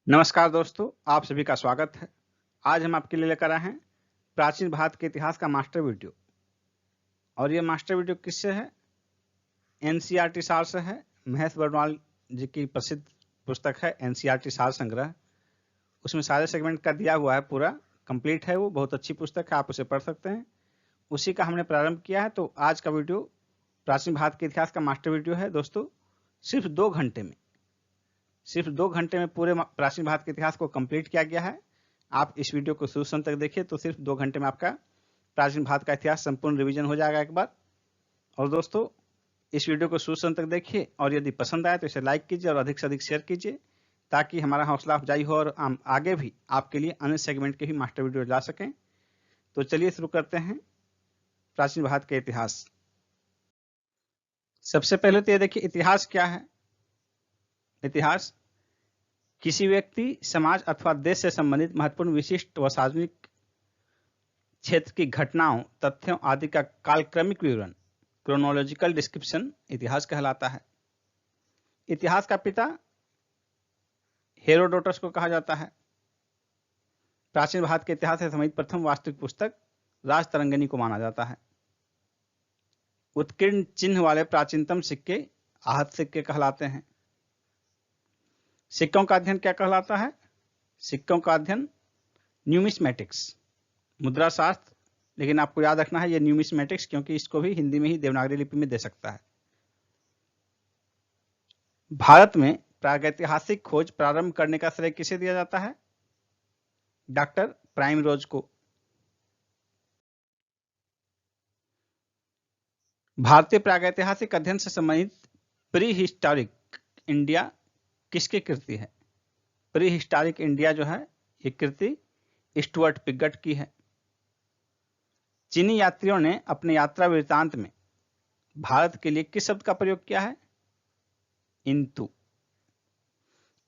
नमस्कार दोस्तों, आप सभी का स्वागत है। आज हम आपके लिए लेकर आए हैं प्राचीन भारत के इतिहास का मास्टर वीडियो। और ये मास्टर वीडियो किससे है? एनसीईआरटी सार से है। महेश बर्नवाल जी की प्रसिद्ध पुस्तक है एनसीईआरटी सार संग्रह। उसमें सारे सेगमेंट का दिया हुआ है, पूरा कंप्लीट है। वो बहुत अच्छी पुस्तक है, आप उसे पढ़ सकते हैं। उसी का हमने प्रारंभ किया है। तो आज का वीडियो प्राचीन भारत के इतिहास का मास्टर वीडियो है दोस्तों। सिर्फ 2 घंटे में पूरे प्राचीन भारत के इतिहास को कंप्लीट किया गया है। आप इस वीडियो को शुरू से अंत तक देखिए तो सिर्फ 2 घंटे में आपका प्राचीन भारत का इतिहास संपूर्ण रिवीजन हो जाएगा एक बार। और दोस्तों, इस वीडियो को शुरू से अंत तक देखिए और यदि पसंद आए तो इसे लाइक कीजिए और अधिक से अधिक शेयर कीजिए, ताकि हमारा हौसला अफजाई हो और हम आगे भी आपके लिए अन्य सेगमेंट के भी मास्टर वीडियो ला सकें। तो चलिए शुरू करते हैं प्राचीन भारत के इतिहास। सबसे पहले तो ये देखिए, इतिहास क्या है। इतिहास किसी व्यक्ति, समाज अथवा देश से संबंधित महत्वपूर्ण, विशिष्ट व सार्वजनिक क्षेत्र की घटनाओं, तथ्यों आदि का कालक्रमिक विवरण, क्रोनोलॉजिकल डिस्क्रिप्शन इतिहास कहलाता है। इतिहास का पिता हेरोडोटस को कहा जाता है। प्राचीन भारत के इतिहास से संबंधित प्रथम वास्तविक पुस्तक राजतरंगिणी को माना जाता है। उत्कीर्ण चिन्ह वाले प्राचीनतम सिक्के आहत सिक्के कहलाते हैं। सिक्कों का अध्ययन क्या कहलाता है? सिक्कों का अध्ययन न्यूमिस्मेटिक्स, मुद्रा शास्त्र। लेकिन आपको याद रखना है ये न्यूमिस्मेटिक्स, क्योंकि इसको भी हिंदी में ही देवनागरी लिपि में दे सकता है। भारत में प्रागैतिहासिक खोज प्रारंभ करने का श्रेय किसे दिया जाता है? डॉक्टर प्राइमरोज को। भारतीय प्रागैतिहासिक अध्ययन से संबंधित प्री हिस्टोरिक इंडिया किसकी कृति है? प्री हिस्टोरिक इंडिया जो है, ये कृति स्टुअर्ट पिगट की है। चीनी यात्रियों ने अपने यात्रा वृत्तांत में भारत के लिए किस शब्द का प्रयोग किया है? इंतु।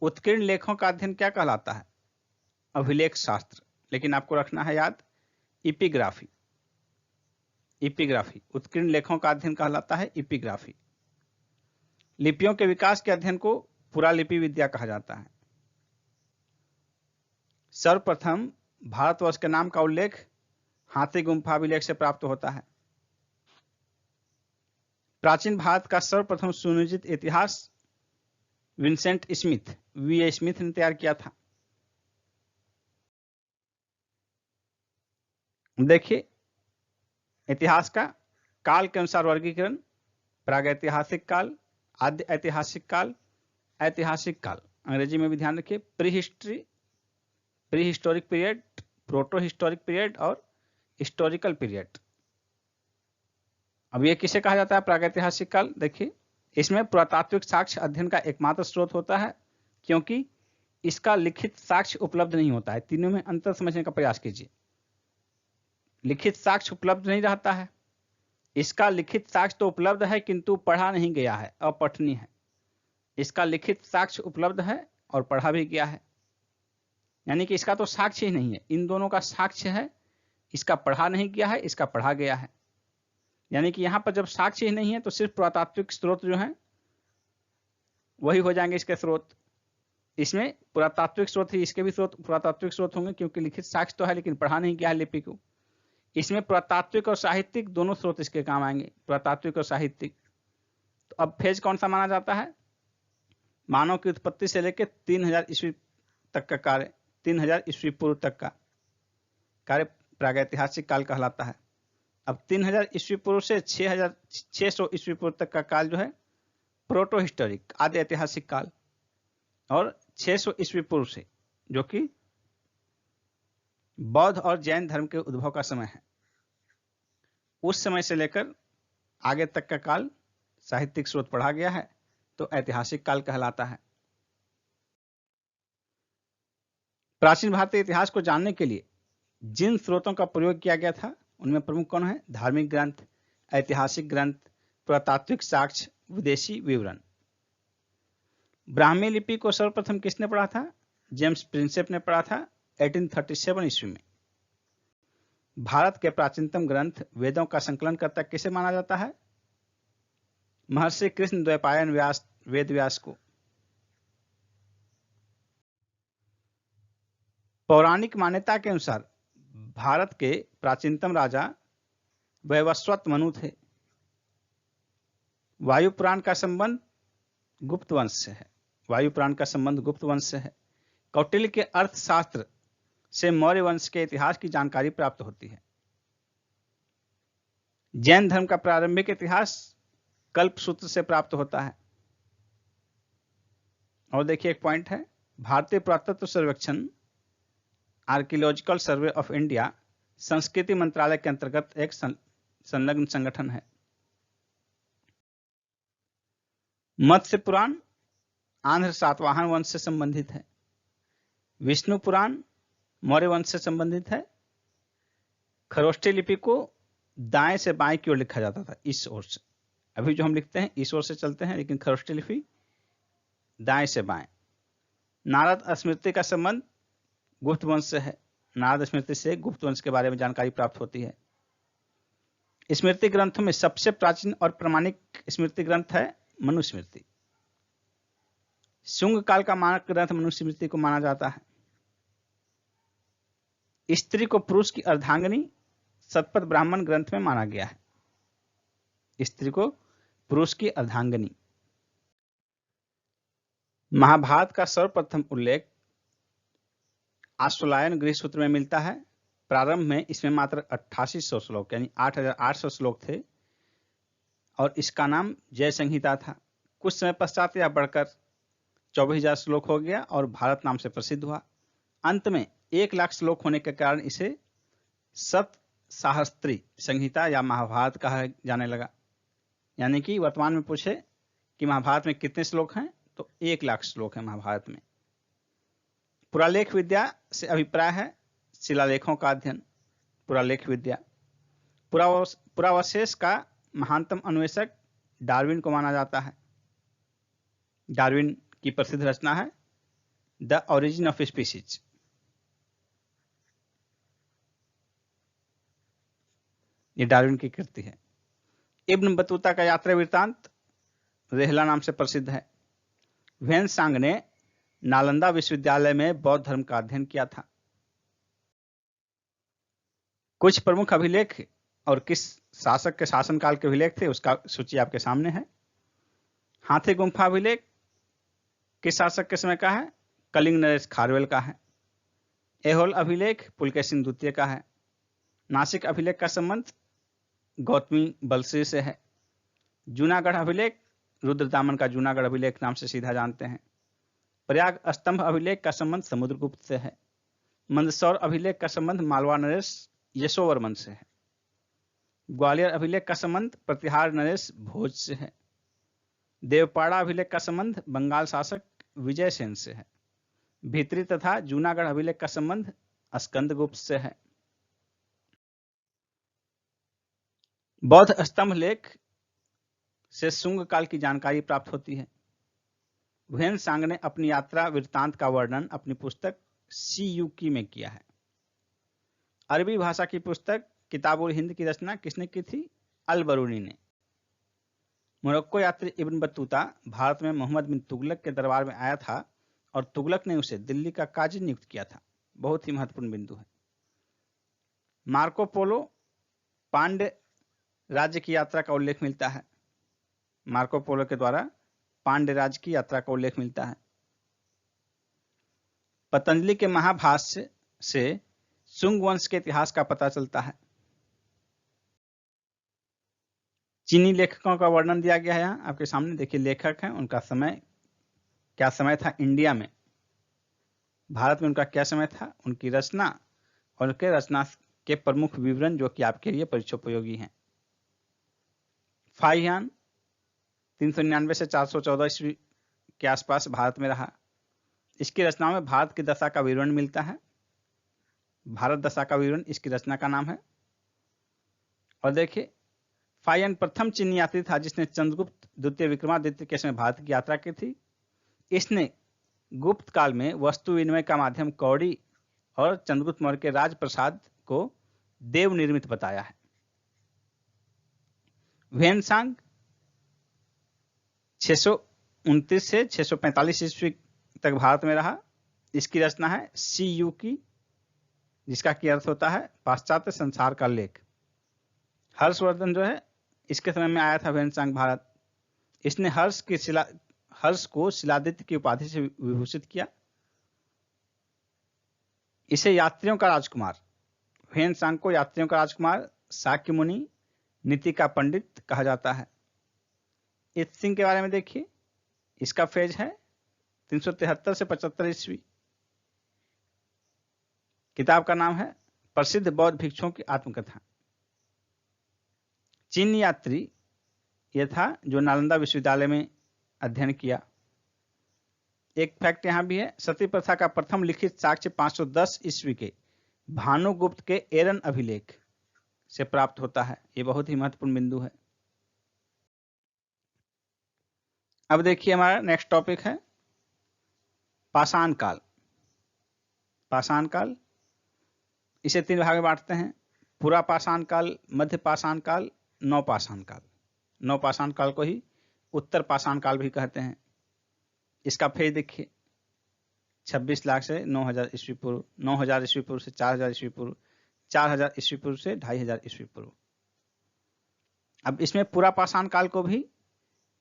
उत्कीर्ण लेखों का अध्ययन क्या कहलाता है? अभिलेख शास्त्र। लेकिन आपको रखना है याद, इपिग्राफी। इपिग्राफी उत्कीर्ण लेखों का अध्ययन कहलाता है इपिग्राफी। लिपियों के विकास के अध्ययन को पुरालिपि विद्या कहा जाता है। सर्वप्रथम भारतवर्ष के नाम का उल्लेख हाथी गुम्फा अभिलेख से प्राप्त होता है। प्राचीन भारत का सर्वप्रथम सुनियोजित इतिहास विंसेंट स्मिथ, वी स्मिथ ने तैयार किया था। देखिए, इतिहास का काल के अनुसार वर्गीकरण: प्रागैतिहासिक काल, आद्य ऐतिहासिक काल, ऐतिहासिक काल। अंग्रेजी में भी ध्यान रखिए, pre historic period, proto historic period और हिस्टोरिकल पीरियड। अब ये किसे कहा जाता है प्रागैतिहासिक काल? देखिए, इसमें पुरातात्विक साक्ष्य अध्ययन का एकमात्र स्रोत होता है, क्योंकि इसका लिखित साक्ष्य उपलब्ध नहीं होता है। तीनों में अंतर समझने का प्रयास कीजिए। लिखित साक्ष्य उपलब्ध नहीं रहता है। इसका लिखित साक्ष्य तो उपलब्ध है, किंतु पढ़ा नहीं गया है, अपठनीय है। इसका लिखित साक्ष्य उपलब्ध है और पढ़ा भी गया है, यानी कि इसका तो साक्ष्य ही नहीं है। इन दोनों का साक्ष्य है, इसका पढ़ा नहीं गया है, इसका पढ़ा गया है। यानी कि यहां पर जब साक्ष्य ही नहीं है तो सिर्फ पुरातात्विक स्रोत जो है वही हो जाएंगे इसके स्रोत। इसमें पुरातात्विक स्रोत ही, इसके भी स्रोत पुरातात्विक स्रोत होंगे, क्योंकि लिखित साक्ष्य तो है लेकिन पढ़ा नहीं गया है लिपि को। इसमें पुरातात्विक और साहित्यिक दोनों स्रोत इसके काम आएंगे, पुरातात्विक और साहित्यिक। तो अब फेज कौन सा माना जाता है? मानव की उत्पत्ति से लेकर 3000 ईस्वी तक का कार्य, 3000 ईस्वी पूर्व तक का कार्य प्रागैतिहासिक काल कहलाता है। अब 3000 ईस्वी पूर्व से 600 ईस्वी पूर्व तक का काल जो है प्रोटो हिस्टोरिक, आदि ऐतिहासिक काल। और 600 ईस्वी पूर्व से, जो कि बौद्ध और जैन धर्म के उद्भव का समय है, उस समय से लेकर आगे तक का काल साहित्यिक स्रोत पढ़ा गया है, तो ऐतिहासिक काल कहलाता है। प्राचीन भारतीय इतिहास को जानने के लिए जिन स्रोतों का प्रयोग किया गया था उनमें प्रमुख कौन है? धार्मिक ग्रंथ, ऐतिहासिक ग्रंथ, पुरातात्विक साक्ष्य, विदेशी विवरण। ब्राह्मी लिपि को सर्वप्रथम किसने पढ़ा था? जेम्स प्रिंसेप ने पढ़ा था 1837 ईस्वी में। भारत के प्राचीनतम ग्रंथ वेदों का संकलन करता किसे माना जाता है? महर्षि कृष्ण द्वैपायन व्यास, वेद व्यास को। पौराणिक मान्यता के अनुसार भारत के प्राचीनतम राजा वैवस्वत मनु थे। वायु पुराण का संबंध गुप्त वंश से है। वायु पुराण का संबंध गुप्त वंश से है। कौटिल्य के अर्थशास्त्र से मौर्य वंश के इतिहास की जानकारी प्राप्त होती है। जैन धर्म का प्रारंभिक इतिहास कल्प सूत्र से प्राप्त होता है। और देखिए एक पॉइंट है, भारतीय पुरातत्व सर्वेक्षण आर्कियोलॉजिकल सर्वे ऑफ इंडिया संस्कृति मंत्रालय के अंतर्गत एक संलग्न संगठन है। मत्स्य पुराण आंध्र सातवाहन वंश से संबंधित है। विष्णु पुराण मौर्य वंश से संबंधित है। खरोष्ठी लिपि को दाएं से बाएं की ओर लिखा जाता था, इस ओर से। अभी जो हम लिखते हैं इस ओर से चलते हैं, लेकिन खरोष्ठी लिपि दाएं से बाएं। नारद स्मृति का संबंध गुप्त वंश से है। नारद स्मृति से गुप्त वंश के बारे में जानकारी प्राप्त होती है। स्मृति ग्रंथों में सबसे प्राचीन और प्रामाणिक स्मृति ग्रंथ है मनुस्मृति। शुंग काल का मानक ग्रंथ मनुस्मृति को माना जाता है। स्त्री को पुरुष की अर्धांगिनी शतपथ ब्राह्मण ग्रंथ में माना गया है। स्त्री को पुरुष की अर्धांगिनी। महाभारत का सर्वप्रथम उल्लेख आश्वलायन गृह सूत्र में मिलता है। प्रारंभ में इसमें मात्र 8800 श्लोक यानी 8800 श्लोक थे और इसका नाम जय संहिता था। कुछ समय पश्चात यह बढ़कर 24,000 श्लोक हो गया और भारत नाम से प्रसिद्ध हुआ। अंत में 1 लाख श्लोक होने के कारण इसे सप्तसाहस्त्री संहिता या महाभारत कहा जाने लगा। यानी कि वर्तमान में पूछे कि महाभारत में कितने श्लोक हैं, तो 1 लाख श्लोक हैं महाभारत में। पुरालेख विद्या से अभिप्राय है शिलालेखों का अध्ययन। पुरालेख विद्या। पुरावशेष का महानतम अन्वेषक डार्विन को माना जाता है। डार्विन की प्रसिद्ध रचना है द ओरिजिन ऑफ स्पीसीज। ये डार्विन की कृति है। इब्न बतूता का यात्रा वृत्तांत रेहला नाम से प्रसिद्ध है। ह्वेनसांग ने नालंदा विश्वविद्यालय में बौद्ध धर्म का अध्ययन किया था। कुछ प्रमुख अभिलेख और किस शासक के शासनकाल के अभिलेख थे उसका सूची आपके सामने है। हाथी गुम्फा अभिलेख किस शासक के समय का है? कलिंग नरेश खारवेल का है। ऐहोल अभिलेख पुलकेशिन द्वितीय का है। नासिक अभिलेख का संबंध गौतमी बलश्री से है। जूनागढ़ अभिलेख रुद्रदामन का जूनागढ़ अभिलेख नाम से सीधा जानते हैं। प्रयाग स्तंभ अभिलेख का संबंध समुद्रगुप्त से है। मंदसौर अभिलेख का संबंध मालवा नरेश यशोवर्मन से है। ग्वालियर अभिलेख का संबंध प्रतिहार नरेश भोज से है। देवपाड़ा अभिलेख का संबंध बंगाल शासक विजयसेन से है। भीतरी तथा जूनागढ़ अभिलेख का संबंध स्कंदगुप्त से है। बौद्ध स्तंभ लेख से शुंग काल की जानकारी प्राप्त होती है। ह्वेनसांग ने अपनी यात्रा वृत्तांत का वर्णन अपनी पुस्तक सी युकी में किया है। अरबी भाषा की पुस्तक किताबुल हिंद की रचना किसने की थी? अल बरूनी ने। मोरक्को यात्री इब्न बतूता भारत में मोहम्मद बिन तुगलक के दरबार में आया था और तुगलक ने उसे दिल्ली का काजी नियुक्त किया था। बहुत ही महत्वपूर्ण बिंदु है। मार्को पोलो पांड्य राज्य की यात्रा का उल्लेख मिलता है। मार्को पोलो के द्वारा पांड्य राज्य की यात्रा का उल्लेख मिलता है। पतंजलि के महाभाष्य से शुंग वंश के इतिहास का पता चलता है। चीनी लेखकों का वर्णन दिया गया है यहाँ आपके सामने। देखिए लेखक हैं, उनका समय क्या समय था इंडिया में, भारत में उनका क्या समय था, उनकी रचना और उनके रचना के प्रमुख विवरण जो कि आपके लिए परीक्षोपयोगी हैं। फाहियान 399 से 414 ईस्वी के आसपास भारत में रहा। इसकी रचनाओं में भारत की दशा का विवरण मिलता है। भारत दशा का विवरण इसकी रचना का नाम है। और देखिए फाहियान प्रथम चीनी यात्री था जिसने चंद्रगुप्त द्वितीय विक्रमादित्य के समय भारत की यात्रा की थी। इसने गुप्त काल में वस्तु विनिमय का माध्यम कौड़ी और चंद्रगुप्त मौर्य के राजप्रसाद को देव निर्मित बताया है। ह्वेनसांग 629 से 645 ईस्वी तक भारत में रहा। इसकी रचना है सी युकी जिसका की अर्थ होता है पाश्चात्य संसार का लेख। हर्षवर्धन जो है इसके समय में आया था व्हेनसांग भारत। इसने हर्ष को शिलादित्य की उपाधि से विभूषित किया। इसे यात्रियों का राजकुमार, व्हेनसांग को यात्रियों का राजकुमार, शाक्य मुनि, नीति का पंडित कहा जाता है। इत सिंह के बारे में देखिए, इसका फेज है 373 से 75 ईस्वी। किताब का नाम है प्रसिद्ध बौद्ध भिक्षुओं की आत्मकथा। चीन यात्री यह था जो नालंदा विश्वविद्यालय में अध्ययन किया। एक फैक्ट यहां भी है, सती प्रथा का प्रथम लिखित साक्ष्य 510 ईस्वी के भानुगुप्त के एरन अभिलेख से प्राप्त होता है। यह बहुत ही महत्वपूर्ण बिंदु है। अब देखिए हमारा नेक्स्ट टॉपिक है पाषाण काल। पाषाण काल इसे 3 भाग में बांटते हैं, पूरा पाषाण काल, मध्य पाषाण काल, नवपाषाण काल। नवपाषाण काल को ही उत्तर पाषाण काल भी कहते हैं। इसका फेज देखिए 26 लाख से 9000 ईस्वी पूर्व, 9000 ईस्वी पूर्व से 4000 ईस्वी पूर्व, 4000 ईस्वी पूर्व से 2500 ईस्वी पूर्व। अब इसमें पूरा पाषाण काल को भी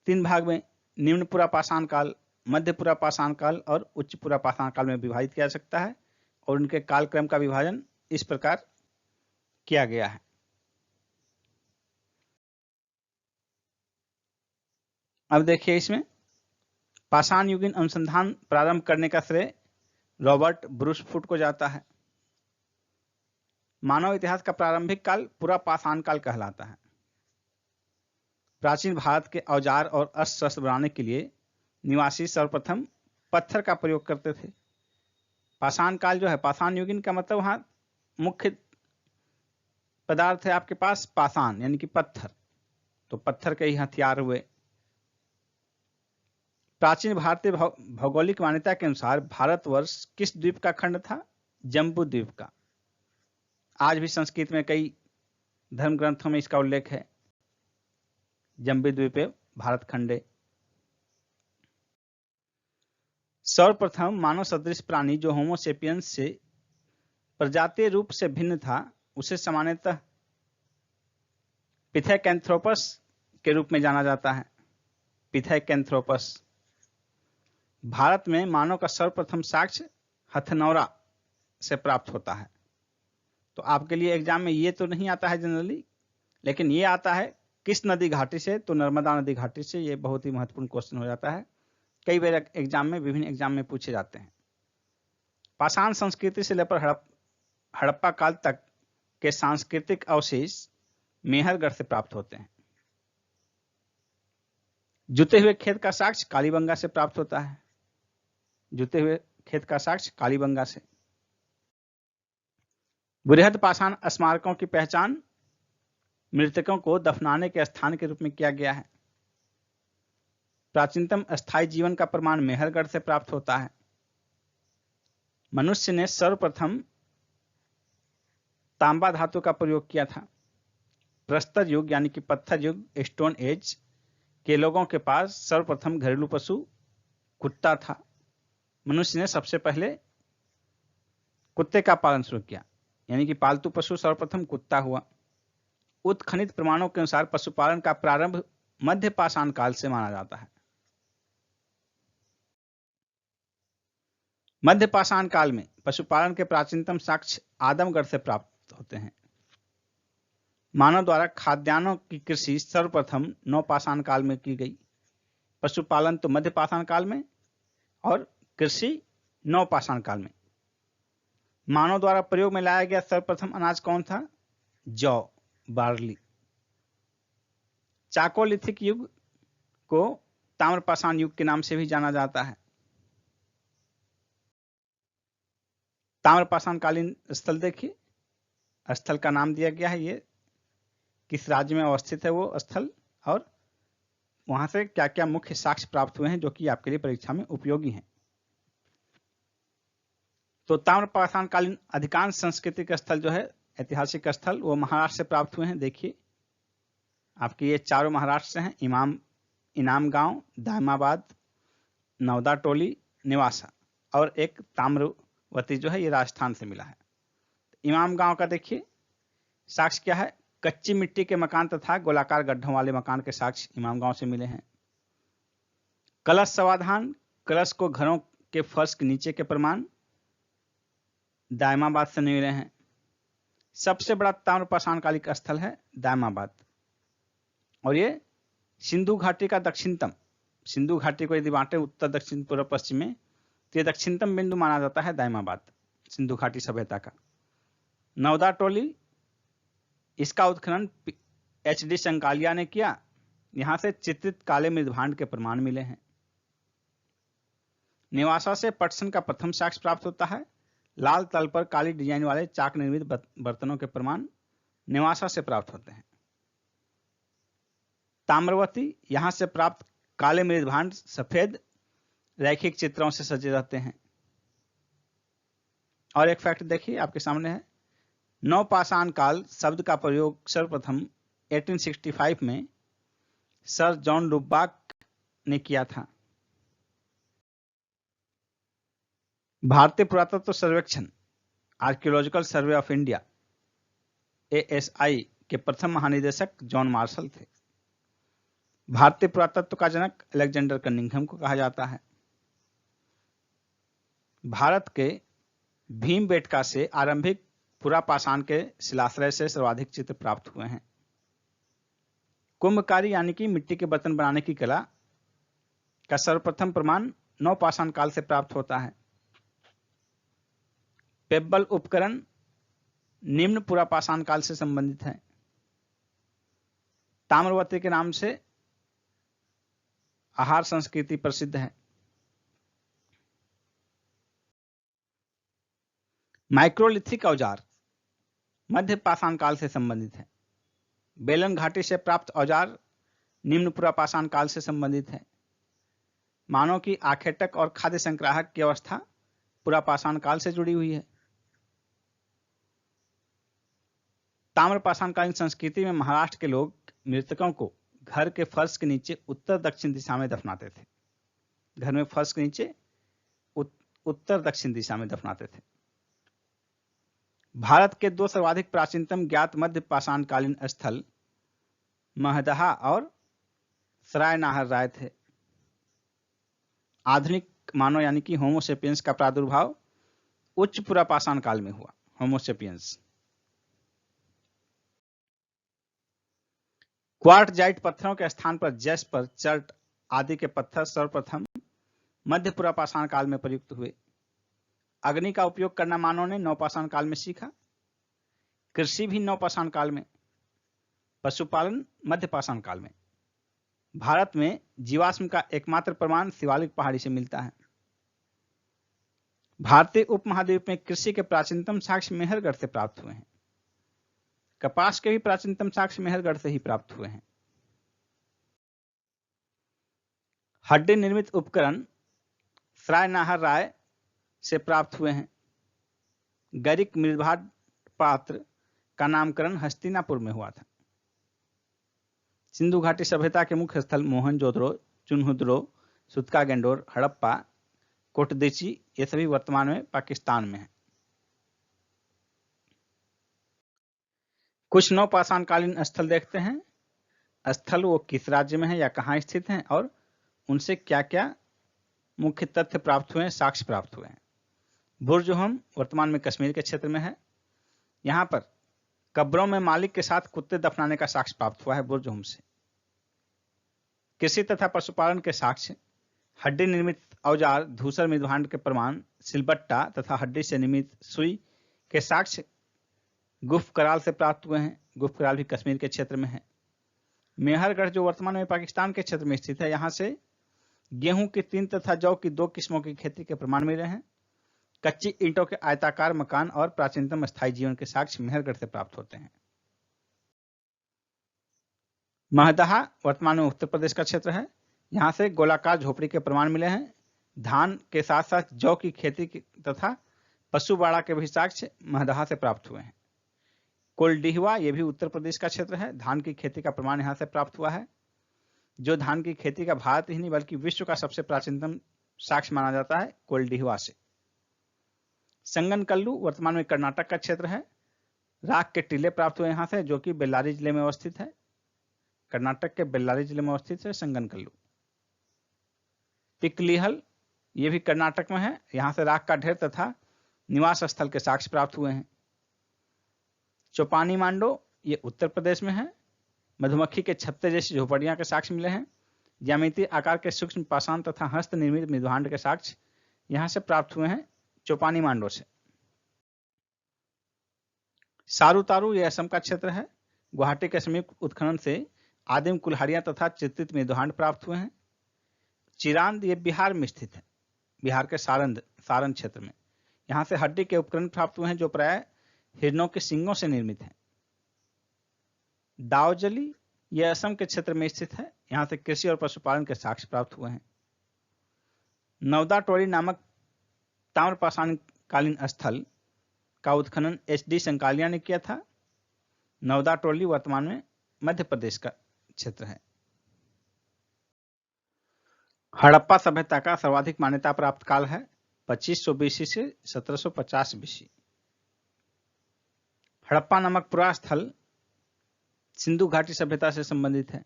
3 भाग में, निम्न पूरा पाषाण काल, मध्य पूरा पाषाण काल और उच्च पूरा पाषाण काल में विभाजित किया जा सकता है। और उनके कालक्रम का विभाजन इस प्रकार किया गया है। अब देखिए इसमें पाषाण युगीन अनुसंधान प्रारंभ करने का श्रेय रॉबर्ट ब्रूस फुट को जाता है। मानव इतिहास का प्रारंभिक काल पूरा पाषाण काल कहलाता है। प्राचीन भारत के औजार और अस्त्र शस्त्र बनाने के लिए निवासी सर्वप्रथम पत्थर का प्रयोग करते थे। पाषाण काल जो है, पाषाण युगीन का मतलब वहां मुख्य पदार्थ है आपके पास पाषाण यानी कि पत्थर, तो पत्थर के ही हथियार हुए। प्राचीन भारतीय भौगोलिक मान्यता के अनुसार भारतवर्ष किस द्वीप का खंड था? जम्बू द्वीप का। आज भी संस्कृत में कई धर्म ग्रंथों में इसका उल्लेख है, जम्बू द्वीपे भारत खंडे। सर्वप्रथम मानव सदृश प्राणी जो होमो सेपियंस से प्रजातीय रूप से भिन्न था, उसे सामान्यतः पिथेकैंथ्रोपस के रूप में जाना जाता है। पिथेकैंथ्रोपस। भारत में मानव का सर्वप्रथम साक्ष्य हथनौरा से प्राप्त होता है। तो आपके लिए एग्जाम में ये तो नहीं आता है जनरली, लेकिन ये आता है किस नदी घाटी से, तो नर्मदा नदी घाटी से। ये बहुत ही महत्वपूर्ण क्वेश्चन हो जाता है, कई बार एग्जाम में, विभिन्न एग्जाम में पूछे जाते हैं। पाषाण संस्कृति से लेकर हड़प्पा काल तक के सांस्कृतिक अवशेष मेहरगढ़ से प्राप्त होते हैं। जुते हुए खेत का साक्ष्य कालीबंगा से प्राप्त होता है। जुते हुए खेत का साक्ष्य कालीबंगा से। बृहद पाषाण स्मारकों की पहचान मृतकों को दफनाने के स्थान के रूप में किया गया है। प्राचीनतम अस्थायी जीवन का प्रमाण मेहरगढ़ से प्राप्त होता है। मनुष्य ने सर्वप्रथम तांबा धातु का प्रयोग किया था। प्रस्तर युग यानी कि पत्थर युग, स्टोन एज के लोगों के पास सर्वप्रथम घरेलू पशु कुत्ता था। मनुष्य ने सबसे पहले कुत्ते का पालन शुरू किया, यानी कि पालतू पशु सर्वप्रथम कुत्ता हुआ। उत्खनित प्रमाणों के अनुसार पशुपालन का प्रारंभ मध्य पाषाण काल से माना जाता है। मध्य पाषाण काल में पशुपालन के प्राचीनतम साक्ष्य आदमगढ़ से प्राप्त होते हैं। मानव द्वारा खाद्यान्नों की कृषि सर्वप्रथम नवपाषाण काल में की गई। पशुपालन तो मध्य पाषाण काल में और कृषि नवपाषाण काल में। मानव द्वारा प्रयोग में लाया गया सर्वप्रथम अनाज कौन था? जौ, बार्ली। चाकोलिथिक युग को ताम्रपाषाण युग के नाम से भी जाना जाता है। ताम्रपाषाण कालीन स्थल देखिए, स्थल का नाम दिया गया है, ये किस राज्य में अवस्थित है वो स्थल, और वहां से क्या क्या मुख्य साक्ष्य प्राप्त हुए हैं जो कि आपके लिए परीक्षा में उपयोगी हैं। तो ताम्रपाषाण कालीन अधिकांश सांस्कृतिक स्थल जो है, ऐतिहासिक स्थल, वो महाराष्ट्र से प्राप्त हुए हैं। देखिए आपके ये चारों महाराष्ट्र से हैं, इनाम गांव, दामाबाद, नवदा टोली, निवासा, और एक ताम्रवती जो है ये राजस्थान से मिला है। इमाम गांव का देखिए साक्ष्य क्या है, कच्ची मिट्टी के मकान तथा गोलाकार गड्ढों वाले मकान के साक्ष्य इमाम गांव से मिले हैं। कलश समाधान, कलश को घरों के फर्श के नीचे के प्रमाण दायमाबाद से मिले हैं। सबसे बड़ा ताम्रपाषाण कालिक स्थल है दायमाबाद, और ये सिंधु घाटी का दक्षिणतम, सिंधु घाटी को यदि बांटे उत्तर दक्षिण पूर्व पश्चिम में, तो ये दक्षिणतम बिंदु माना जाता है दायमाबाद सिंधु घाटी सभ्यता का। नवदा टोली, इसका उत्खनन HD संकालिया ने किया। यहां से चित्रित काले मृदभांड के प्रमाण मिले हैं। नेवासा से पटसन का प्रथम साक्ष्य प्राप्त होता है। लाल तल पर काली डिजाइन वाले चाक निर्मित बर्तनों के प्रमाण नेवासा से प्राप्त होते हैं। ताम्रवती, यहां से प्राप्त काले मृदभांड सफेद रैखिक चित्रों से सजे रहते हैं। और एक फैक्ट देखिए आपके सामने है, नवपाषाण काल शब्द का प्रयोग सर्वप्रथम 1865 में सर जॉन लुबाक ने किया था। भारतीय पुरातत्व सर्वेक्षण archaeological survey of India ASI के प्रथम महानिदेशक जॉन मार्शल थे। भारतीय पुरातत्व का जनक अलेक्जेंडर कनिंघम को कहा जाता है। भारत के भीमबेटका से आरंभिक पुरापाषाण के शिलाश्रय से सर्वाधिक चित्र प्राप्त हुए हैं। कुंभकारी यानी कि मिट्टी के बर्तन बनाने की कला का सर्वप्रथम प्रमाण नवपाषाण काल से प्राप्त होता है। पेब्बल उपकरण निम्न पुरापाषाण काल से संबंधित है। ताम्रवती के नाम से आहार संस्कृति प्रसिद्ध है। माइक्रोलिथिक औजार मध्य पाषाण काल से संबंधित है। बेलन घाटी से प्राप्त औजार निम्न पुरापाषाण काल से संबंधित है। मानव की आखेटक और खाद्य संग्राहक की अवस्था पुरापाषाण काल से जुड़ी हुई है। ताम्रपाषाण कालीन संस्कृति में महाराष्ट्र के लोग मृतकों को घर के फर्श के नीचे उत्तर दक्षिण दिशा में दफनाते थे। घर में फर्श के नीचे उत्तर दक्षिण दिशा में दफनाते थे। भारत के दो सर्वाधिक प्राचीनतम ज्ञात मध्य पाषाण कालीन स्थल महदहा और सराय नाहर राय थे। आधुनिक मानव यानी कि होमोसेपियंस का प्रादुर्भाव उच्च पुरापाषाण काल में हुआ। होमोसेपियंस क्वार्टजाइट पत्थरों के स्थान पर जैस्पर, चर्ट आदि के पत्थर सर्वप्रथम मध्य पुरापाषाण काल में प्रयुक्त हुए। अग्नि का उपयोग करना मानव ने नवपाषाण काल में सीखा। कृषि भी नवपाषाण काल में, पशुपालन मध्य पाषाण काल में। भारत में जीवाश्म का एकमात्र प्रमाण शिवालिक पहाड़ी से मिलता है। भारतीय उपमहाद्वीप में कृषि के प्राचीनतम साक्ष्य मेहरगढ़ से प्राप्त हुए हैं। कपास के भी प्राचीनतम साक्ष्य मेहरगढ़ से ही प्राप्त हुए हैं। हड्डी निर्मित उपकरण सराय नाहर राय से प्राप्त हुए हैं। गरिक मृदभांड पात्र का नामकरण हस्तिनापुर में हुआ था। सिंधु घाटी सभ्यता के मुख्य स्थल मोहनजोदड़ो, चुनहुदरो, सुतका-गेंडोर, हड़प्पा, कोटदीची ये सभी वर्तमान में पाकिस्तान में है। कुछ नवपाषाण कालीन स्थल देखते हैं। स्थल वो किस राज्य में है या कहाँ स्थित हैं और उनसे क्या क्या मुख्य तथ्य प्राप्त हुए हैं, साक्ष्य प्राप्त हुए हैं। बुर्जहोम वर्तमान में कश्मीर के क्षेत्र में है। यहाँ पर कब्रों में मालिक के साथ कुत्ते दफनाने का साक्ष्य प्राप्त हुआ है बुर्जहोम से। कृषि तथा पशुपालन के साक्ष्य, हड्डी निर्मित औजार, धूसर मृदभांड के प्रमाण, सिलबट्टा तथा हड्डी से निर्मित सुई के साक्ष्य गुफ कराल से प्राप्त हुए हैं। गुफ कराल भी कश्मीर के क्षेत्र में है। मेहरगढ़ जो वर्तमान में पाकिस्तान के क्षेत्र में स्थित है, यहाँ से गेहूं की 3 तथा जौ की 2 किस्मों की खेती के प्रमाण मिले हैं। कच्ची ईंटों के आयताकार मकान और प्राचीनतम स्थायी जीवन के साक्ष्य मेहरगढ़ से प्राप्त होते हैं। महदहा वर्तमान में उत्तर प्रदेश का क्षेत्र है। यहाँ से गोलाकार झोपड़ी के प्रमाण मिले हैं। धान के साथ साथ जौ की खेती तथा पशु बाड़ा के भी साक्ष्य महदहा से प्राप्त हुए हैं। कोल्डिहवा ये भी उत्तर प्रदेश का क्षेत्र है। धान की खेती का प्रमाण यहाँ से प्राप्त हुआ है, जो धान की खेती का भारत ही नहीं बल्कि विश्व का सबसे प्राचीनतम साक्ष्य माना जाता है कोल्डिहवा से। संगनकल्लू वर्तमान में कर्नाटक का क्षेत्र है। राख के टीले प्राप्त हुए यहाँ से, जो कि बेल्लारी जिले में अवस्थित है, कर्नाटक के बेल्लारी जिले में अवस्थित है संगनकल्लू। पिकलीहल, ये भी कर्नाटक में है, यहाँ से राख का ढेर तथा निवास स्थल के साक्ष्य प्राप्त हुए हैं। चौपानी मांडो, ये उत्तर प्रदेश में है, मधुमक्खी के छत्ते जैसी झोपड़ियां के साक्ष्य मिले हैं। ज्यामितीय आकार के सूक्ष्म पाषाण तथा हस्त निर्मित मृदुभांड के साक्ष्य यहां से प्राप्त हुए हैं चौपानी मांडो से। सारूतारू, यह असम का क्षेत्र है, गुवाहाटी के समीप उत्खनन से आदिम कुल्हाड़ियां तथा चित्रित मृदुभांड प्राप्त हुए हैं। चिरांद, ये बिहार में स्थित है, बिहार के सारण क्षेत्र में। यहां से हड्डी के उपकरण प्राप्त हुए हैं जो प्राय हिरणों के सिंगों से निर्मित है। दावजली, यह असम के क्षेत्र में स्थित है, यहां से कृषि और पशुपालन के साक्ष्य प्राप्त हुए हैं। नवदा टोली नामक ताम्रपाषाण कालीन स्थल का उत्खनन HD संकालिया ने किया था। नवदा टोली वर्तमान में मध्य प्रदेश का क्षेत्र है। हड़प्पा सभ्यता का सर्वाधिक मान्यता प्राप्त काल है 2500 BC से 1750 BC। हड़प्पा नामक पुरा स्थल सिंधु घाटी सभ्यता से संबंधित है।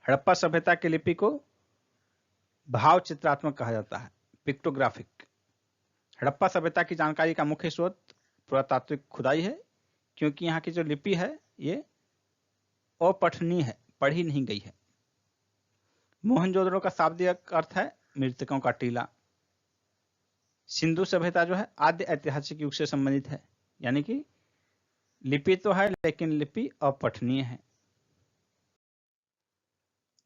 हड़प्पा सभ्यता की लिपि को भाव चित्रात्मक कहा जाता है, पिक्टोग्राफिक। हड़प्पा सभ्यता की जानकारी का मुख्य स्रोत पुरातात्विक खुदाई है, क्योंकि यहाँ की जो लिपि है ये अपठनीय है, पढ़ी नहीं गई है। मोहनजोदड़ो का शाब्दिक अर्थ है मृतकों का टीला। सिंधु सभ्यता जो है आद्य ऐतिहासिक युग से संबंधित है, यानी कि लिपि तो है लेकिन लिपि अपठनीय है।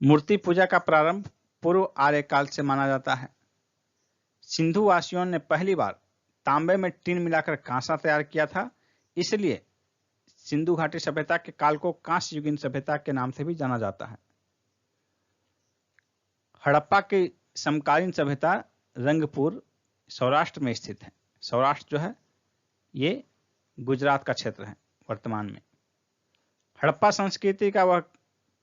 मूर्ति पूजा का प्रारंभ पूर्व आर्य काल से माना जाता है। सिंधु वासियों ने पहली बार तांबे में टीन मिलाकर कांसा तैयार किया था, इसलिए सिंधु घाटी सभ्यता के काल को कांस्य युगीन सभ्यता के नाम से भी जाना जाता है। हड़प्पा की समकालीन सभ्यता रंगपुर सौराष्ट्र में स्थित है। सौराष्ट्र जो है ये गुजरात का क्षेत्र है वर्तमान में। हड़प्पा संस्कृति का वह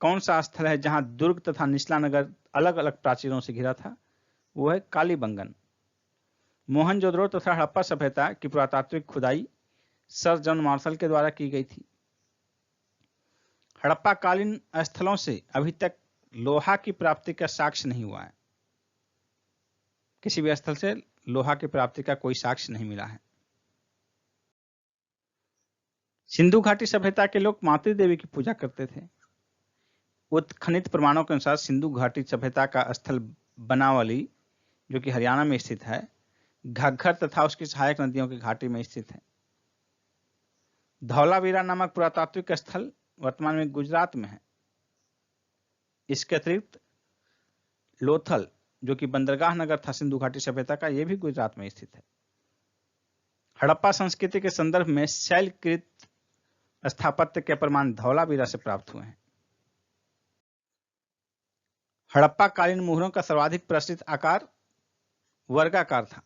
कौन सा स्थल है जहां दुर्ग तथा निचला नगर अलग अलग प्राचीरों से घिरा था? वो है कालीबंगन। मोहनजोदड़ो तथा हड़प्पा सभ्यता की पुरातात्विक खुदाई सर जॉन मार्शल के द्वारा की गई थी। हड़प्पा कालीन स्थलों से अभी तक लोहा की प्राप्ति का साक्ष्य नहीं हुआ है। किसी भी स्थल से लोहा की प्राप्ति का कोई साक्ष्य नहीं मिला है। सिंधु घाटी सभ्यता के लोग मातृ देवी की पूजा करते थे। उत्खनित प्रमाणों के अनुसार सिंधु घाटी सभ्यता का स्थल बनावली, जो कि हरियाणा में स्थित है, घग्गर तथा उसकी सहायक नदियों की घाटी में स्थित है। धौलावीरा नामक पुरातात्विक स्थल वर्तमान में गुजरात में है। इसके अतिरिक्त लोथल, जो कि बंदरगाह नगर था सिंधु घाटी सभ्यता का, यह भी गुजरात में स्थित है। हड़प्पा संस्कृति के संदर्भ में शैलकृत स्थापत्य के प्रमाण धौलावीरा से प्राप्त हुए हैं। हड़प्पा कालीन मुहरों का सर्वाधिक प्रचलित आकार वर्गाकार था।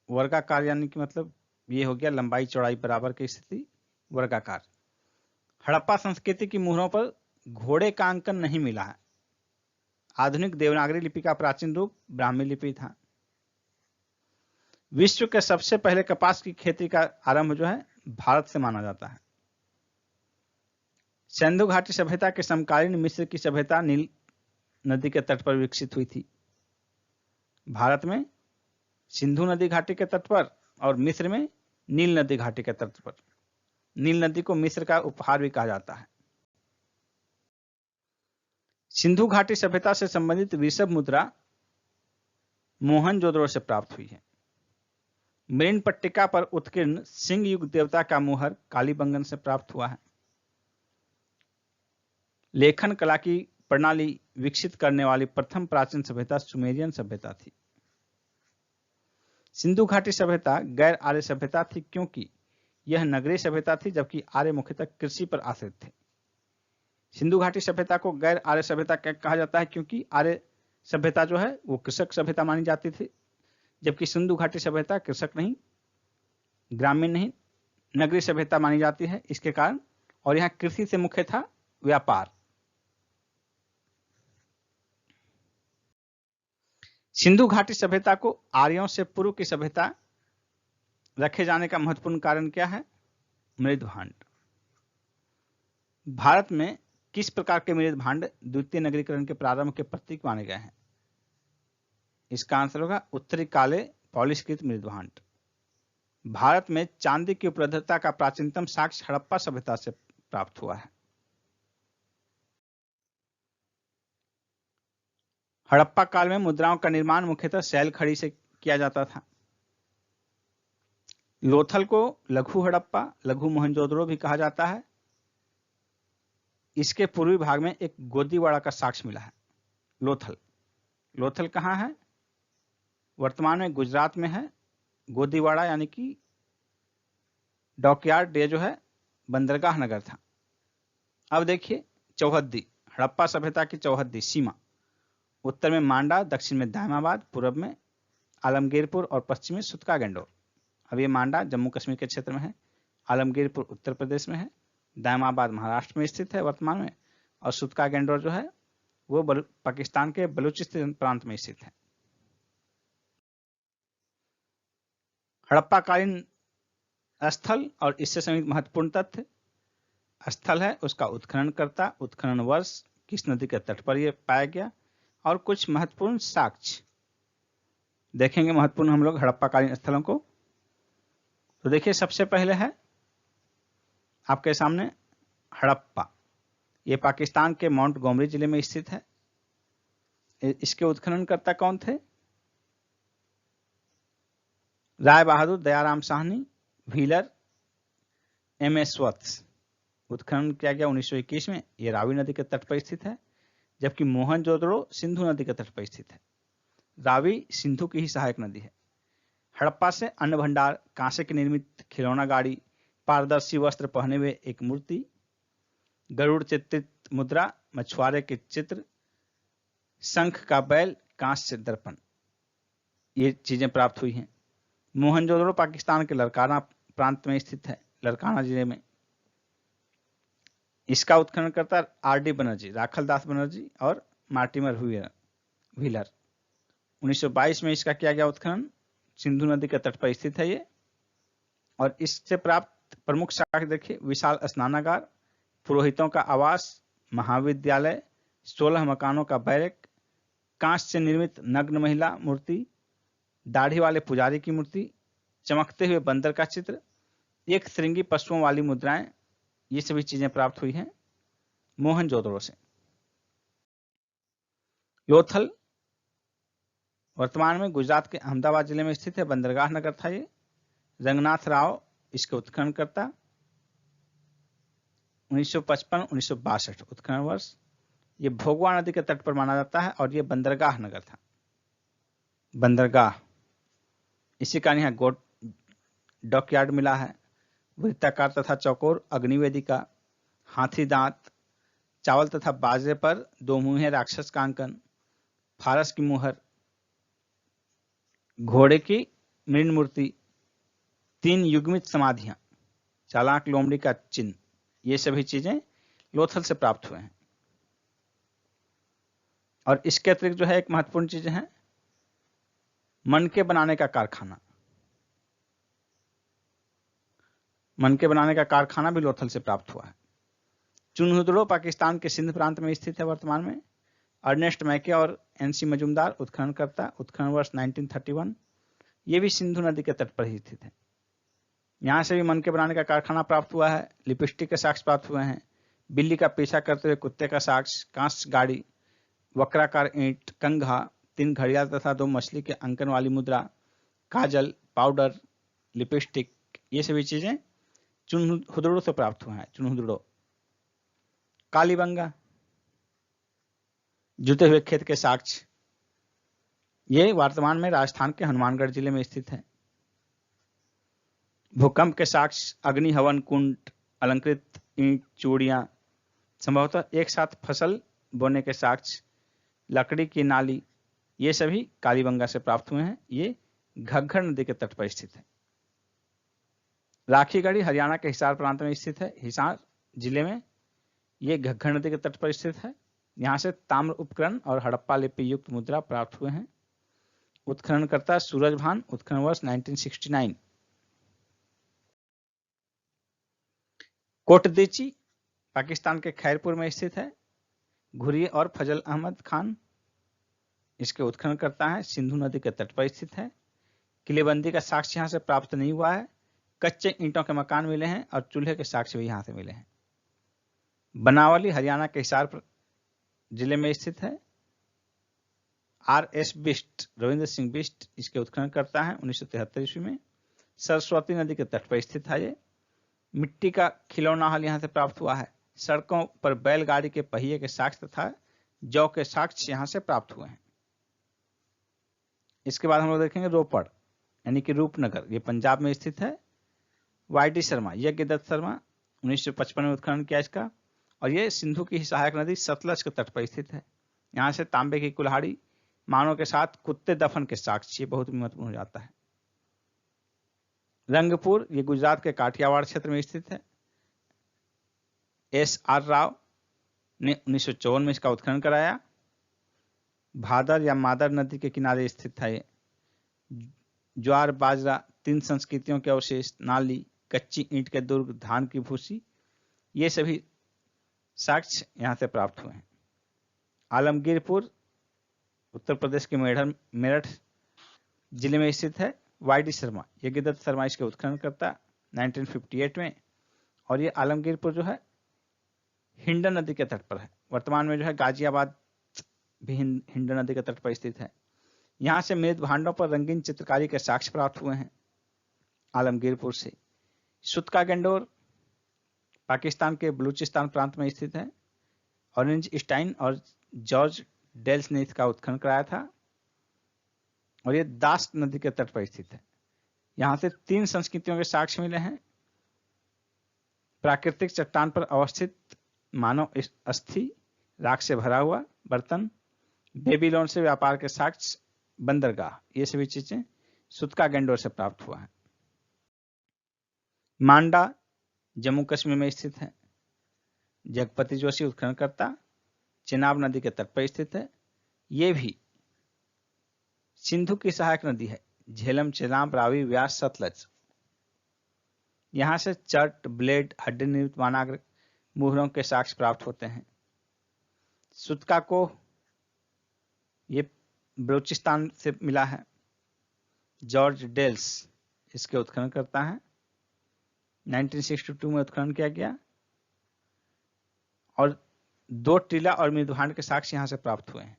वर्गाकार यानी कि मतलब ये हो गया लंबाई चौड़ाई बराबर की स्थिति, वर्गाकार। हड़प्पा संस्कृति की मुहरों पर घोड़े का अंकन नहीं मिला है। आधुनिक देवनागरी लिपि का प्राचीन रूप ब्राह्मी लिपि था। विश्व के सबसे पहले कपास की खेती का आरंभ जो है भारत से माना जाता है। सिंधु घाटी सभ्यता के समकालीन मिस्र की सभ्यता नील नदी के तट पर विकसित हुई थी। भारत में सिंधु नदी घाटी के तट पर और मिस्र में नील नदी घाटी के तट पर। नील नदी को मिस्र का उपहार भी कहा जाता है। सिंधु घाटी सभ्यता से संबंधित वृषभ मुद्रा मोहनजोदड़ो से प्राप्त हुई है। मृण पट्टिका पर उत्कीर्ण सिंह युग देवता का मुहर कालीबंगन से प्राप्त हुआ है। लेखन कला की प्रणाली विकसित करने वाली प्रथम प्राचीन सभ्यता सुमेरियन सभ्यता थी। सिंधु घाटी सभ्यता गैर आर्य सभ्यता थी, क्योंकि यह नगरीय सभ्यता थी, जबकि आर्य मुख्यतः कृषि पर आश्रित थे। सिंधु घाटी सभ्यता को गैर आर्य सभ्यता कहा जाता है, क्योंकि आर्य सभ्यता जो है वो कृषक सभ्यता मानी जाती थी, जबकि सिंधु घाटी सभ्यता कृषक नहीं, ग्रामीण नहीं, नगरीय सभ्यता मानी जाती है इसके कारण। और यहाँ कृषि से मुख्य था व्यापार। सिंधु घाटी सभ्यता को आर्यों से पूर्व की सभ्यता रखे जाने का महत्वपूर्ण कारण क्या है? मृद भांड। भारत में किस प्रकार के मृद भांड द्वितीय नगरीकरण के प्रारंभ के प्रतीक माने गए हैं? इसका आंसर होगा उत्तरी काले पॉलिशकृत मृद भांड। भारत में चांदी की उपलब्धता का प्राचीनतम साक्ष्य हड़प्पा सभ्यता से प्राप्त हुआ है। हड़प्पा काल में मुद्राओं का निर्माण मुख्यतः शैल खड़ी से किया जाता था। लोथल को लघु हड़प्पा, लघु मोहनजोदड़ो भी कहा जाता है। इसके पूर्वी भाग में एक गोदीवाड़ा का साक्ष्य मिला है। लोथल कहाँ है? वर्तमान में गुजरात में है। गोदीवाड़ा यानी कि डॉकयार्ड, ये जो है बंदरगाह नगर था। अब देखिए चौहद्दी, हड़प्पा सभ्यता की चौहद्दी सीमा, उत्तर में मांडा, दक्षिण में दायमाबाद, पूर्व में आलमगीरपुर और पश्चिम में सुतका गेंडोर। अब ये मांडा जम्मू कश्मीर के क्षेत्र में है, आलमगीरपुर उत्तर प्रदेश में है, दायमाबाद महाराष्ट्र में स्थित है वर्तमान में, और सुतका गेंडोर जो है वो पाकिस्तान के बलूचिस्तान प्रांत में स्थित है। हड़प्पाकालीन स्थल और इससे संबंधित महत्वपूर्ण तथ्य। स्थल है उसका उत्खननकर्ता, उत्खनन वर्ष, किस नदी के तट पर यह पाया गया, और कुछ महत्वपूर्ण साक्ष्य देखेंगे महत्वपूर्ण हम लोग हड़प्पाकालीन स्थलों को। तो देखिए सबसे पहले है आपके सामने हड़प्पा, ये पाकिस्तान के मोंटगोमरी जिले में स्थित है। इसके उत्खननकर्ता कौन थे? Rai Bahadur, Dayaram Sahni, wheeler, MS. वत्स। उत्खनन किया गया 1921 में। ये रावी नदी के तट पर स्थित है, जबकि मोहनजोदड़ो सिंधु नदी के तट पर स्थित है। रावी सिंधु की ही सहायक नदी है। हड़प्पा से अन्न भंडार, कांसे की निर्मित खिलौना गाड़ी, पारदर्शी वस्त्र पहने हुए एक मूर्ति, गरुड़ चित्रित मुद्रा, मछुआरे के चित्र, शंख का बैल, कांस्य दर्पण, ये चीजें प्राप्त हुई हैं। मोहनजोदड़ो पाकिस्तान के लड़काना प्रांत में स्थित है, लड़काना जिले में। इसका उत्खननकर्ता आर.डी. बनर्जी, राखल दास बनर्जी और मार्टिमर व्हीलर। 1922 में इसका किया गया उत्खनन। सिंधु नदी के तट पर स्थित है ये। और इससे प्राप्त प्रमुख साक्ष्य देखिए, विशाल स्नानागार, पुरोहितों का आवास, महाविद्यालय, 16 मकानों का बैरक, कांच से निर्मित नग्न महिला मूर्ति, दाढ़ी वाले पुजारी की मूर्ति, चमकते हुए बंदर का चित्र, एक श्रृंगी पशुओं वाली मुद्राएं, ये सभी चीजें प्राप्त हुई हैं मोहनजोदड़ो से। लोथल वर्तमान में गुजरात के अहमदाबाद जिले में स्थित है, बंदरगाह नगर था ये। रंगनाथ राव इसके उत्खननकर्ता। 1955-1962 उत्खनन वर्ष। ये भोगवा नदी के तट पर माना जाता है और ये बंदरगाह नगर था। बंदरगाह, इसी कारण यहाँ डॉकयार्ड मिला है। वृत्ताकार तथा चौकोर अग्निवेदिका, हाथी दांत, चावल तथा बाजरे पर 2 मुंहे राक्षस का अंकन, फारस की मुहर, घोड़े की मृण मूर्ति, 3 युग्मित समाधियां, चालाक लोमड़ी का चिन्ह, ये सभी चीजें लोथल से प्राप्त हुए हैं। और इसके अतिरिक्त जो है एक महत्वपूर्ण चीज है, मनके बनाने का कारखाना। मनके बनाने का कारखाना भी लोथल से प्राप्त हुआ है। चुनहुदड़ो पाकिस्तान के सिंध प्रांत में स्थित है वर्तमान में। अर्नेस्ट मैके और एन.सी. मजूमदार उत्खननकर्ता, उत्खनन वर्ष 1931। ये भी सिंधु नदी के तट पर ही स्थित है। यहाँ से भी मनके बनाने का कारखाना प्राप्त हुआ है। लिपस्टिक के साक्ष्य प्राप्त हुए हैं। बिल्ली का पीछा करते हुए कुत्ते का साक्ष्य, कांस्य गाड़ी, वक्राकार ईंट, कंघा, 3 घड़ियाल तथा 2 मछली के अंकन वाली मुद्रा, काजल, पाउडर, लिपस्टिक, ये सभी चीजें चुनहुदड़ो से प्राप्त हुए हैं। चुनहुदड़ो, कालीबंगा, जुते हुए खेत के साक्ष्य, ये वर्तमान में राजस्थान के हनुमानगढ़ जिले में स्थित है। भूकंप के साक्ष्य, अग्नि हवन कुंड, अलंकृत ईंट, चूड़ियां, संभवतः एक साथ फसल बोने के साक्ष्य, लकड़ी की नाली, ये सभी कालीबंगा से प्राप्त हुए हैं। ये घग्गर नदी के तट पर स्थित है। राखीगढ़ी हरियाणा के हिसार प्रांत में स्थित है। हिसार जिले में ये घग्गर नदी के तट पर स्थित है। यहाँ से ताम्र उपकरण और हड़प्पा लिपि युक्त मुद्रा प्राप्त हुए हैं। उत्खननकर्ता सूरजभान, उत्खनन वर्ष 1969। कोटदीची पाकिस्तान के खैरपुर में स्थित है। घुरी और फजल अहमद खान इसके उत्खनन करता है। सिंधु नदी के तट पर स्थित है। किलेबंदी का साक्ष्य यहाँ से प्राप्त नहीं हुआ है। कच्चे ईंटों के मकान मिले हैं और चूल्हे के साक्ष्य भी यहाँ से मिले हैं। बनावली हरियाणा के हिसार जिले में स्थित है। R.S. बिष्ट, रविंद्र सिंह बिष्ट इसके उत्खनन करता है 1973 ईस्वी में। सरस्वती नदी के तट पर स्थित है ये। मिट्टी का खिलौना हल यहाँ से प्राप्त हुआ है। सड़कों पर बैलगाड़ी के पहिए के साक्ष्य तथा जौ के साक्ष्य यहाँ से प्राप्त हुए हैं। इसके बाद हम लोग देखेंगे रोपड़ यानी कि रूपनगर, ये पंजाब में स्थित है। Y.D. शर्मा, यज्ञदत्त शर्मा 1955 में उत्खनन किया इसका। और ये सिंधु की सहायक नदी सतलज के तट पर स्थित है। यहाँ से तांबे की कुल्हाड़ी, मानव के साथ कुत्ते दफन के साक्ष्य बहुत महत्वपूर्ण हो जाता है। रंगपुर, ये गुजरात के काठियावाड़ क्षेत्र में स्थित है। S.R. राव ने 1954 में इसका उत्खनन कराया। भादर या मादर नदी के किनारे स्थित है ये। ज्वार, बाजरा, 3 संस्कृतियों के अवशेष, नाली, कच्ची ईंट के दुर्ग, धान की भूसी, ये सभी साक्ष्य यहाँ से प्राप्त हुए हैं। आलमगीरपुर उत्तर प्रदेश के मेरठ जिले में स्थित है। Y.D. शर्मा, यज्ञदत्त शर्मा इसके उत्खनन करता 1958 में। और ये आलमगीरपुर जो है हिंडन नदी के तट पर है। वर्तमान में जो है गाजियाबाद भी हिंडन नदी के तट पर स्थित है। यहाँ से मृत भांडों पर रंगीन चित्रकारी के साक्ष्य प्राप्त हुए हैं आलमगीरपुर से। सुतका गंडोर पाकिस्तान के बलूचिस्तान प्रांत में स्थित है। ऑरेंज स्टाइन और जॉर्ज डेल्स ने इसका उत्खनन कराया था। और ये दास नदी के तट पर स्थित है। यहाँ से 3 संस्कृतियों के साक्ष्य मिले हैं। प्राकृतिक चट्टान पर अवस्थित मानव अस्थि, राख से भरा हुआ बर्तन, बेबीलोन से व्यापार के साक्ष्य, बंदरगाह, ये सभी चीजें सुतका गंडोर से प्राप्त हुआ है। मांडा जम्मू कश्मीर में स्थित है। जगपति जोशी उत्खननकर्ता, चेनाब नदी के तट पर स्थित है। ये भी सिंधु की सहायक नदी है। झेलम, चेनाब, रावी, व्यास, सतलज। यहां से चट, ब्लेड, हड्डी निर्मित वानाग्र मुहरों के साक्ष्य प्राप्त होते हैं। सुतका को ये बलूचिस्तान से मिला है। जॉर्ज डेल्स इसके उत्खनन करता है। 1962 में उत्खनन किया गया। और 2 टीला और मृदभांड के साक्ष्य यहां से प्राप्त हुए हैं।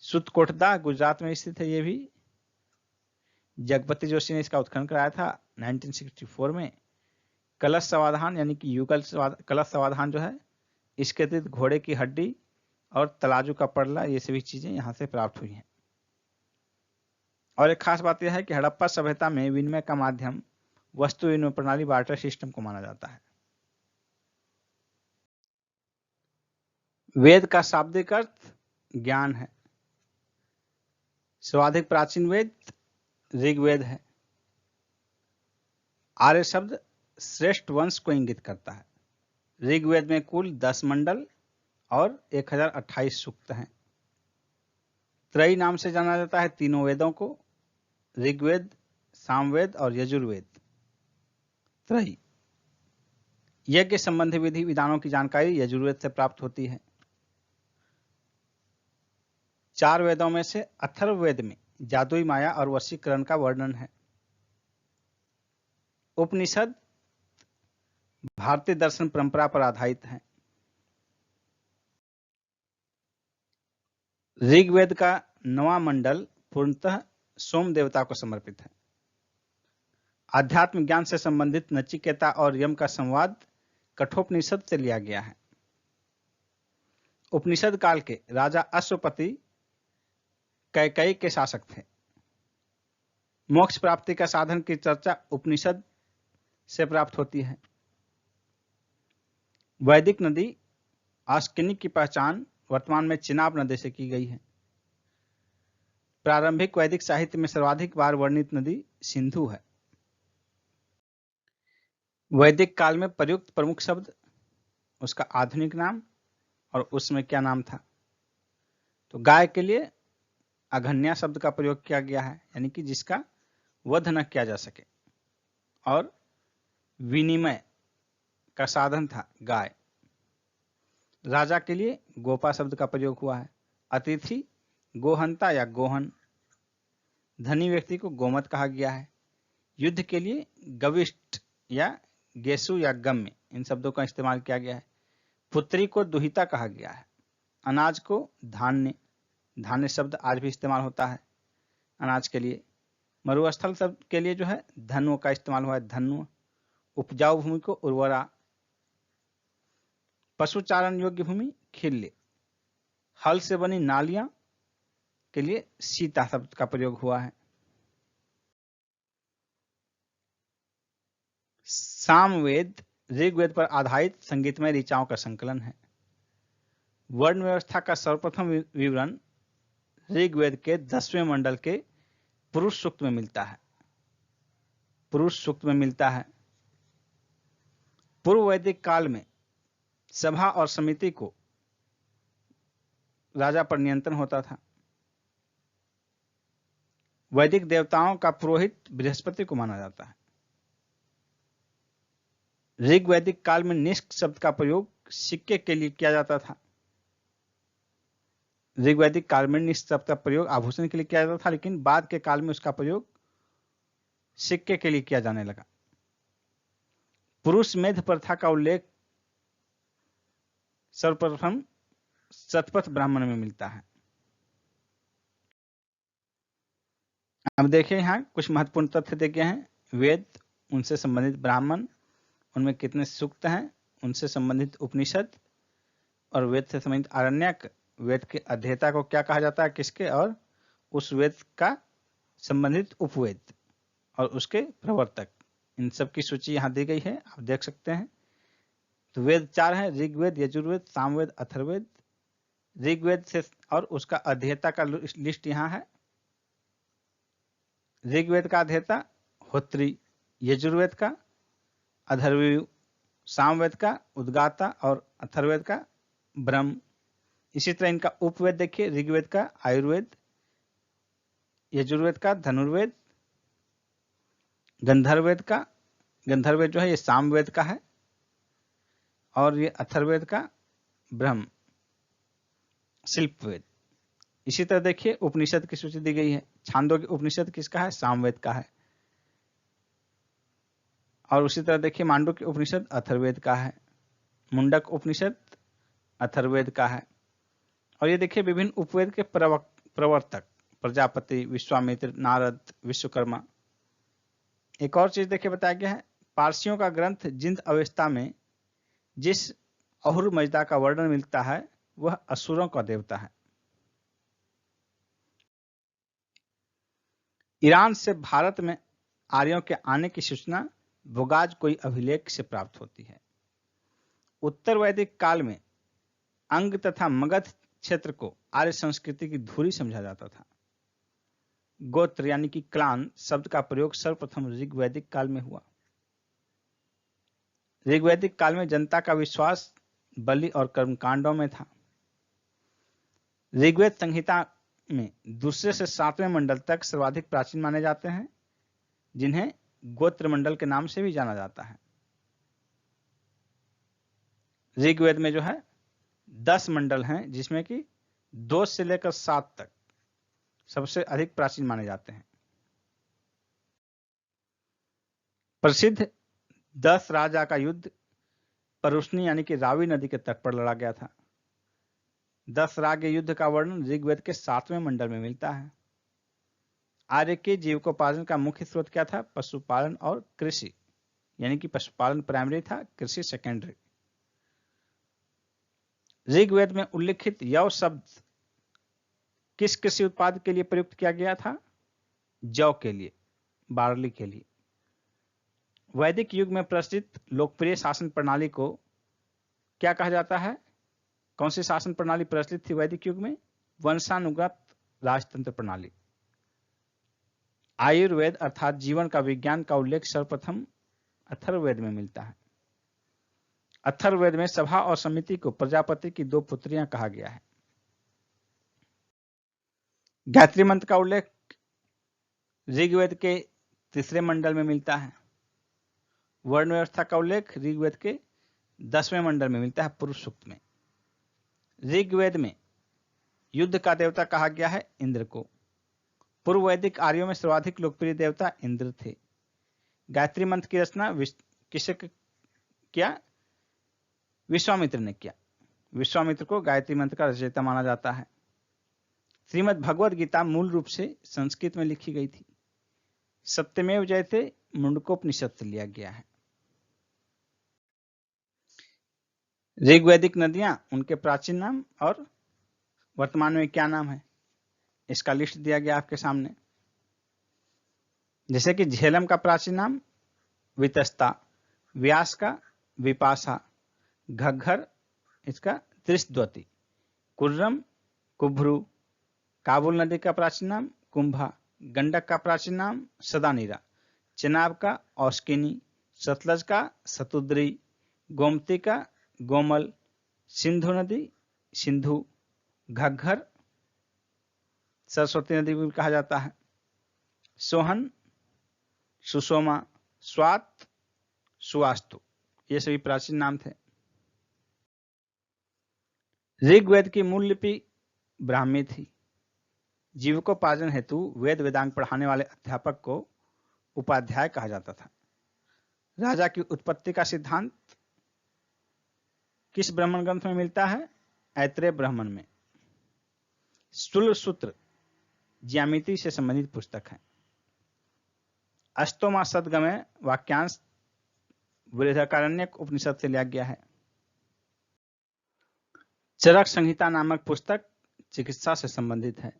सुतकोटदा गुजरात में स्थित है। ये भी जगपति जोशी ने इसका उत्खनन कराया था 1964 में। कलश समाधान यानी कि युगल कलश समाधान जो है, इसके अतिरिक्त घोड़े की हड्डी और तराजू का पड़ला, ये सभी चीजें यहां से प्राप्त हुई हैं। और एक खास बात यह है कि हड़प्पा सभ्यता में विनिमय का माध्यम वस्तु विनिमय प्रणाली बार्टर सिस्टम को माना जाता है। वेद का शाब्दिक अर्थ ज्ञान है। सर्वाधिक प्राचीन वेद ऋग्वेद है। आर्य शब्द श्रेष्ठ वंश को इंगित करता है। ऋग्वेद में कुल 10 मंडल और 1028 सूक्त हैं। त्रयी नाम से जाना जाता है तीनों वेदों को, ऋग्वेद, सामवेद और यजुर्वेद। त्रयी। यज्ञ संबंधी विधि विधानों की जानकारी यजुर्वेद से प्राप्त होती है। 4 वेदों में से अथर्ववेद में जादुई माया और वशीकरण का वर्णन है। उपनिषद भारतीय दर्शन परंपरा पर आधारित है। ऋग्वेद का 9वां मंडल पूर्णतः सोम देवता को समर्पित है। आध्यात्म ज्ञान से संबंधित नचिकेता और यम का संवाद कठोपनिषद से लिया गया है। उपनिषद काल के राजा अश्वपति कैकेयी के शासक थे। मोक्ष प्राप्ति का साधन की चर्चा उपनिषद से प्राप्त होती है। वैदिक नदी आस्किनिक की पहचान वर्तमान में चिनाब नदी से की गई है। प्रारंभिक वैदिक साहित्य में सर्वाधिक बार वर्णित नदी सिंधु है। वैदिक काल में प्रयुक्त प्रमुख शब्द, उसका आधुनिक नाम और उसमें क्या नाम था। तो गाय के लिए अघन्या शब्द का प्रयोग किया गया है, यानी कि जिसका वध न किया जा सके। और विनिमय का साधन था गाय। राजा के लिए गोपा शब्द का प्रयोग हुआ है। अतिथि गोहंता या गोहन। धनी व्यक्ति को गोमत कहा गया है। युद्ध के लिए गविष्ठ या गेसु या गम्य इन शब्दों का इस्तेमाल किया गया है। पुत्री को दुहिता कहा गया है। अनाज को धान्य, धान्य शब्द आज भी इस्तेमाल होता है अनाज के लिए। मरुस्थल शब्द के लिए जो है धनु का इस्तेमाल हुआ है, धनु। उपजाऊ भूमि को उर्वरा। पशुचारण योग्य भूमि खिल्ली। हल से बनी नालियां के लिए सीता शब्द का प्रयोग हुआ है। सामवेद ऋग्वेद पर आधारित संगीतमय ऋचाओं का संकलन है। वर्ण व्यवस्था का सर्वप्रथम विवरण ऋग्वेद के 10वें मंडल के पुरुष सूक्त में मिलता है। पुरुष सूक्त में मिलता है। पूर्व वैदिक काल में सभा और समिति को राजा पर नियंत्रण होता था। वैदिक देवताओं का पुरोहित बृहस्पति को माना जाता है। ऋग्वैदिक काल में निष्क शब्द का प्रयोग सिक्के के लिए किया जाता था। ऋग्वैदिक काल में निष्क शब्द का प्रयोग आभूषण के लिए किया जाता था, लेकिन बाद के काल में उसका प्रयोग सिक्के के लिए किया जाने लगा। पुरुष मेध प्रथा का उल्लेख सर्वप्रथम शतपथ ब्राह्मण में मिलता है। अब देखिए यहाँ कुछ महत्वपूर्ण तथ्य दिए गए हैं। वेद, उनसे संबंधित ब्राह्मण, उनमें कितने सूक्त हैं, उनसे संबंधित उपनिषद और वेद से संबंधित आरण्यक। वेद के अध्येता को क्या कहा जाता है, किसके, और उस वेद का संबंधित उपवेद और उसके प्रवर्तक, इन सब की सूची यहाँ दी गई है, आप देख सकते हैं। तो वेद 4 हैं, ऋग्वेद, यजुर्वेद, सामवेद, अथर्ववेद। ऋग्वेद से और उसका अध्येता का लिस्ट यहाँ है। ऋग्वेद का अध्येता होत्री, यजुर्वेद का अधर्वयु, सामवेद का उद्गाता और अथर्ववेद का ब्रह्म। इसी तरह इनका उपवेद देखिए, ऋग्वेद का आयुर्वेद, यजुर्वेद का धनुर्वेद, गंधर्ववेद का, गंधर्ववेद जो है ये सामवेद का है, और ये अथर्ववेद का ब्रह्म, शिल्पवेद। इसी तरह देखिए उपनिषद की सूची दी गई है। छांदोग्य उपनिषद किसका है, सामवेद का है। और उसी तरह देखिए मांडुक्य उपनिषद अथर्ववेद का है। मुंडक उपनिषद अथर्ववेद का है। और ये देखिए विभिन्न उपवेद के प्रवर्तक, प्रजापति, विश्वामित्र, नारद, विश्वकर्मा। एक और चीज देखिए बताया गया है, पारसियों का ग्रंथ जिंद अवस्था में जिस अहुर मजदा का वर्णन मिलता है वह असुरों का देवता है। ईरान से भारत में आर्यों के आने की सूचना भोगाज कोई अभिलेख से प्राप्त होती है। उत्तर वैदिक काल में अंग तथा मगध क्षेत्र को आर्य संस्कृति की धुरी समझा जाता था। गोत्र यानी कि क्लान शब्द का प्रयोग सर्वप्रथम ऋग्वैदिक काल में हुआ। ऋग्वैदिक काल में जनता का विश्वास बलि और कर्मकांडों में था। ऋग्वेद संहिता में दूसरे से 7वें मंडल तक सर्वाधिक प्राचीन माने जाते हैं, जिन्हें गोत्र मंडल के नाम से भी जाना जाता है। ऋग्वेद में जो है 10 मंडल हैं, जिसमें कि 2 से लेकर 7 तक सबसे अधिक प्राचीन माने जाते हैं। प्रसिद्ध 10 राजा का युद्ध परुष्णी यानी कि रावी नदी के तट पर लड़ा गया था। 10 राग युद्ध का वर्णन ऋग्वेद के 7वें मंडल में मिलता है। आर्य के जीविकोपार्जन का मुख्य स्रोत क्या था, पशुपालन और कृषि, यानी कि पशुपालन प्राइमरी था, कृषि सेकेंडरी। ऋग्वेद में उल्लिखित यव शब्द किस कृषि उत्पाद के लिए प्रयुक्त किया गया था, जौ के लिए, बार्ली के लिए। वैदिक युग में प्रचलित लोकप्रिय शासन प्रणाली को क्या कहा जाता है, कौन सी शासन प्रणाली प्रचलित थी वैदिक युग में, वंशानुगत राजतंत्र प्रणाली। आयुर्वेद अर्थात जीवन का विज्ञान का उल्लेख सर्वप्रथम अथर्ववेद में मिलता है। अथर्ववेद में सभा और समिति को प्रजापति की 2 पुत्रियां कहा गया है। गायत्री मंत्र का उल्लेख ऋग्वेद के 3 मंडल में मिलता है। वर्ण व्यवस्था का उल्लेख ऋग्वेद के 10वें मंडल में मिलता है पूर्व सूक्त में। ऋग्वेद में युद्ध का देवता कहा गया है इंद्र को। पूर्व वैदिक आर्यों में सर्वाधिक लोकप्रिय देवता इंद्र थे। गायत्री मंत्र की रचना किसे किया? विश्वामित्र ने किया। विश्वामित्र को गायत्री मंत्र का रचयिता माना जाता है। श्रीमद् भगवद गीता मूल रूप से संस्कृत में लिखी गई थी। सत्यमेव जयते मुंडकोपनिषद से लिया गया है। ऋग्वैदिक नदियां, उनके प्राचीन नाम और वर्तमान में क्या नाम है, इसका लिस्ट दिया गया आपके सामने। जैसे कि झेलम का प्राचीन नाम वितस्ता, व्यास का विपाशा, घग्घर इसका त्रिशद्वती, कुर्रम कुभ्रू, काबुल नदी का प्राचीन नाम कुंभा, गंडक का प्राचीन नाम सदानीरा, चेनाब का औस्किनी, सतलज का सतुद्री, गोमती का गोमल, सिंधु नदी सिंधु, घग्घर सरस्वती नदी भी कहा जाता है, सोहन सुषोमा, स्वात सुवास्तु, ये सभी प्राचीन नाम थे। ऋग्वेद की मूल लिपि ब्राह्मी थी। जीविकोपार्जन हेतु वेद वेदांग पढ़ाने वाले अध्यापक को उपाध्याय कहा जाता था। राजा की उत्पत्ति का सिद्धांत किस ब्राह्मण ग्रंथ में मिलता है? ऐत्रेय ब्राह्मण में। स्थूल सूत्र ज्यामिति से संबंधित पुस्तक है। अष्टोमा सदगमय वाक्यांश बृहदारण्यक उपनिषद से लिया गया है। चरक संहिता नामक पुस्तक चिकित्सा से संबंधित है।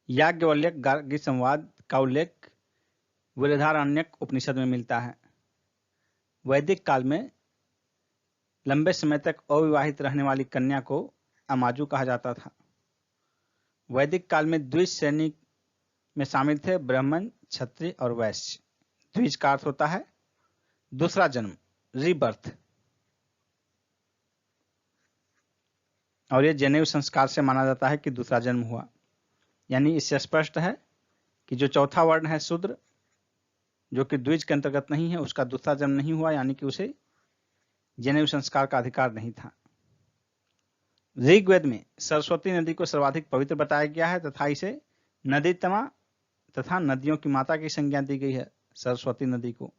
याज्ञवल्क्य गार्गी संवाद का उल्लेख बृहदारण्यक उपनिषद में मिलता है। वैदिक काल में लंबे समय तक अविवाहित रहने वाली कन्या को अमाजु कहा जाता था। वैदिक काल में द्विज श्रेणी में शामिल थे ब्राह्मण, क्षत्रिय और वैश्य। द्विज का अर्थ होता है दूसरा जन्म, रीबर्थ, और ये जनेऊ संस्कार से माना जाता है कि दूसरा जन्म हुआ। यानी इससे स्पष्ट है कि जो चौथा वर्ण है शूद्र, जो कि द्विज के अंतर्गत नहीं है, उसका दूसरा जन्म नहीं हुआ, यानी कि उसे जनेऊ संस्कार का अधिकार नहीं था। ऋग्वेद में सरस्वती नदी को सर्वाधिक पवित्र बताया गया है तथा इसे नदीतमा तथा नदियों की माता की संज्ञा दी गई है सरस्वती नदी को।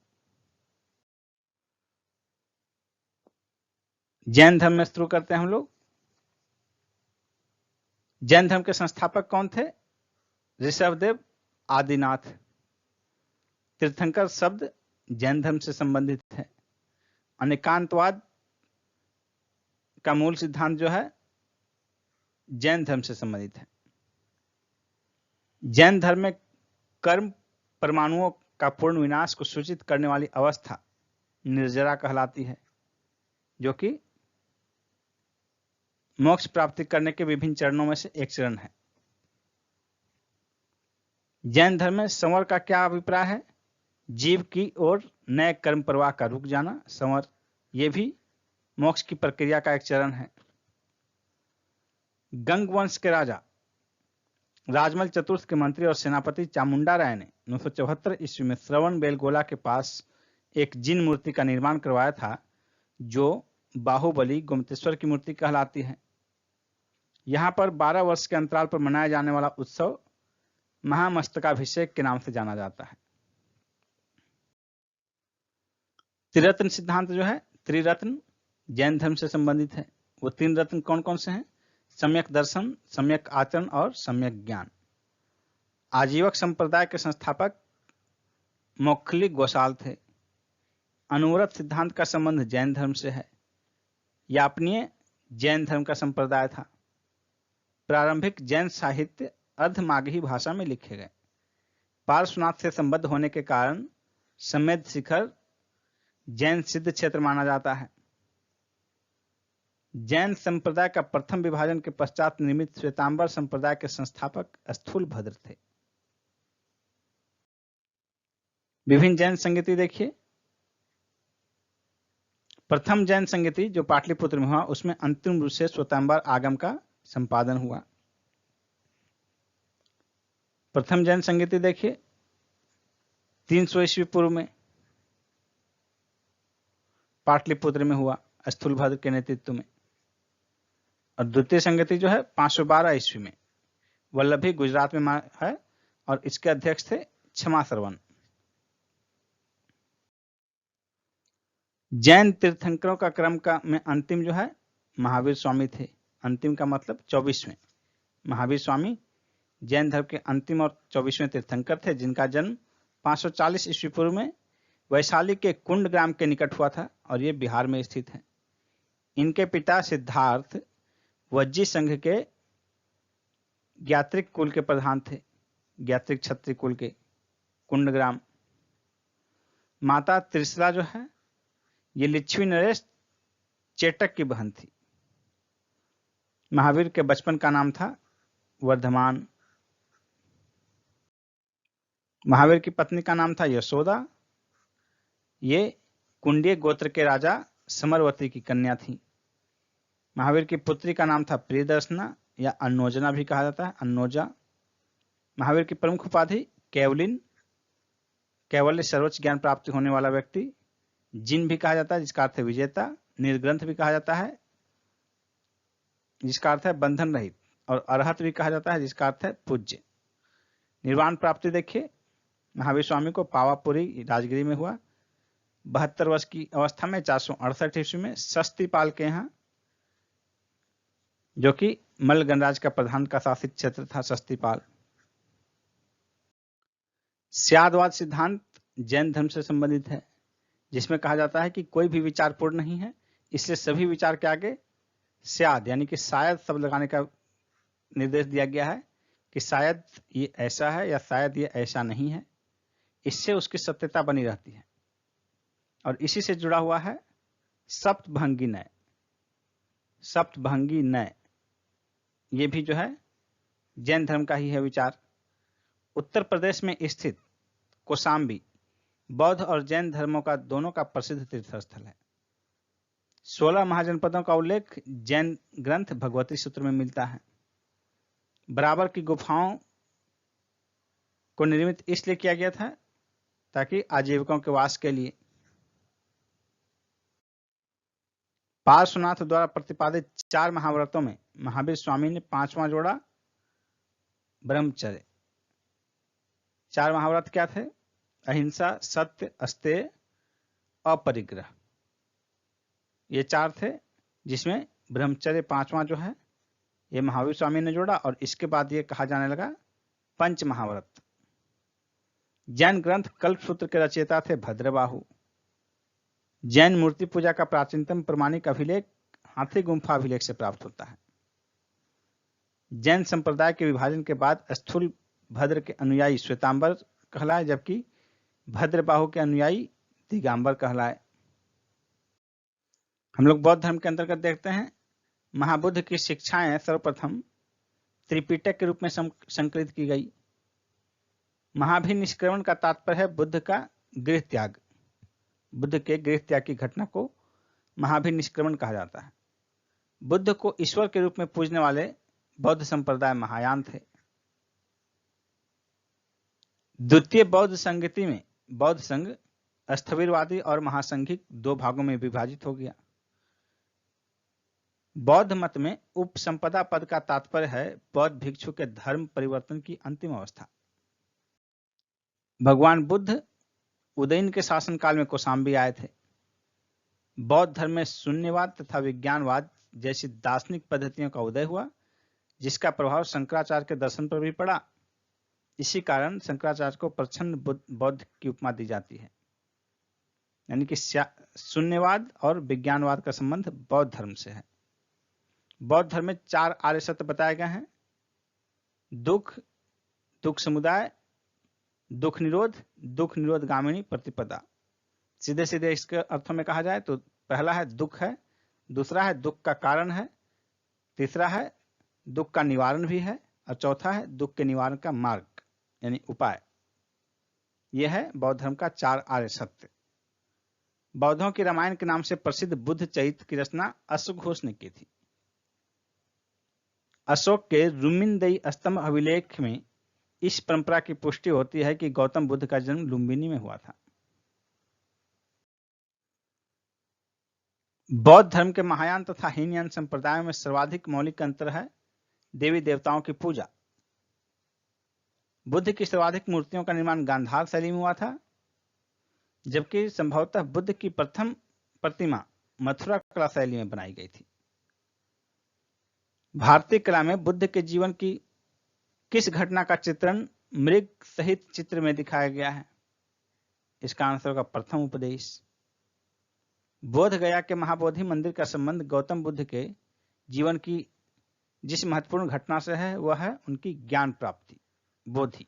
जैन धर्म में शुरू करते हैं हम लोग। जैन धर्म के संस्थापक कौन थे? ऋषभदेव आदिनाथ। तीर्थंकर शब्द जैन धर्म से संबंधित है। अनेकांतवाद का मूल सिद्धांत जो है जैन धर्म से संबंधित है। जैन धर्म में कर्म परमाणुओं का पूर्ण विनाश को सूचित करने वाली अवस्था निर्जरा कहलाती है, जो कि मोक्ष प्राप्ति करने के विभिन्न चरणों में से एक चरण है। जैन धर्म में संवर का क्या अभिप्राय है? जीव की ओर नए कर्म प्रवाह का रुक जाना, संवर, यह भी मोक्ष की प्रक्रिया का एक चरण है। गंग वंश के राजा राजमल चतुर्थ के मंत्री और सेनापति चामुंडा राय ने 974 ईस्वी में श्रवण बेलगोला के पास एक जिन मूर्ति का निर्माण करवाया था, जो बाहुबली गोमतेश्वर की मूर्ति कहलाती है। यहां पर 12 वर्ष के अंतराल पर मनाया जाने वाला उत्सव महामस्तकाभिषेक के नाम से जाना जाता है। त्रिरत्न सिद्धांत जो है, त्रिरत्न जैन धर्म से संबंधित है। वो तीन रत्न कौन कौन से हैं? सम्यक दर्शन, सम्यक आचरण और सम्यक ज्ञान। आजीवक संप्रदाय के संस्थापक मोखली गोसाल थे। अनुव्रत सिद्धांत का संबंध जैन धर्म से है। यापनीय जैन धर्म का संप्रदाय था। प्रारंभिक जैन साहित्य अर्धमागही भाषा में लिखे गए। पार्श्वनाथ से संबद्ध होने के कारण समेध शिखर जैन सिद्ध क्षेत्र माना जाता है। जैन संप्रदाय का प्रथम विभाजन के पश्चात निर्मित श्वेतांबर संप्रदाय के संस्थापक स्थूलभद्र थे। विभिन्न जैन संगीति देखिए। प्रथम जैन संगीति जो पाटलिपुत्र में हुआ, उसमें अंतिम रूप से श्वेतांबर आगम का संपादन हुआ। प्रथम जैन संगीति देखिए 300 ईस्वी पूर्व में पाटलिपुत्र में हुआ। स्थूलभद्र के नेतृत्व में। और द्वितीय संगति जो है 512 ईस्वी में वल्लभी गुजरात में है और इसके अध्यक्ष थे क्षमा श्रवण। जैन तीर्थंकरों का क्रम का में अंतिम जो है महावीर स्वामी थे। अंतिम का मतलब 24वें। महावीर स्वामी जैन धर्म के अंतिम और 24वें तीर्थंकर थे, जिनका जन्म 540 ईस्वी पूर्व में वैशाली के कुंड ग्राम के निकट हुआ था और ये बिहार में स्थित है। इनके पिता सिद्धार्थ वज्जी संघ के ज्ञात्रिक कुल के प्रधान थे, ज्ञात्रिक क्षत्रिय कुल के, कुंडग्राम। माता त्रिशला जो है ये लिच्छवी नरेश चेटक की बहन थी। महावीर के बचपन का नाम था वर्धमान। महावीर की पत्नी का नाम था यशोदा। ये कुंडीय गोत्र के राजा समरवती की कन्या थी। महावीर की पुत्री का नाम था प्रियदर्शना या अन्नोजना भी कहा जाता है, अन्नोजा। महावीर की प्रमुख उपाधि केवलिन, कैवल्य सर्वोच्च ज्ञान प्राप्ति होने वाला व्यक्ति। जिन भी कहा जाता है जिसका अर्थ है विजेता। निर्ग्रंथ भी कहा जाता है जिसका अर्थ है बंधन रहित। और अरहत भी कहा जाता है जिसका अर्थ है पूज्य। निर्वाण प्राप्ति देखिए, महावीर स्वामी को पावापुरी राजगिरी में हुआ। 72 वर्ष की अवस्था में 468 ईस्वी में शस्तिपाल के यहाँ, जो कि मल्ल गणराज का प्रधान का शासित क्षेत्र था, शस्तिपाल। स्यादवाद सिद्धांत जैन धर्म से संबंधित है, जिसमें कहा जाता है कि कोई भी विचार पूर्ण नहीं है, इसलिए सभी विचार के आगे स्याद यानी कि शायद शब्द लगाने का निर्देश दिया गया है कि शायद ये ऐसा है या शायद ये ऐसा नहीं है। इससे उसकी सत्यता बनी रहती है। और इसी से जुड़ा हुआ है सप्तभंगी नय। सप्तभंगी नय ये भी जो है जैन धर्म का ही है विचार। उत्तर प्रदेश में स्थित कौशाम्बी बौद्ध और जैन धर्मों का दोनों का प्रसिद्ध तीर्थस्थल है। 16 महाजनपदों का उल्लेख जैन ग्रंथ भगवती सूत्र में मिलता है। बराबर की गुफाओं को निर्मित इसलिए किया गया था ताकि आजीविकों के वास के लिए। पार्श्वनाथ द्वारा प्रतिपादित 4 महाव्रतों में महावीर स्वामी ने 5वां जोड़ा ब्रह्मचर्य। 4 महाव्रत क्या थे? अहिंसा, सत्य, अस्तेय, अपरिग्रह। ये 4 थे, जिसमें ब्रह्मचर्य 5वां जो है ये महावीर स्वामी ने जोड़ा। और इसके बाद ये कहा जाने लगा पंच महाव्रत। जैन ग्रंथ कल्पसूत्र के रचयिता थे भद्रबाहु। जैन मूर्ति पूजा का प्राचीनतम प्रमाणिक अभिलेख हाथी गुम्फा अभिलेख से प्राप्त होता है। जैन संप्रदाय के विभाजन के बाद स्थूल भद्र के अनुयायी श्वेतांबर कहलाए, जबकि भद्रबाहु के अनुयायी दिगंबर कहलाए। हम लोग बौद्ध धर्म के अंतर्गत देखते हैं महाबुद्ध की शिक्षाएं सर्वप्रथम त्रिपिटक के रूप में संकलित की गई। महाभिनिष्क्रमण का तात्पर्य है बुद्ध का गृह त्याग। बुद्ध के गृह त्याग की घटना को महाभिनिष्क्रमण कहा जाता है। बुद्ध को ईश्वर के रूप में पूजने वाले बौद्ध संप्रदाय महायान थे। द्वितीय बौद्ध संगति में बौद्ध संघ स्थविरवादी और महासंघिक 2 भागों में विभाजित हो गया। बौद्ध मत में उपसंपदा पद का तात्पर्य है बौद्ध भिक्षु के धर्म परिवर्तन की अंतिम अवस्था। भगवान बुद्ध उदयन के शासनकाल में कौशाम्बी आए थे। बौद्ध धर्म में शून्यवाद तथा विज्ञानवाद जैसी दार्शनिक पद्धतियों का उदय हुआ, जिसका प्रभाव शंकराचार्य के दर्शन पर भी पड़ा। इसी कारण शंकराचार्य को प्रच्छन्न बौद्ध की उपमा दी जाती है। यानी कि शून्यवाद और विज्ञानवाद का संबंध बौद्ध धर्म से है। बौद्ध धर्म में 4 आर्य सत्य बताए गए हैं: दुख, दुख समुदाय, दुख निरोध गामिनी प्रतिपदा। सीधे सीधे इसके अर्थों में कहा जाए तो पहला है दुख है, दूसरा है दुख का कारण है, तीसरा है दुख का निवारण भी है, और चौथा है दुख के निवारण का मार्ग यानी उपाय। यह है बौद्ध धर्म का 4 आर्य सत्य। बौद्धों की रामायण के नाम से प्रसिद्ध बुद्ध चरित्र की रचना अशोक घोष ने की थी। अशोक के रुमिनदई स्तंभ अभिलेख में इस परंपरा की पुष्टि होती है कि गौतम बुद्ध का जन्म लुम्बिनी में हुआ था। बौद्ध धर्म के महायान तथा हीनयान संप्रदायों में सर्वाधिक मौलिक अंतर है देवी देवताओं की पूजा। बुद्ध की सर्वाधिक मूर्तियों का निर्माण गांधार शैली में हुआ था, जबकि संभवतः बुद्ध की प्रथम प्रतिमा मथुरा कला शैली में बनाई गई थी। भारतीय कला में बुद्ध के जीवन की किस घटना का चित्रण मृग सहित चित्र में दिखाया गया है? इसका आंसर होगा प्रथम उपदेश। बोध गया के महाबोधि मंदिर का संबंध गौतम बुद्ध के जीवन की जिस महत्वपूर्ण घटना से है वह है उनकी ज्ञान प्राप्ति, बोधि।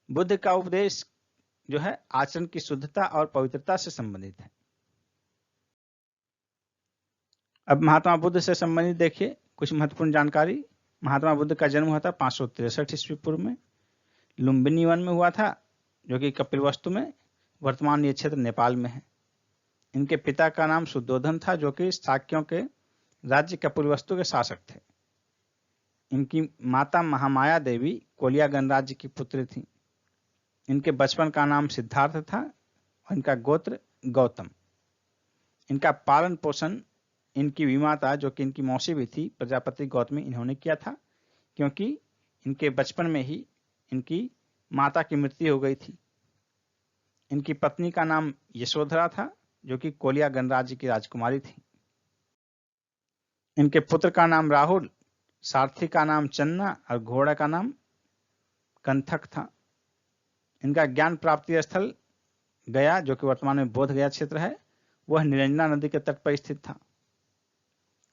बुद्ध का उपदेश जो है आचरण की शुद्धता और पवित्रता से संबंधित है। अब महात्मा बुद्ध से संबंधित देखिए कुछ महत्वपूर्ण जानकारी। महात्मा बुद्ध का जन्म हुआ था 563 ईस्वी पूर्व में, लुम्बिनी वन में हुआ था, जो कि कपिलवस्तु में, वर्तमान ये क्षेत्र नेपाल में है। इनके पिता का नाम शुद्धोधन था, जो कि शाक्यों के राज्य कपिलवस्तु के शासक थे। इनकी माता महामाया देवी कोलिया गणराज्य की पुत्री थी। इनके बचपन का नाम सिद्धार्थ था और इनका गोत्र गौतम। इनका पालन पोषण इनकी विमाता, जो कि इनकी मौसी भी थी, प्रजापति गौतमी, इन्होंने किया था, क्योंकि इनके बचपन में ही इनकी माता की मृत्यु हो गई थी। इनकी पत्नी का नाम यशोधरा था, जो कि कोलिया गणराज्य की राजकुमारी थी। इनके पुत्र का नाम राहुल, सारथी का नाम चन्ना और घोड़ा का नाम कंथक था। इनका ज्ञान प्राप्ति स्थल गया, जो कि वर्तमान में बोध गया क्षेत्र है, वह निरंजना नदी के तट पर स्थित था।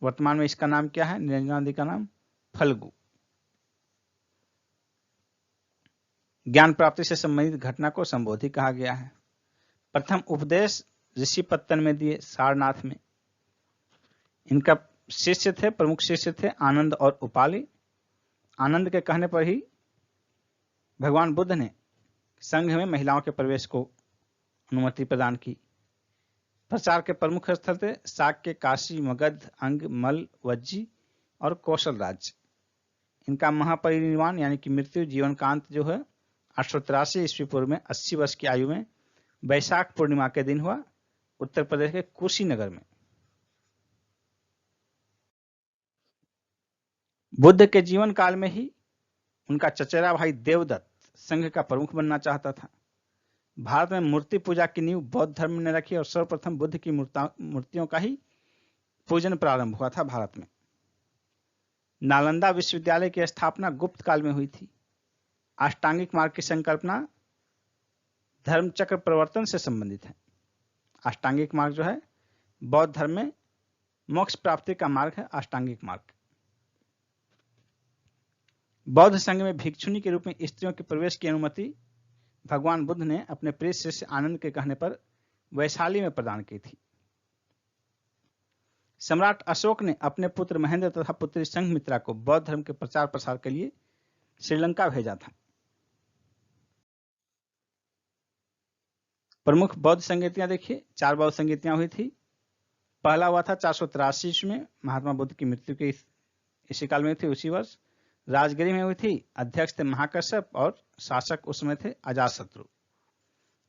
वर्तमान में इसका नाम क्या है? निरंजना नदी का नाम फल्गु। ज्ञान प्राप्ति से संबंधित घटना को संबोधि कहा गया है। प्रथम उपदेश ऋषि पत्तन में दिए, सारनाथ में। इनका शिष्य थे, प्रमुख शिष्य थे आनंद और उपाली। आनंद के कहने पर ही भगवान बुद्ध ने संघ में महिलाओं के प्रवेश को अनुमति प्रदान की। प्रचार के प्रमुख स्थल थे शाक्य, काशी, मगध, अंग, मल, वज्जी और कौशल राज्य। इनका महापरिनिर्वाण यानी कि मृत्यु, जीवन का अंत जो है 883 ईस्वी पूर्व में 80 वर्ष की आयु में वैशाख पूर्णिमा के दिन हुआ, उत्तर प्रदेश के कुशीनगर में। बुद्ध के जीवन काल में ही उनका चचेरा भाई देवदत्त संघ का प्रमुख बनना चाहता था। भारत में मूर्ति पूजा की नींव बौद्ध धर्म ने रखी और सर्वप्रथम बुद्ध की मूर्तियों का ही पूजन प्रारंभ हुआ था भारत में। नालंदा विश्वविद्यालय की स्थापना गुप्त काल में हुई थी। अष्टांगिक मार्ग की संकल्पना धर्मचक्र प्रवर्तन से संबंधित है। अष्टांगिक मार्ग जो है बौद्ध धर्म में मोक्ष प्राप्ति का मार्ग है। अष्टांगिक मार्ग बौद्ध संघ में भिक्षुनी के रूप में स्त्रियों के प्रवेश की अनुमति भगवान बुद्ध ने अपने प्रिय शिष्य आनंद के कहने पर वैशाली में प्रदान की थी। सम्राट अशोक ने अपने पुत्र महेंद्र तथा पुत्री संघमित्रा को बौद्ध धर्म के प्रचार प्रसार के लिए श्रीलंका भेजा था। प्रमुख बौद्ध संगीतियां देखिए, 4 बौद्ध संगीतियां हुई थी। पहला हुआ था 483 ईस्वी में, महात्मा बुद्ध की मृत्यु के इसी काल में थी, उसी वर्ष। राजगिरी में हुई थी, अध्यक्ष थे महाकश्यप और शासक उस समय थे अजातशत्रु।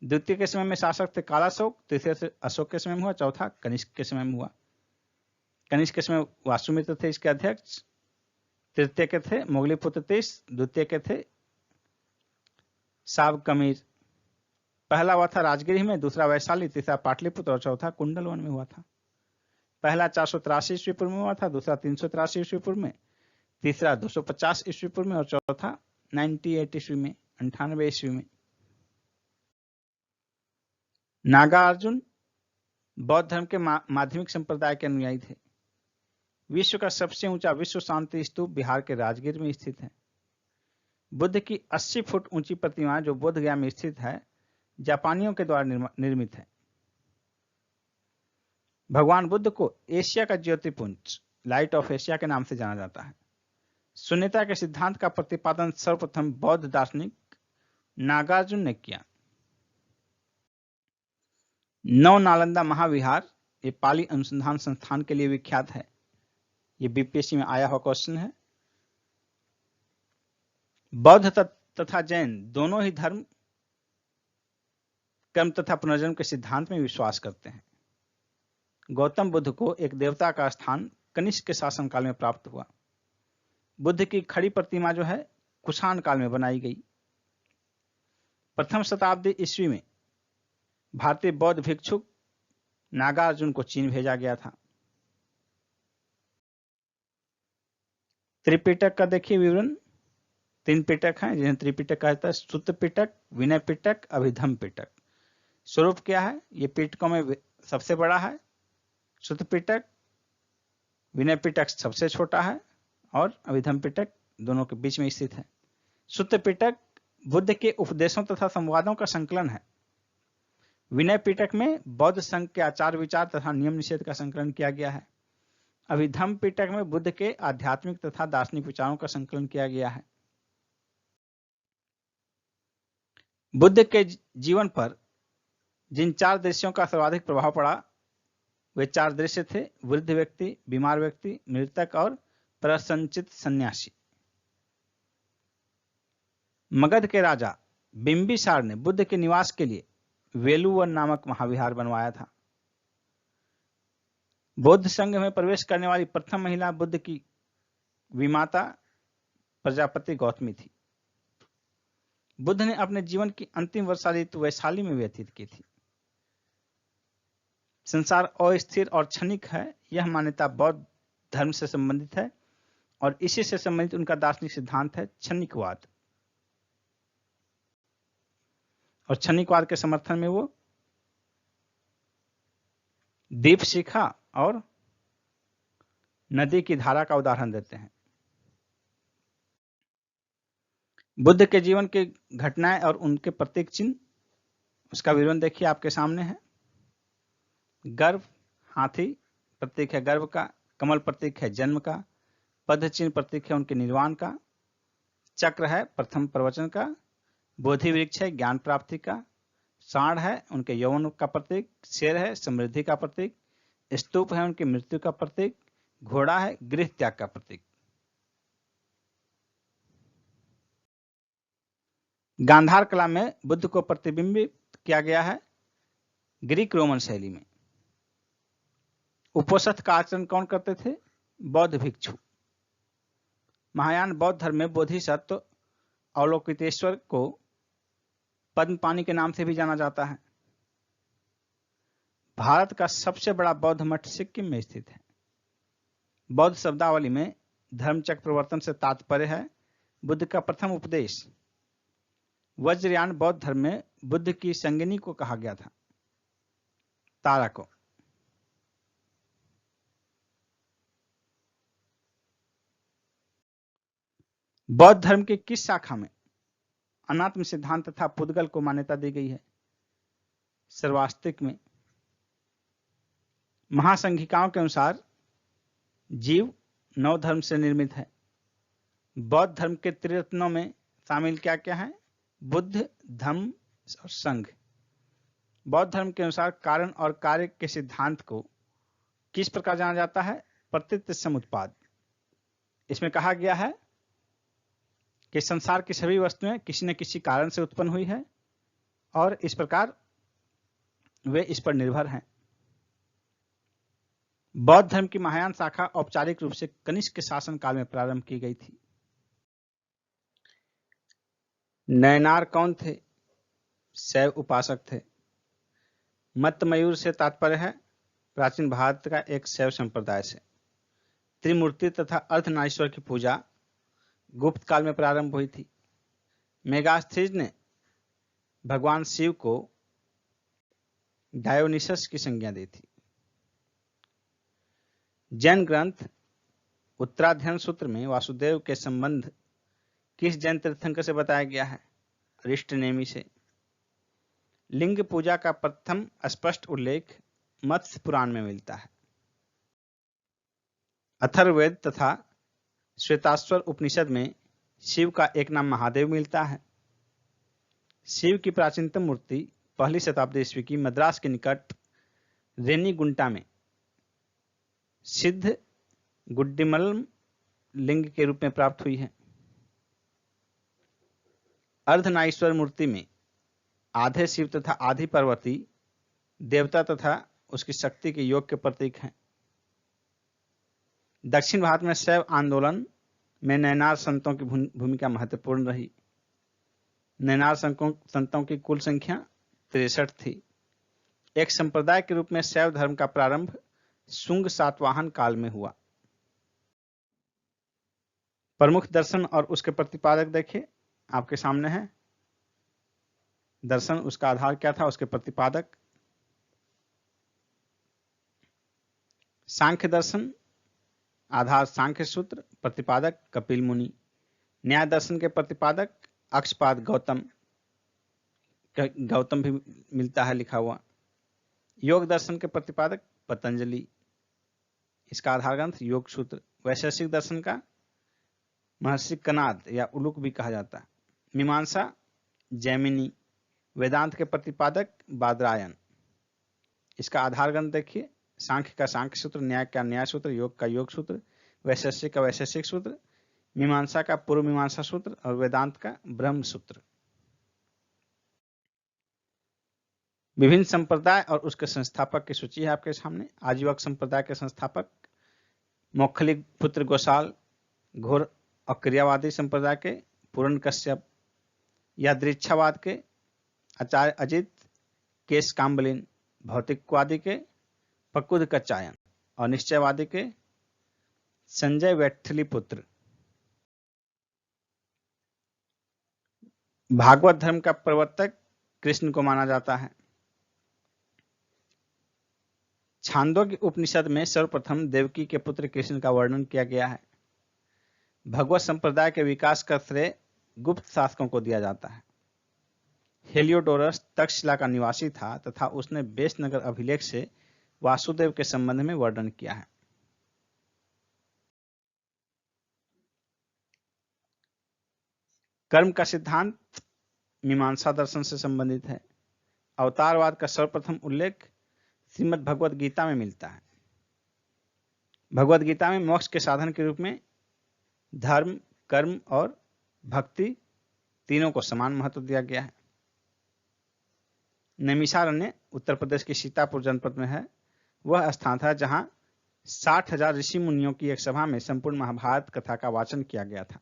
द्वितीय के समय में शासक थे कालाशोक, तीसरे से अशोक के समय में हुआ, चौथा कनिष्क के समय में हुआ। कनिष्क के समय वासुमित्र थे इसके अध्यक्ष, तृतीय के थे मोगली पुत्र तीस, द्वितीय के थे साब कमीर। पहला हुआ था राजगिरी में, दूसरा वैशाली, तीसरा पाटलिपुत्र और चौथा कुंडलवन में हुआ था। पहला 483 ईस्वी पूर्व में हुआ था, दूसरा 383 ईस्वी पूर्व में, तीसरा 250 ईस्वी पूर्व में और चौथा 98 ईस्वी में, 98 ईस्वी में। नागार्जुन बौद्ध धर्म के माध्यमिक संप्रदाय के अनुयायी थे। विश्व का सबसे ऊंचा विश्व शांति स्तूप बिहार के राजगीर में स्थित है। बुद्ध की 80 फुट ऊंची प्रतिमा जो बोध गया में स्थित है, जापानियों के द्वारा निर्मित है। भगवान बुद्ध को एशिया का ज्योतिपुंज, लाइट ऑफ एशिया के नाम से जाना जाता है। शून्यता के सिद्धांत का प्रतिपादन सर्वप्रथम बौद्ध दार्शनिक नागार्जुन ने किया। नव नालंदा महाविहार ये पाली अनुसंधान संस्थान के लिए विख्यात है। ये बीपीएससी में आया हुआ क्वेश्चन है। बौद्ध तथा जैन दोनों ही धर्म कर्म तथा पुनर्जन्म के सिद्धांत में विश्वास करते हैं। गौतम बुद्ध को एक देवता का स्थान कनिष्क के शासनकाल में प्राप्त हुआ। बुद्ध की खड़ी प्रतिमा जो है कुषाण काल में बनाई गई। प्रथम शताब्दी ईस्वी में भारतीय बौद्ध भिक्षुक नागार्जुन को चीन भेजा गया था। त्रिपिटक का देखिए विवरण। 3 पिटक हैं जिन्हें त्रिपिटक कहता है। सुत्त पिटक, विनय पिटक, अभिधम पिटक। स्वरूप क्या है? ये पिटकों में सबसे बड़ा है। सुत्त पिटक, विनय पिटक सबसे छोटा है और अभिधम पिटक दोनों के बीच में स्थित है। सुत्त पिटक बुद्ध के उपदेशों तथा संवादों का संकलन है। विनय पिटक में बौद्ध संघ के आचार विचार तथा नियम निषेध का संकलन किया गया है। अभिधम पिटक में बुद्ध के आध्यात्मिक तथा दार्शनिक विचारों का संकलन किया गया है। बुद्ध के जीवन पर जिन 4 दृश्यों का सर्वाधिक प्रभाव पड़ा वे 4 दृश्य थे: वृद्ध व्यक्ति, बीमार व्यक्ति, मृतक और प्रसन्नचित्त सन्यासी। मगध के राजा बिंबिसार ने बुद्ध के निवास के लिए वेलुवन नामक महाविहार बनवाया था। बौद्ध संघ में प्रवेश करने वाली प्रथम महिला बुद्ध की विमाता प्रजापति गौतमी थी। बुद्ध ने अपने जीवन की अंतिम वर्षा ऋतु वैशाली में व्यतीत की थी। संसार अस्थिर और क्षणिक है, यह मान्यता बौद्ध धर्म से संबंधित है और इसी से संबंधित उनका दार्शनिक सिद्धांत है क्षणिकवाद। और क्षणिकवाद के समर्थन में वो दीप शिखा और नदी की धारा का उदाहरण देते हैं। बुद्ध के जीवन की घटनाएं और उनके प्रतीक चिन्ह, उसका विवरण देखिए आपके सामने है। गर्भ, हाथी प्रतीक है गर्भ का, कमल प्रतीक है जन्म का, पद्म चिन्ह प्रतीक है उनके निर्वाण का, चक्र है प्रथम प्रवचन का, बोधि वृक्ष है ज्ञान प्राप्ति का, सांड है उनके यौवन का प्रतीक, शेर है समृद्धि का प्रतीक, स्तूप है उनकी मृत्यु का प्रतीक, घोड़ा है गृह त्याग का प्रतीक। गांधार कला में बुद्ध को प्रतिबिंबित किया गया है ग्रीक रोमन शैली में। उपोषथ का आचरण कौन करते थे? बौद्ध भिक्षु। महायान बौद्ध धर्म में बोधिसत्व अवलोकितेश्वर को पद्मपाणि के नाम से भी जाना जाता है। भारत का सबसे बड़ा बौद्ध मठ सिक्किम में स्थित है। बौद्ध शब्दावली में धर्मचक्र प्रवर्तन से तात्पर्य है बुद्ध का प्रथम उपदेश। वज्रयान बौद्ध धर्म में बुद्ध की संगिनी को कहा गया था, तारा को। बौद्ध धर्म की किस शाखा में अनात्म सिद्धांत तथा पुद्गल को मान्यता दी गई है? सर्वास्तिक में। महासंघिकाओं के अनुसार जीव 9 धर्म से निर्मित है। बौद्ध धर्म के त्रिरत्नों में शामिल क्या क्या है? बुद्ध, धम्म और संघ। बौद्ध धर्म के अनुसार कारण और कार्य के सिद्धांत को किस प्रकार जाना जाता है? प्रतीत समुत्पाद। इसमें कहा गया है कि संसार की सभी वस्तुएं किसी न किसी कारण से उत्पन्न हुई है और इस प्रकार वे इस पर निर्भर हैं। बौद्ध धर्म की महायान शाखा औपचारिक रूप से कनिष्क के शासन काल में प्रारंभ की गई थी। नयनार कौन थे? शैव उपासक थे। मत्त मयूर से तात्पर्य है प्राचीन भारत का एक शैव संप्रदाय से। त्रिमूर्ति तथा अर्धनारीश्वर की पूजा गुप्त काल में प्रारंभ हुई थी। मेगास्थीज ने भगवान शिव को डायोनिसस की संज्ञा दी थी। जैन ग्रंथ उत्तराध्ययन सूत्र में वासुदेव के संबंध किस जैन तीर्थंकर से बताया गया है? अरिष्टनेमी से। लिंग पूजा का प्रथम स्पष्ट उल्लेख मत्स्य पुराण में मिलता है। अथर्ववेद तथा श्वेताश्वर उपनिषद में शिव का एक नाम महादेव मिलता है। शिव की प्राचीनतम मूर्ति 1ली शताब्दी ईस्वी की मद्रास के निकट रेनीगुंटा में सिद्ध गुड्डिमल्म लिंग के रूप में प्राप्त हुई है। अर्धनारीश्वर मूर्ति में आधे शिव तथा आधी पार्वती देवता तथा उसकी शक्ति के योग के प्रतीक हैं। दक्षिण भारत में शैव आंदोलन में नैनार संतों की भूमिका महत्वपूर्ण रही। नैनार संतों की कुल संख्या 63 थी। एक संप्रदाय के रूप में शैव धर्म का प्रारंभ शुंग सातवाहन काल में हुआ। प्रमुख दर्शन और उसके प्रतिपादक देखिए आपके सामने है। दर्शन उसका आधार क्या था, उसके प्रतिपादक। सांख्य दर्शन आधार सांख्य सूत्र, प्रतिपादक कपिल मुनि। न्याय दर्शन के प्रतिपादक अक्षपाद गौतम भी मिलता है लिखा हुआ। योग दर्शन के प्रतिपादक पतंजलि, इसका आधार ग्रंथ योग सूत्र। वैशेषिक दर्शन का महर्षि कनाद या उलुक भी कहा जाता है। मीमांसा जैमिनी। वेदांत के प्रतिपादक बादरायन, इसका आधार ग्रंथ देखिए सांख्य का सांख्य सूत्र, न्याय का न्याय सूत्र, योग का योग सूत्र, वैशेषिक का वैशेषिक सूत्र, मीमांसा का पूर्व मीमांसा सूत्र और वेदांत का ब्रह्म सूत्र। विभिन्न संप्रदाय और उसके संस्थापक की सूची है आपके सामने। आजीवक संप्रदाय के संस्थापक मौखलिक पुत्र गोसाल, घोर अक्रियावादी संप्रदाय के पूर्ण कश्यप, यादृच्छावाद के आचार्य अजित, केश काम्बलिन, भौतिकवादी के पकुद कच्चायन और निश्चयवादी के संजय वैठलीपुत्र। भागवत धर्म का प्रवर्तक कृष्ण को माना जाता है। छांदोग्य उपनिषद में सर्वप्रथम देवकी के पुत्र कृष्ण का वर्णन किया गया है। भगवत संप्रदाय के विकास का श्रेय गुप्त शासकों को दिया जाता है। हेलियोडोरस तक्षशिला का निवासी था तथा उसने बेसनगर अभिलेख से वासुदेव के संबंध में वर्णन किया है। कर्म का सिद्धांत मीमांसा दर्शन से संबंधित है। अवतारवाद का सर्वप्रथम उल्लेख श्रीमद् भगवद गीता में मिलता है। भगवद गीता में मोक्ष के साधन के रूप में धर्म, कर्म और भक्ति तीनों को समान महत्व दिया गया है। नैमिषारण्य उत्तर प्रदेश के सीतापुर जनपद में है। वह स्थान था जहां 60,000 ऋषि मुनियों की एक सभा में संपूर्ण महाभारत कथा का वाचन किया गया था।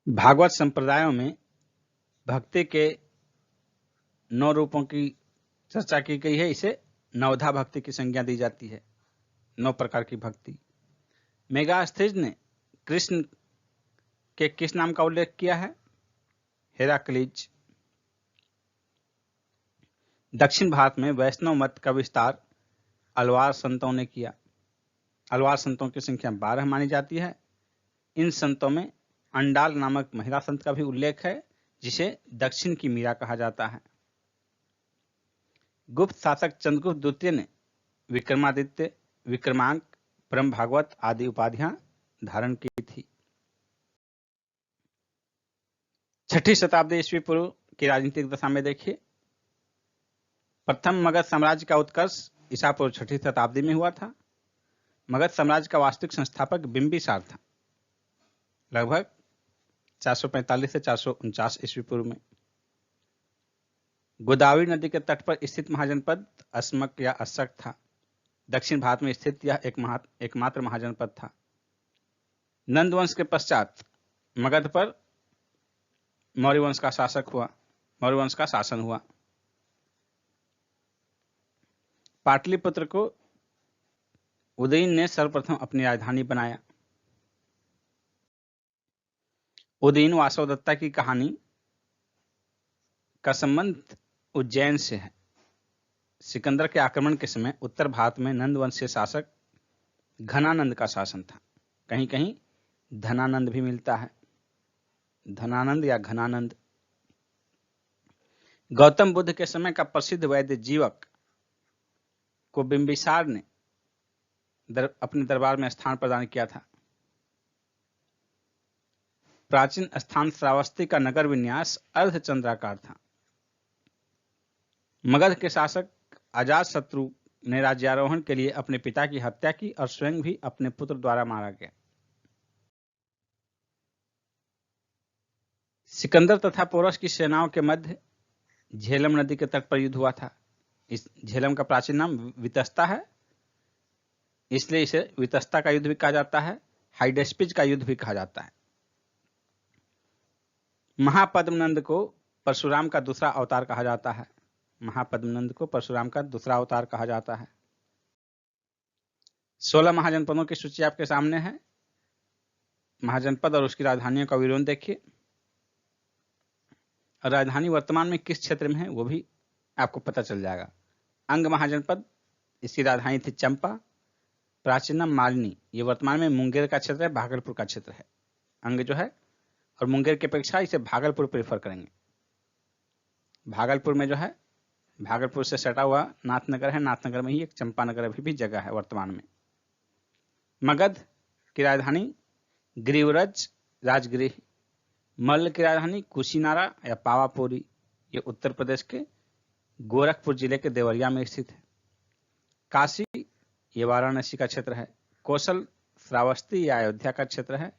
भागवत संप्रदायों में भक्ति के 9 रूपों की चर्चा की गई है। इसे नवधा भक्ति की संज्ञा दी जाती है। 9 प्रकार की भक्ति। मेगास्थीज ने कृष्ण के किस नाम का उल्लेख किया है? हेराक्लीज। दक्षिण भारत में वैष्णव मत का विस्तार अलवार संतों ने किया। अलवार संतों की संख्या 12 मानी जाती है। इन संतों में अंडाल नामक महिला संत का भी उल्लेख है, जिसे दक्षिण की मीरा कहा जाता है। गुप्त शासक चंद्रगुप्त द्वितीय ने विक्रमादित्य, विक्रमांक, परम भागवत आदि उपाधियां धारण की थी। 6ठी शताब्दी ईस्वी पूर्व की राजनीतिक दशा में देखिए। प्रथम मगध साम्राज्य का उत्कर्ष ईसा पूर्व 6ठी शताब्दी में हुआ था। मगध साम्राज्य का वास्तविक संस्थापक बिंबिसार था, लगभग 445 से 449 ईस्वी पूर्व में। गोदावरी नदी के तट पर स्थित महाजनपद अस्मक या अस्सक था। दक्षिण भारत में स्थित यह एकमात्र महाजनपद था। नंद वंश के पश्चात मगध पर मौर्य वंश का शासन हुआ। पाटलिपुत्र को उदयन ने सर्वप्रथम अपनी राजधानी बनाया। उदयन वासवदत्ता की कहानी का संबंध उज्जैन से है। सिकंदर के आक्रमण के समय उत्तर भारत में नंद वंशीय शासक घनानंद का शासन था। कहीं कहीं धनानंद भी मिलता है, धनानंद या घनानंद। गौतम बुद्ध के समय का प्रसिद्ध वैद्य जीवक को बिंबिसार ने अपने दरबार में स्थान प्रदान किया था। प्राचीन स्थान श्रावस्ती का नगर विन्यास अर्धचंद्राकार था। मगध के शासक अजातशत्रु ने राज्यारोहण के लिए अपने पिता की हत्या की और स्वयं भी अपने पुत्र द्वारा मारा गया। सिकंदर तथा पोरस की सेनाओं के मध्य झेलम नदी के तट पर युद्ध हुआ था। इस झेलम का प्राचीन नाम वितस्ता है, इसलिए इसे वितस्ता का युद्ध भी कहा जाता है, हाइडेस्पिज का युद्ध भी कहा जाता है। महापद्मनंद को परशुराम का दूसरा अवतार कहा जाता है। महापद्मनंद को परशुराम का दूसरा अवतार कहा जाता है। 16 महाजनपदों की सूची आपके सामने है। महाजनपद और उसकी राजधानियों का विवरण देखिए। राजधानी वर्तमान में किस क्षेत्र में है वो भी आपको पता चल जाएगा। अंग महाजनपद, इसकी राजधानी थी चंपा। प्राचीनम मालिनी, ये वर्तमान में मुंगेर का क्षेत्र है, भागलपुर का क्षेत्र है। अंग जो है और मुंगेर की अपेक्षा इसे भागलपुर प्रेफर करेंगे। भागलपुर में जो है, भागलपुर से सटा हुआ नाथनगर है, नाथनगर में ही एक चंपानगर अभी भी जगह है वर्तमान में। मगध की राजधानी गिरिव्रज राजगृह। मल्ल की राजधानी कुशीनारा या पावापुरी, ये उत्तर प्रदेश के गोरखपुर जिले के देवरिया में स्थित है। काशी, ये वाराणसी का क्षेत्र है। कौशल श्रावस्ती या अयोध्या का क्षेत्र है।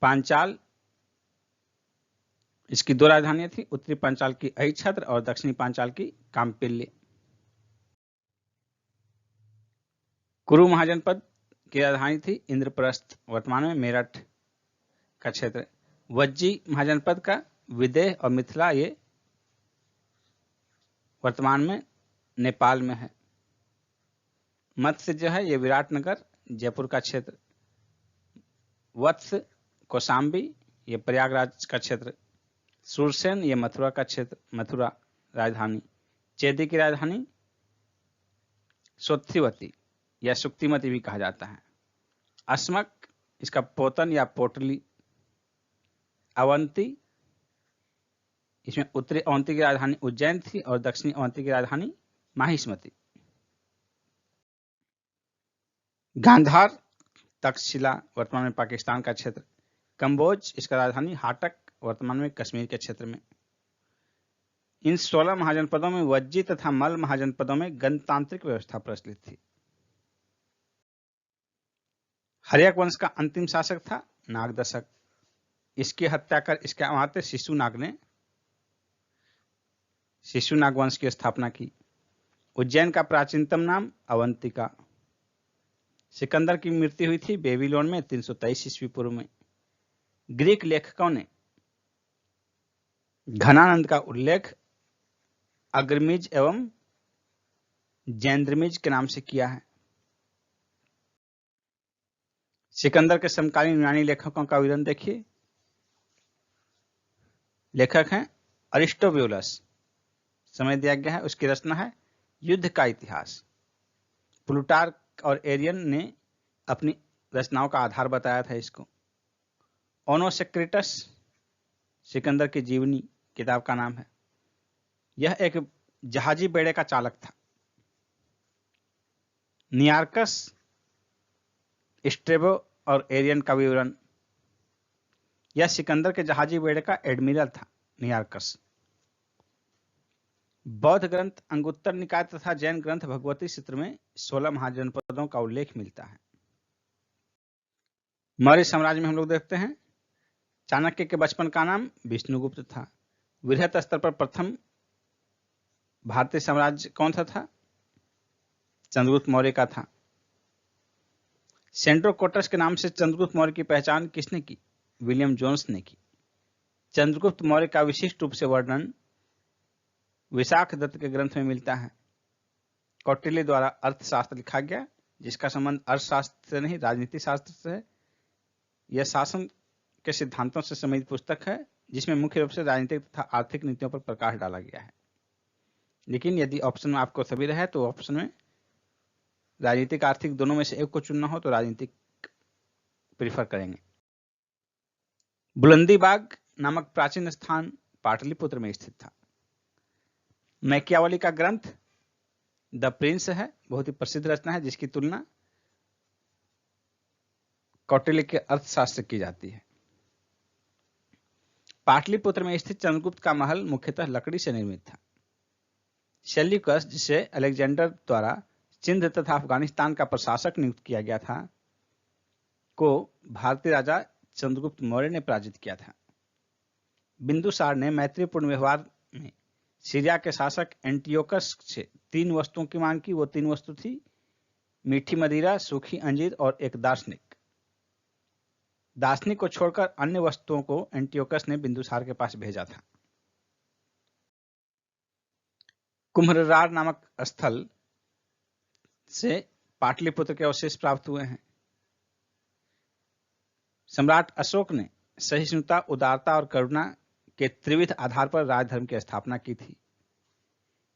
पांचाल, इसकी दो राजधानियां थी, उत्तरी पांचाल की अहिच्छत्र और दक्षिणी पांचाल की काम्पिल्य। कुरु महाजनपद की राजधानी थी इंद्रप्रस्थ, वर्तमान में मेरठ का क्षेत्र। वज्जी महाजनपद का विदेह और मिथिला, ये वर्तमान में नेपाल में है। मत्स्य जो है ये विराटनगर जयपुर का क्षेत्र। वत्स कौशाम्बी, ये प्रयागराज का क्षेत्र। सुरसेन, ये मथुरा का क्षेत्र, मथुरा राजधानी। चेदी की राजधानी सोत्थिवती या सुक्तिमती भी कहा जाता है। अस्मक, इसका पोतन या पोटली। अवंती, इसमें उत्तरी अवंती की राजधानी उज्जैन थी और दक्षिणी अवंती की राजधानी माहिष्मती। गांधार तक्षशिला, वर्तमान में पाकिस्तान का क्षेत्र। कंबोज, इसका राजधानी हाटक, वर्तमान में कश्मीर के क्षेत्र में। इन 16 महाजनपदों में वज्जी तथा मल्ल महाजनपदों में गणतांत्रिक व्यवस्था प्रचलित थी। हर्यक वंश का अंतिम शासक था नागदशक। इसकी हत्या कर इसके अमात्य शिशुनाग ने शिशुनाग वंश की स्थापना की। उज्जैन का प्राचीनतम नाम अवंतिका। सिकंदर की मृत्यु हुई थी बेबीलोन में 323 ईस्वी पूर्व में। ग्रीक लेखकों ने घनानंद का उल्लेख अग्रमिज एवं जैंद्रमिज के नाम से किया है। सिकंदर के समकालीन यूनानी लेखकों का विवरण देखिए। लेखक हैं अरिस्टोब्यूलस, समय दिया गया है। उसकी रचना है युद्ध का इतिहास। प्लूटार्क और एरियन ने अपनी रचनाओं का आधार बताया था इसको। ओनोसेक्रिटस, सिकंदर की जीवनी किताब का नाम है। यह एक जहाजी बेड़े का चालक था। नियार्कस, स्ट्रेबो और एरियन का विवरण। यह सिकंदर के जहाजी बेड़े का एडमिरल था नियार्कस। बौद्ध ग्रंथ अंगुत्तर निकाय तथा जैन ग्रंथ भगवती सूत्र में 16 महाजनपदों का उल्लेख मिलता है। मौर्य साम्राज्य में हम लोग देखते हैं चाणक्य के बचपन का नाम विष्णुगुप्त था। वृहत स्तर पर प्रथम भारतीय साम्राज्य कौन सा था? चंद्रगुप्त मौर्य का था। सेंट्रो कोटस के नाम से चंद्रगुप्त मौर्य की पहचान किसने की? विलियम जोन्स ने की। चंद्रगुप्त मौर्य का विशिष्ट रूप से वर्णन विशाख दत्त के ग्रंथ में मिलता है। कौटिल्य द्वारा अर्थशास्त्र लिखा गया, जिसका संबंध अर्थशास्त्र से नहीं राजनीति शास्त्र से है। यह शासन के सिद्धांतों से संबंधित पुस्तक है, जिसमें मुख्य रूप से राजनीतिक तथा आर्थिक नीतियों पर प्रकाश डाला गया है। लेकिन यदि ऑप्शन में आपको सभी रहे तो ऑप्शन में राजनीतिक आर्थिक दोनों में से एक को चुनना हो तो राजनीतिक प्रीफर करेंगे। बुलंदीबाग नामक प्राचीन स्थान पाटलिपुत्र में स्थित था। मैकियावली का ग्रंथ द प्रिंस है, बहुत ही प्रसिद्ध रचना है, जिसकी तुलना कौटिल्य के अर्थशास्त्र की जाती है। पाटलिपुत्र में स्थित चंद्रगुप्त का महल मुख्यतः लकड़ी से निर्मित था। सेल्यूकस, जिसे अलेक्जेंडर द्वारा सिंध तथा अफगानिस्तान का प्रशासक नियुक्त किया गया था, को भारतीय राजा चंद्रगुप्त मौर्य ने पराजित किया था। बिंदुसार ने मैत्रीपूर्ण व्यवहार में सीरिया के शासक एंटियोकस से 3 वस्तुओं की मांग की। वो 3 वस्तु थी मीठी मदिरा, सूखी अंजीर और एक दार्शनिक। दार्शनिक को छोड़कर अन्य वस्तुओं को एंटियोकस ने बिंदुसार के पास भेजा था। कुम्भलरार नामक स्थल से पाटलिपुत्र के अवशेष प्राप्त हुए हैं। सम्राट अशोक ने सहिष्णुता, उदारता और करुणा के त्रिविध आधार पर राजधर्म की स्थापना की थी।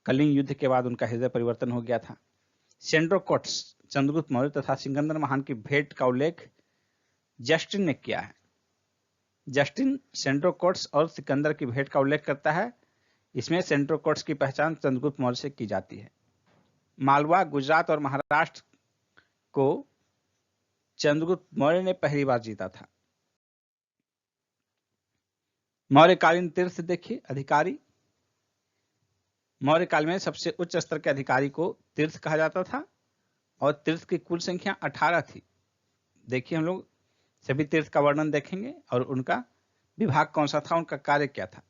कलिंग युद्ध के बाद उनका हृदय परिवर्तन हो गया था। सेंड्रोकोट्स, चंद्रगुप्त मौर्य तथा सिकंदर महान की भेंट का उल्लेख जस्टिन ने किया है। जस्टिन सेंड्रोकोट्स और सिकंदर की भेंट का उल्लेख करता है। इसमें सेंड्रोकोट्स की पहचान चंद्रगुप्त मौर्य से की जाती है। मालवा, गुजरात और महाराष्ट्र को चंद्रगुप्त मौर्य ने पहली बार जीता था। मौर्यकालीन तीर्थ देखिए, अधिकारी। मौर्य काल में सबसे उच्च स्तर के अधिकारी को तीर्थ कहा जाता था और तीर्थ की कुल संख्या 18 थी। देखिए, हम लोग सभी तीर्थ का वर्णन देखेंगे और उनका विभाग कौन सा था, उनका कार्य क्या था।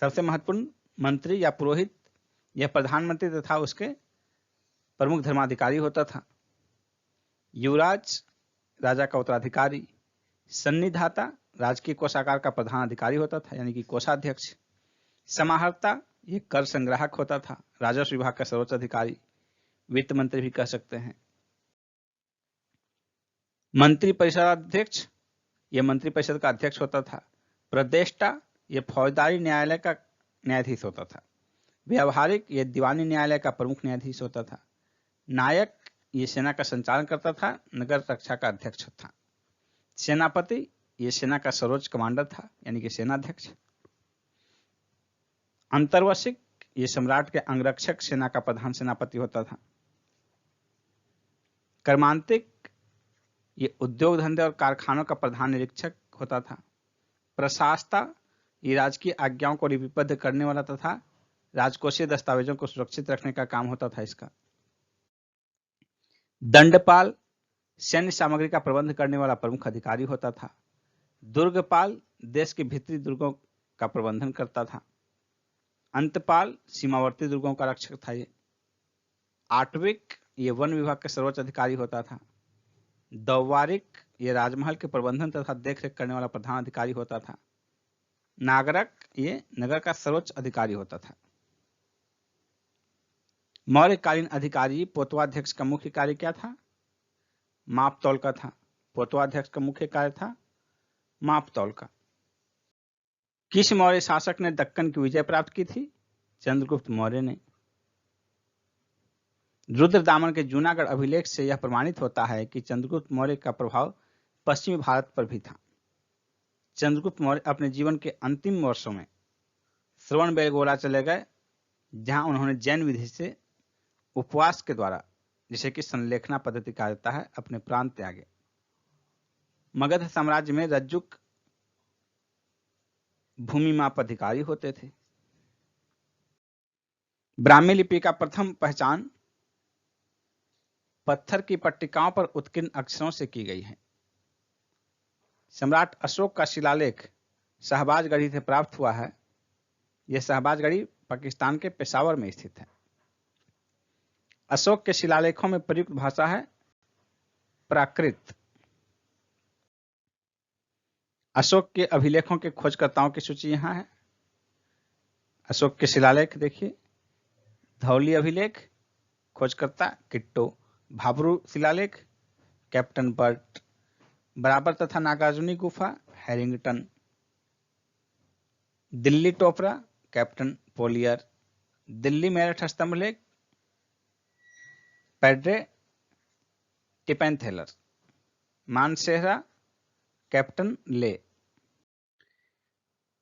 सबसे महत्वपूर्ण मंत्री या पुरोहित या प्रधानमंत्री तथा उसके प्रमुख धर्माधिकारी होता था। युवराज, राजा का उत्तराधिकारी। सन्निधाता, राजकीय कोषागार का प्रधान अधिकारी होता था, यानी कि कोषाध्यक्ष। समाहर्ता, ये कर संग्राहक होता था, राजस्व विभाग का सर्वोच्च अधिकारी, वित्त मंत्री भी कह सकते हैं। मंत्री परिषद अध्यक्ष, यह मंत्री परिषद का अध्यक्ष होता था। प्रदेष्टा, यह फौजदारी न्यायालय का न्यायाधीश होता था। व्यावहारिक, यह दीवानी न्यायालय का प्रमुख न्यायाधीश होता था। नायक, ये सेना का संचालन करता था, नगर रक्षा का अध्यक्ष था। सेनापति, ये सेना का सर्वोच्च कमांडर था, यानी कि सेनाध्यक्ष। अंतर्वशिक, ये सम्राट के अंगरक्षक सेना का प्रधान सेनापति होता था। कर्मांतिक, ये उद्योग धंधे और कारखानों का प्रधान निरीक्षक होता था। प्रशासता, ये राजकीय आज्ञाओं को लिपिबद्ध करने वाला तथा राजकोषीय दस्तावेजों को सुरक्षित रखने का काम होता था इसका। दंडपाल, सैन्य सामग्री का प्रबंध करने वाला प्रमुख अधिकारी होता था। दुर्गपाल, देश के भीतरी दुर्गों का प्रबंधन करता था। अंतपाल, सीमावर्ती दुर्गों का रक्षक था ये। आटविक, ये वन विभाग के सर्वोच्च अधिकारी होता था। दौवारिक, ये राजमहल के प्रबंधन तथा देखरेख करने वाला प्रधान अधिकारी होता था। नागरक, ये नगर का सर्वोच्च अधिकारी होता था। मौर्यकालीन अधिकारी पोतवाध्यक्ष का मुख्य कार्य क्या था? माप तौल का था। पोतवाध्यक्ष का मुख्य कार्य था माप तौल का। किस मौर्य शासक ने दक्कन की विजय प्राप्त की थी? चंद्रगुप्त मौर्य ने। रुद्रदामन के जूनागढ़ अभिलेख से यह प्रमाणित होता है कि चंद्रगुप्त मौर्य का प्रभाव पश्चिमी भारत पर भी था। चंद्रगुप्त मौर्य अपने जीवन के अंतिम वर्षों में श्रवणबेलगोला चले गए, जहां उन्होंने जैन विधि से उपवास के द्वारा, जिसे कि संलेखना पद्धति कहा जाता है, अपने प्राण त्यागे। मगध साम्राज्य में रज्जुक भूमि माप अधिकारी होते थे। ब्राह्मी लिपि का प्रथम पहचान पत्थर की पट्टिकाओं पर उत्कीर्ण अक्षरों से की गई है। सम्राट अशोक का शिलालेख शहबाजगढ़ी से प्राप्त हुआ है। यह शहबाजगढ़ी पाकिस्तान के पेशावर में स्थित है। अशोक के शिलालेखों में प्रयुक्त भाषा है प्राकृत। अशोक के अभिलेखों के खोजकर्ताओं की सूची यहां है। अशोक के शिलालेख देखिए। धौली अभिलेख, खोजकर्ता किट्टो। भाबरू शिलालेख, कैप्टन बर्ट। बराबर तथा नागार्जुनी गुफा, Harrington. Delhi Topra, captain Polier. Delhi Meerut स्तंभलेख, padre Tieffenthaler. Mansehra, captain Leigh.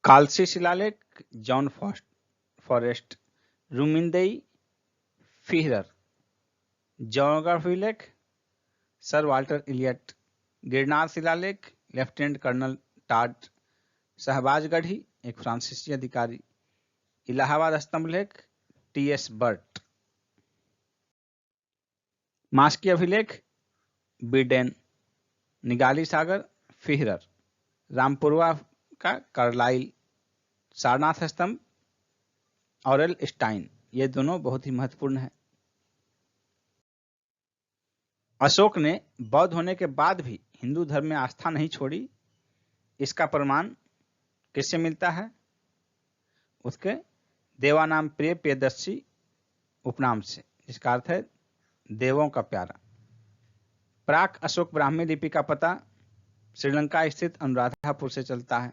Kalsi शिलालेख, जॉन फॉरेस्ट। रूमिंदेई, फिहरर। जौनगढ़ अभिलेख, सर वाल्टर इलियट। गिरनार शिलालेख, लेफ्टिनेंट कर्नल टाड। शहबाजगढ़ी, एक फ्रांसीसी अधिकारी। इलाहाबाद स्तंभलेख, टी.एस. बर्ट। मास्की अभिलेख, बिडेन। निगाली सागर, फिहरर। रामपुरवा का कार्लाइल। सारनाथ स्तंभ, ऑरेल स्टाइन, ये दोनों बहुत ही महत्वपूर्ण है। अशोक ने बौद्ध होने के बाद भी हिंदू धर्म में आस्था नहीं छोड़ी। इसका प्रमाण किससे मिलता है? उसके देवानाम प्रिय प्रियदर्शी उपनाम से, जिसका अर्थ है देवों का प्यारा। प्राक अशोक ब्राह्मी लिपि का पता श्रीलंका स्थित अनुराधापुर से चलता है।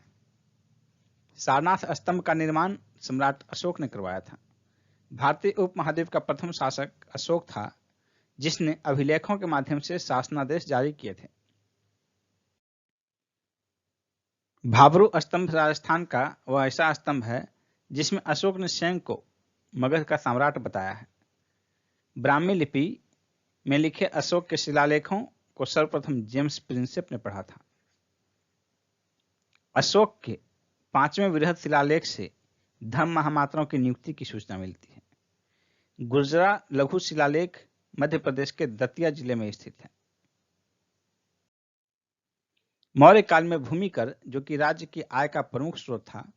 सारनाथ स्तंभ का निर्माण सम्राट अशोक ने करवाया था। भारतीय उपमहाद्वीप का प्रथम शासक अशोक था, जिसने अभिलेखों के माध्यम से शासनादेश जारी किए थे। भाबरू स्तंभ राजस्थान का वह ऐसा स्तंभ है जिसमें अशोक ने स्वयं को मगध का सम्राट बताया है। ब्राह्मी लिपि में लिखे अशोक के शिलालेखों को सर्वप्रथम जेम्स प्रिंसेप ने पढ़ा था। अशोक के 5वें वृहद शिलालेख से धर्म महामात्राओं की नियुक्ति की सूचना मिलती है। गुर्जरा लघु शिलालेख मध्य प्रदेश के दतिया जिले में स्थित है। मौर्य काल में भूमि कर, जो कि राज्य की आय का प्रमुख स्रोत था,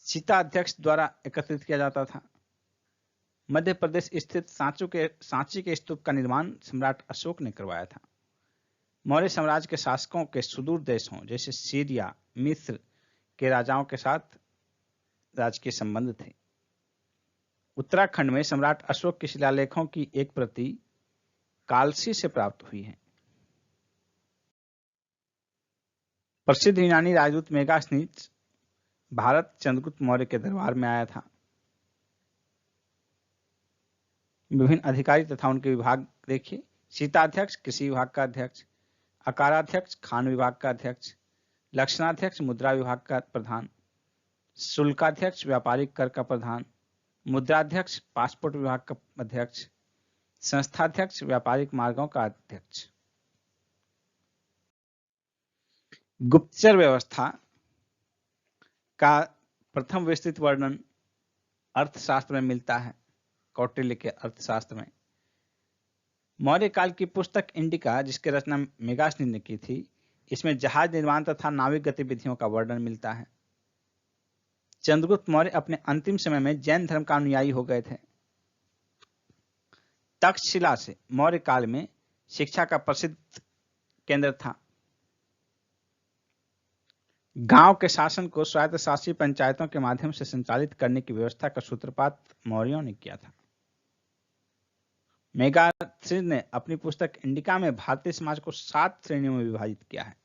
सीता अध्यक्ष द्वारा एकत्रित किया जाता था। मध्य प्रदेश स्थित सांची के स्तूप का निर्माण सम्राट अशोक ने करवाया था। मौर्य साम्राज्य के शासकों के सुदूर देशों जैसे सीरिया, मिस्र के राजाओं के साथ राजकीय संबंध थे। उत्तराखंड में सम्राट अशोक के शिलालेखों की एक प्रति कालसी से प्राप्त हुई है। प्रसिद्ध यूनानी राजदूत मेगास्थनीज भारत चंद्रगुप्त मौर्य के दरबार में आया था। विभिन्न अधिकारी तथा उनके विभाग देखिए। सीताध्यक्ष कृषि विभाग का अध्यक्ष, अकाराध्यक्ष खान विभाग का अध्यक्ष, लक्षणाध्यक्ष मुद्रा विभाग का प्रधान, शुल्काध्यक्ष व्यापारिक कर का प्रधान, मुद्राध्यक्ष पासपोर्ट विभाग का अध्यक्ष, संस्थाध्यक्ष व्यापारिक मार्गों का अध्यक्ष। गुप्तचर व्यवस्था का प्रथम विस्तृत वर्णन अर्थशास्त्र में मिलता है, कौटिल्य के अर्थशास्त्र में। मौर्य काल की पुस्तक इंडिका, जिसकी रचना मेगास्थनीज ने की थी, इसमें जहाज निर्माण तथा नाविक गतिविधियों का वर्णन मिलता है। चंद्रगुप्त मौर्य अपने अंतिम समय में जैन धर्म का अनुयायी हो गए थे। तक्षशिला से मौर्य काल में शिक्षा का प्रसिद्ध केंद्र था। गांव के शासन को स्वायत्तशासी पंचायतों के माध्यम से संचालित करने की व्यवस्था का सूत्रपात मौर्यों ने किया था। मेगास्थनीज ने अपनी पुस्तक इंडिका में भारतीय समाज को 7 श्रेणियों में विभाजित किया है।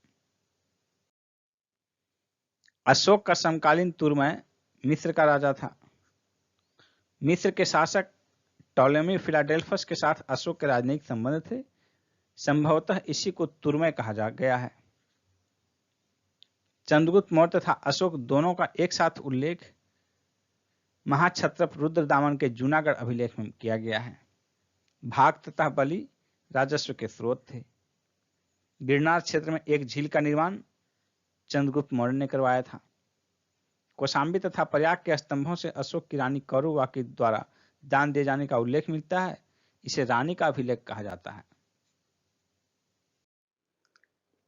अशोक का समकालीन तुर्मय मिस्र का राजा था। मिस्र के शासक टॉलेमी फिलाडेल्फस के साथ अशोक के राजनयिक संबंध थे। संभवतः इसी को तुर्मय कहा गया है। चंद्रगुप्त मौर्य तथा अशोक दोनों का एक साथ उल्लेख महाक्षत्रप रुद्रदामन के जूनागढ़ अभिलेख में किया गया है। भाग तथा बलि राजस्व के स्रोत थे। गिरनार क्षेत्र में एक झील का निर्माण चंद्रगुप्त मौर्य ने करवाया था। कौशाम्बी तथा प्रयाग के स्तंभों से अशोक की रानी कौरवा के द्वारा दान दिए जाने का उल्लेख मिलता है। इसे रानी का अभिलेख कहा जाता है।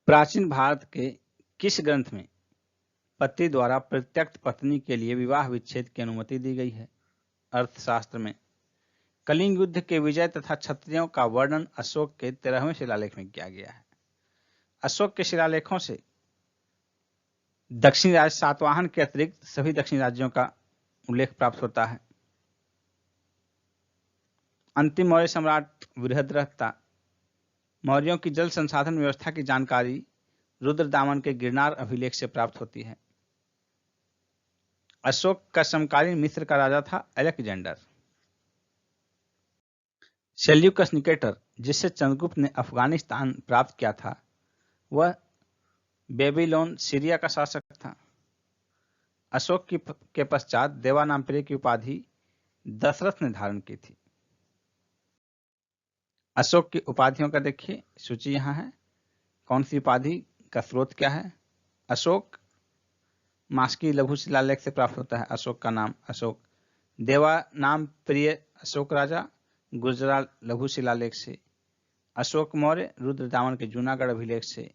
प्राचीन भारत के किस ग्रंथ में पति द्वारा प्रत्यक्त पत्नी के लिए विवाह विच्छेद की अनुमति दी गई है? अर्थशास्त्र में। कलिंग युद्ध के विजय तथा क्षत्रियों का वर्णन अशोक के 13वें शिलालेख में किया गया है। अशोक के शिलालेखों से दक्षिणी राज्य सातवाहन के अतिरिक्त सभी दक्षिणी राज्यों का उल्लेख प्राप्त होता है। अंतिम मौर्य सम्राट बृहद्रथ था। मौर्यों की जल संसाधन व्यवस्था की जानकारी रुद्रदामन के गिरनार अभिलेख से प्राप्त होती है। अशोक का समकालीन मिस्र का राजा था अलेक्जेंडर। सेल्यूकस निकेटर, जिससे चंद्रगुप्त ने अफगानिस्तान प्राप्त किया था, वह बेबीलोन सीरिया का शासक था। अशोक के पश्चात देवानाम्प्रिय की उपाधि दशरथ ने धारण की थी। अशोक की उपाधियों का देखिए, सूची यहां है। कौन सी उपाधि का स्रोत क्या है? अशोक मास्की लघु शिलालेख से प्राप्त होता है। अशोक का नाम अशोक। देवा नाम प्रिय अशोक राजा गुर्जरा लघु शिलालेख से। अशोक मौर्य रुद्रदामन के जूनागढ़ अभिलेख से।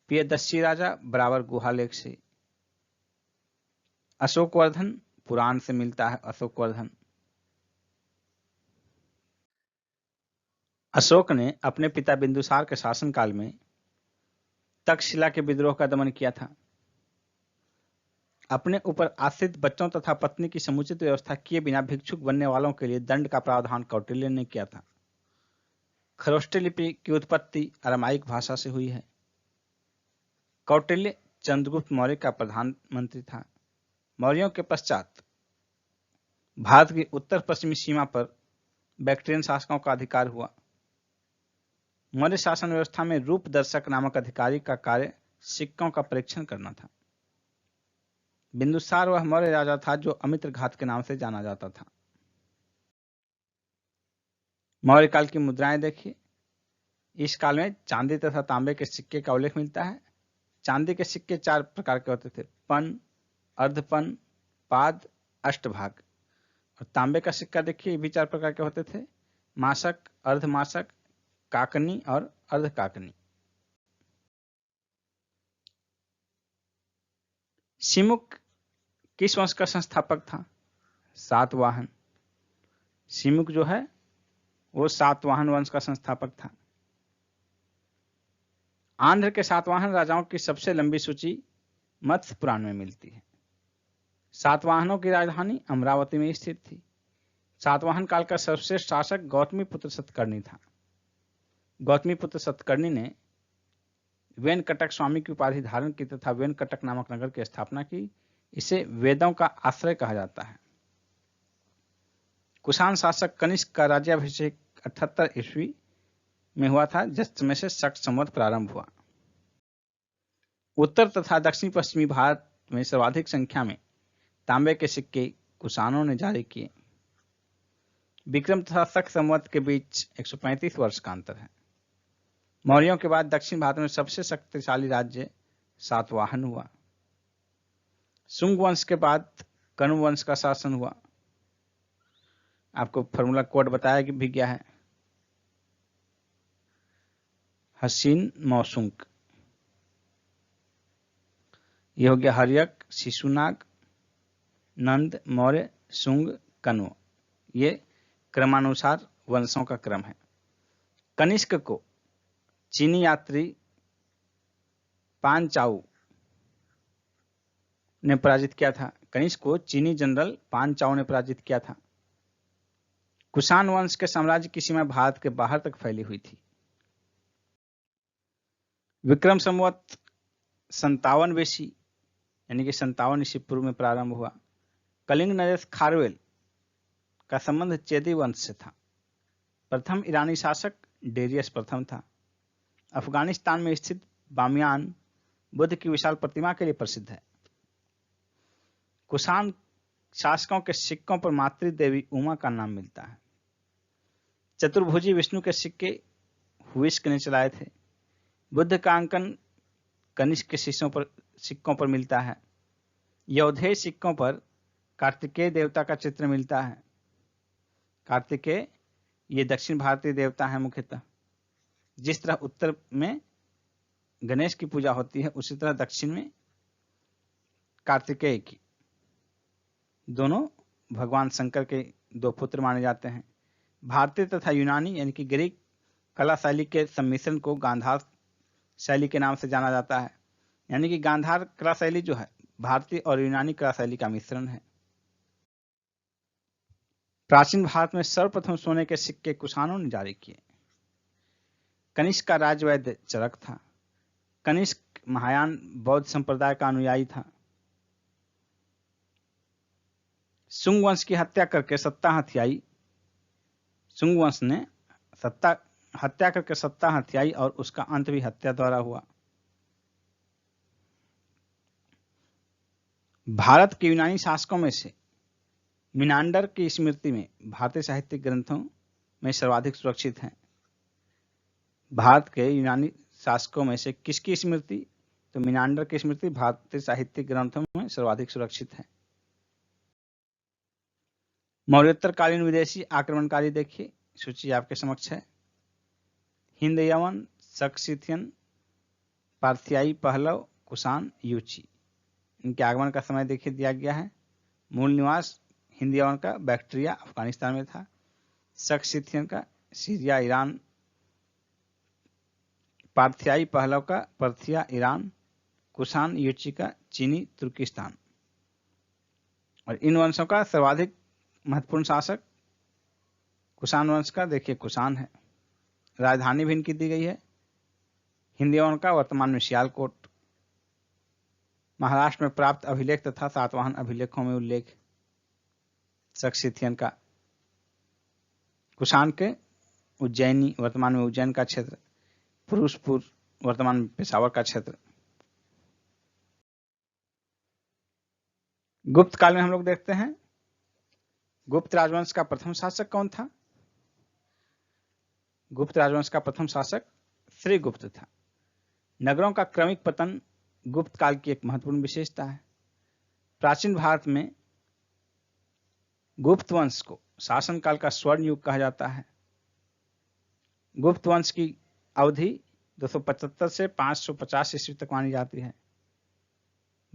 प्रियदर्शी राजा बराबर गुहालेख से। अशोकवर्धन पुराण से मिलता है अशोकवर्धन। अशोक ने अपने पिता बिंदुसार के शासनकाल में तक्षशिला के विद्रोह का दमन किया था। अपने ऊपर आश्रित बच्चों तथा पत्नी की समुचित व्यवस्था किए बिना भिक्षुक बनने वालों के लिए दंड का प्रावधान कौटिल्य ने किया था। खरोष्टी लिपि की उत्पत्ति अरामाइक भाषा से हुई है। कौटिल्य चंद्रगुप्त मौर्य का प्रधानमंत्री था। मौर्यों के पश्चात भारत की उत्तर पश्चिमी सीमा पर बैक्ट्रियन शासकों का अधिकार हुआ। मौर्य शासन व्यवस्था में रूप दर्शक नामक अधिकारी का कार्य सिक्कों का परीक्षण करना था। बिंदुसार वह मौर्य राजा था जो अमित्रघात के नाम से जाना जाता था। मौर्य काल की मुद्राएं देखिए। इस काल में चांदी तथा तांबे के सिक्के का उल्लेख मिलता है। चांदी के सिक्के 4 प्रकार के होते थे, पन, अर्धपन, पाद, अष्टभाग। और तांबे का सिक्का देखिए, ये भी 4 प्रकार के होते थे, मासक, अर्धमासक, काकनी और अर्धकाकनी। सिमुक किस वंश का संस्थापक था? सातवाहन। सिमुक जो है वो सातवाहन वंश का संस्थापक था। आंध्र के सातवाहन राजाओं की सबसे लंबी सूची मत्स्य पुराण में मिलती है। सातवाहनों की राजधानी अमरावती में स्थित थी। सातवाहन काल का सर्वश्रेष्ठ शासक गौतमीपुत्र सतकर्णी था। गौतमीपुत्र सतकर्णी ने वेनकटक स्वामी की उपाधि धारण की तथा वेनकटक नामक नगर की स्थापना की। इसे वेदों का आश्रय कहा जाता है। कुषाण शासक कनिष्क का राज्याभिषेक 78 ईस्वी में हुआ था, जिस समय से शक संवत प्रारंभ हुआ। उत्तर तथा दक्षिण पश्चिमी भारत में सर्वाधिक संख्या में तांबे के सिक्के कुषाणों ने जारी किए। विक्रम तथा शक संवत के बीच 135 वर्ष का अंतर है। मौर्यों के बाद दक्षिण भारत में सबसे शक्तिशाली राज्य सातवाहन हुआ। शुंग वंश के बाद कण्व वंश का शासन हुआ। आपको फॉर्मूला कोड बताया भी गया है, हसीन मौसुंक। ये हो गया हर्यक, शिशुनाग, नंद, मौर्य, शुंग, कण्व। ये क्रमानुसार वंशों का क्रम है। कनिष्क को चीनी यात्री पांचाऊ ने पराजित किया था। कनिष्क को चीनी जनरल पांचाऊ ने पराजित किया था। कुषाण वंश के साम्राज्य की सीमा भारत के बाहर तक फैली हुई थी। विक्रम संवत 57 BC यानी कि 57 ईस्वी पूर्व में प्रारंभ हुआ। कलिंग नरेश खारवेल का संबंध चेदी वंश से था। प्रथम ईरानी शासक डेरियस प्रथम था। अफगानिस्तान में स्थित बामियान बुद्ध की विशाल प्रतिमा के लिए प्रसिद्ध है। कुषाण शासकों के सिक्कों पर मातृ देवी उमा का नाम मिलता है। चतुर्भुजी विष्णु के सिक्के हुइस्क ने चलाए थे। बुद्ध का अंकन कनिष्क के सिक्कों पर मिलता है। यौधेय सिक्कों पर कार्तिकेय देवता का चित्र मिलता है। कार्तिकेय ये दक्षिण भारतीय देवता है मुख्यतः। जिस तरह उत्तर में गणेश की पूजा होती है, उसी तरह दक्षिण में कार्तिकेय की। दोनों भगवान शंकर के 2 पुत्र माने जाते हैं। भारतीय तथा यूनानी यानी कि ग्रीक कला शैली के सम्मिश्रण को गांधार शैली के नाम से जाना जाता है। यानी कि गांधार कला शैली जो है भारतीय और यूनानी कला शैली का मिश्रण है। प्राचीन भारत में सर्वप्रथम सोने के सिक्के कुषाणों ने जारी किए। कनिष्क का राजवैद्य चरक था। कनिष्क महायान बौद्ध संप्रदाय का अनुयायी था। शुंग वंश की हत्या करके सत्ता हथियाई। शुंग वंश ने हत्या करके सत्ता हथियाई और उसका अंत भी हत्या द्वारा हुआ। भारत के यूनानी शासकों में से मिनांडर की स्मृति में भारतीय साहित्यिक ग्रंथों में सर्वाधिक सुरक्षित है। भारत के यूनानी शासकों में से किसकी स्मृति? तो मिनांडर की स्मृति भारतीय साहित्यिक ग्रंथों में सर्वाधिक सुरक्षित है। मौर्योत्तरकालीन विदेशी आक्रमणकारी देखिए, सूची आपके समक्ष है। हिंद, यवन, सक्सिथियन, पार्थियाई, पहलव, कुषाण, यूची। इनके आगमन का समय देखिए दिया गया है मूल निवास हिंदुओं का बैक्ट्रिया अफगानिस्तान में था। सक्सिथियन का सीरिया ईरान, पार्थियाई पहलव का पर्थिया ईरान, कुषाण युची का चीनी तुर्किस्तान। और इन वंशों का सर्वाधिक महत्वपूर्ण शासक कुषाण वंश का देखिए कुषाण है। राजधानी भी इनकी दी गई है हिंदुओं का वर्तमान में सियालकोट। महाराष्ट्र में प्राप्त अभिलेख तथा सातवाहन अभिलेखों में उल्लेख सक्सिथियन का। कुषाण के उज्जैनी वर्तमान में उज्जैन का क्षेत्र, फिरोजपुर वर्तमान में पेशावर का क्षेत्र। गुप्त काल में हम लोग देखते हैं गुप्त राजवंश का प्रथम शासक कौन था। गुप्त राजवंश का प्रथम शासक श्रीगुप्त था। नगरों का क्रमिक पतन गुप्त काल की एक महत्वपूर्ण विशेषता है। प्राचीन भारत में गुप्त वंश को शासनकाल का स्वर्ण युग कहा जाता है। गुप्त वंश की अवधि 275 से 550 ईस्वी तक मानी जाती है।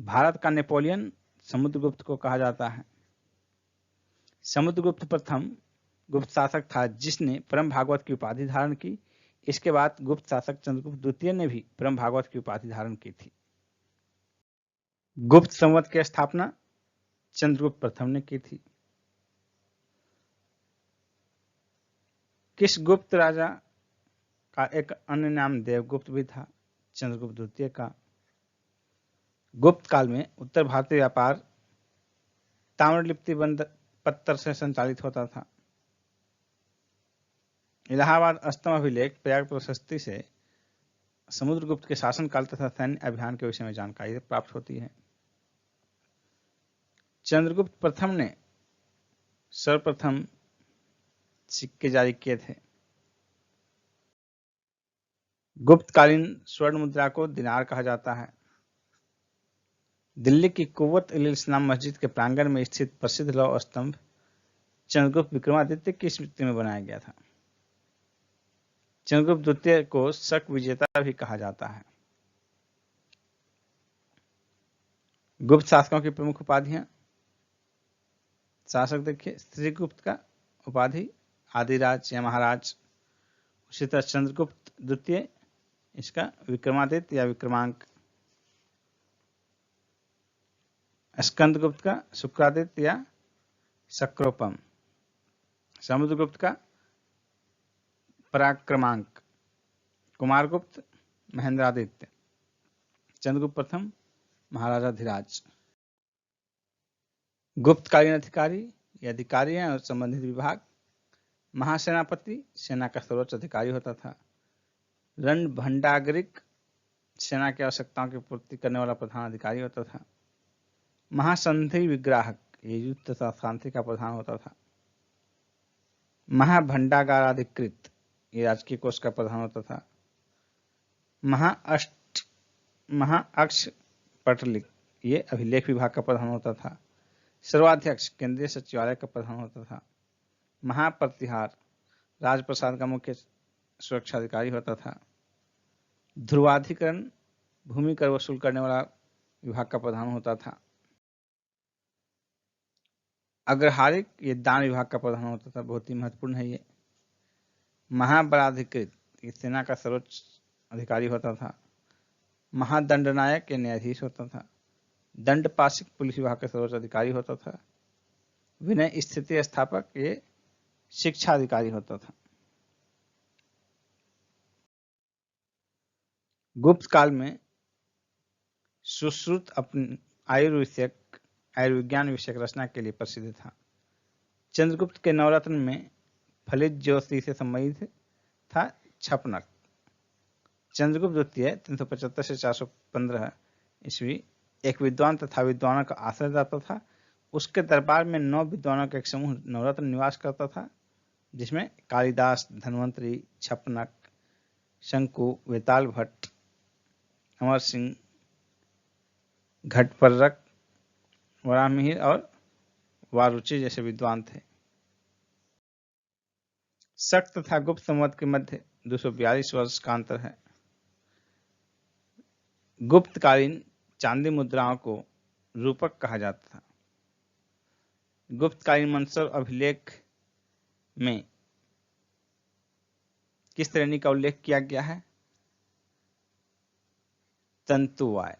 भारत का नेपोलियन समुद्रगुप्त को कहा जाता है। समुद्रगुप्त प्रथम गुप्त शासक था जिसने परम भागवत की उपाधि धारण की। इसके बाद गुप्त शासक चंद्रगुप्त द्वितीय ने भी परम भागवत की उपाधि धारण की थी। गुप्त संवत की स्थापना चंद्रगुप्त प्रथम ने की थी। किस गुप्त राजा का एक अन्य नाम देवगुप्त भी था, चंद्रगुप्त द्वितीय का। गुप्त काल में उत्तर भारतीय व्यापार ताम्रलिप्ति पत्थर से संचालित होता था। इलाहाबाद अष्टम अभिलेख प्रयाग प्रशस्ति से समुद्रगुप्त के शासनकाल तथा सैन्य अभियान के विषय में जानकारी प्राप्त होती है। चंद्रगुप्त प्रथम ने सर्वप्रथम सिक्के जारी किए थे। गुप्तकालीन स्वर्ण मुद्रा को दिनार कहा जाता है। दिल्ली की कुव्वत-उल-इस्लाम मस्जिद के प्रांगण में स्थित प्रसिद्ध लौह स्तंभ चंद्रगुप्त विक्रमादित्य की स्मृति में बनाया गया था। चंद्रगुप्त द्वितीय को शक विजेता भी कहा जाता है। गुप्त शासकों की प्रमुख उपाधियां। शासक देखिए श्रीगुप्त का उपाधि आदिराज या महाराज। उसी तरह चंद्रगुप्त द्वितीय इसका विक्रमादित्य या विक्रमांक। स्कंदगुप्त का शुक्रादित्य या शक्रोपम। समुद्रगुप्त का पराक्रमांक। कुमारगुप्त महेंद्रादित्य। चंद्रगुप्त प्रथम महाराजा धीराज। गुप्तकालीन अधिकारी ये अधिकारी हैं और संबंधित विभाग। महासेनापति सेना का सर्वोच्च अधिकारी होता था। रणभंडारिक सेना की आवश्यकताओं की पूर्ति करने वाला प्रधान अधिकारी होता था। महासंधि विग्राहक ये युद्ध तथा शांति का प्रधान होता था। महाभंडागाराधिकृत ये राजकीय कोष का प्रधान होता था। महाअक्ष पटलिक ये अभिलेख विभाग का प्रधान होता था। सर्वाध्यक्ष केंद्रीय सचिवालय का प्रधान होता था। महाप्रतिहार राजप्रसाद का मुख्य सुरक्षा अधिकारी होता था। ध्रुवाधिकरण भूमि कर वसूल करने वाला विभाग का प्रधान होता था। अग्रहारिक ये दान विभाग का प्रधान होता था, बहुत ही महत्वपूर्ण है ये। महाबलाधिकृत ये सेना का सर्वोच्च अधिकारी होता था। महादंडनायक ये न्यायाधीश होता था। दंडपाशिक पुलिस विभाग का सर्वोच्च अधिकारी होता था। विनय स्थिति स्थापक ये शिक्षा अधिकारी होता था। गुप्त काल में सुश्रुत अपनी आयुर्विज्ञान विषयक रचना के लिए प्रसिद्ध था। चंद्रगुप्त के नवरत्न में फलित ज्योति से संबंधित था छपनक। चंद्रगुप्त द्वितीय 375 से 415 ईस्वी एक विद्वान तथा विद्वानों का आश्रयदाता था। उसके दरबार में 9 विद्वानों का एक समूह नवरत्न निवास करता था, जिसमें कालिदास, धन्वंतरी, छपनक, शंकु, वेताल भट्ट, अमर सिंह, घटपर्रक, वराहमिहिर और वारुची जैसे विद्वान थे। शक तथा गुप्त संवत के मध्य 242 वर्ष का अंतर है। गुप्तकालीन चांदी मुद्राओं को रूपक कहा जाता था। गुप्तकालीन मंत्सर अभिलेख में किस श्रेणी का उल्लेख किया गया है? तंतुवाय।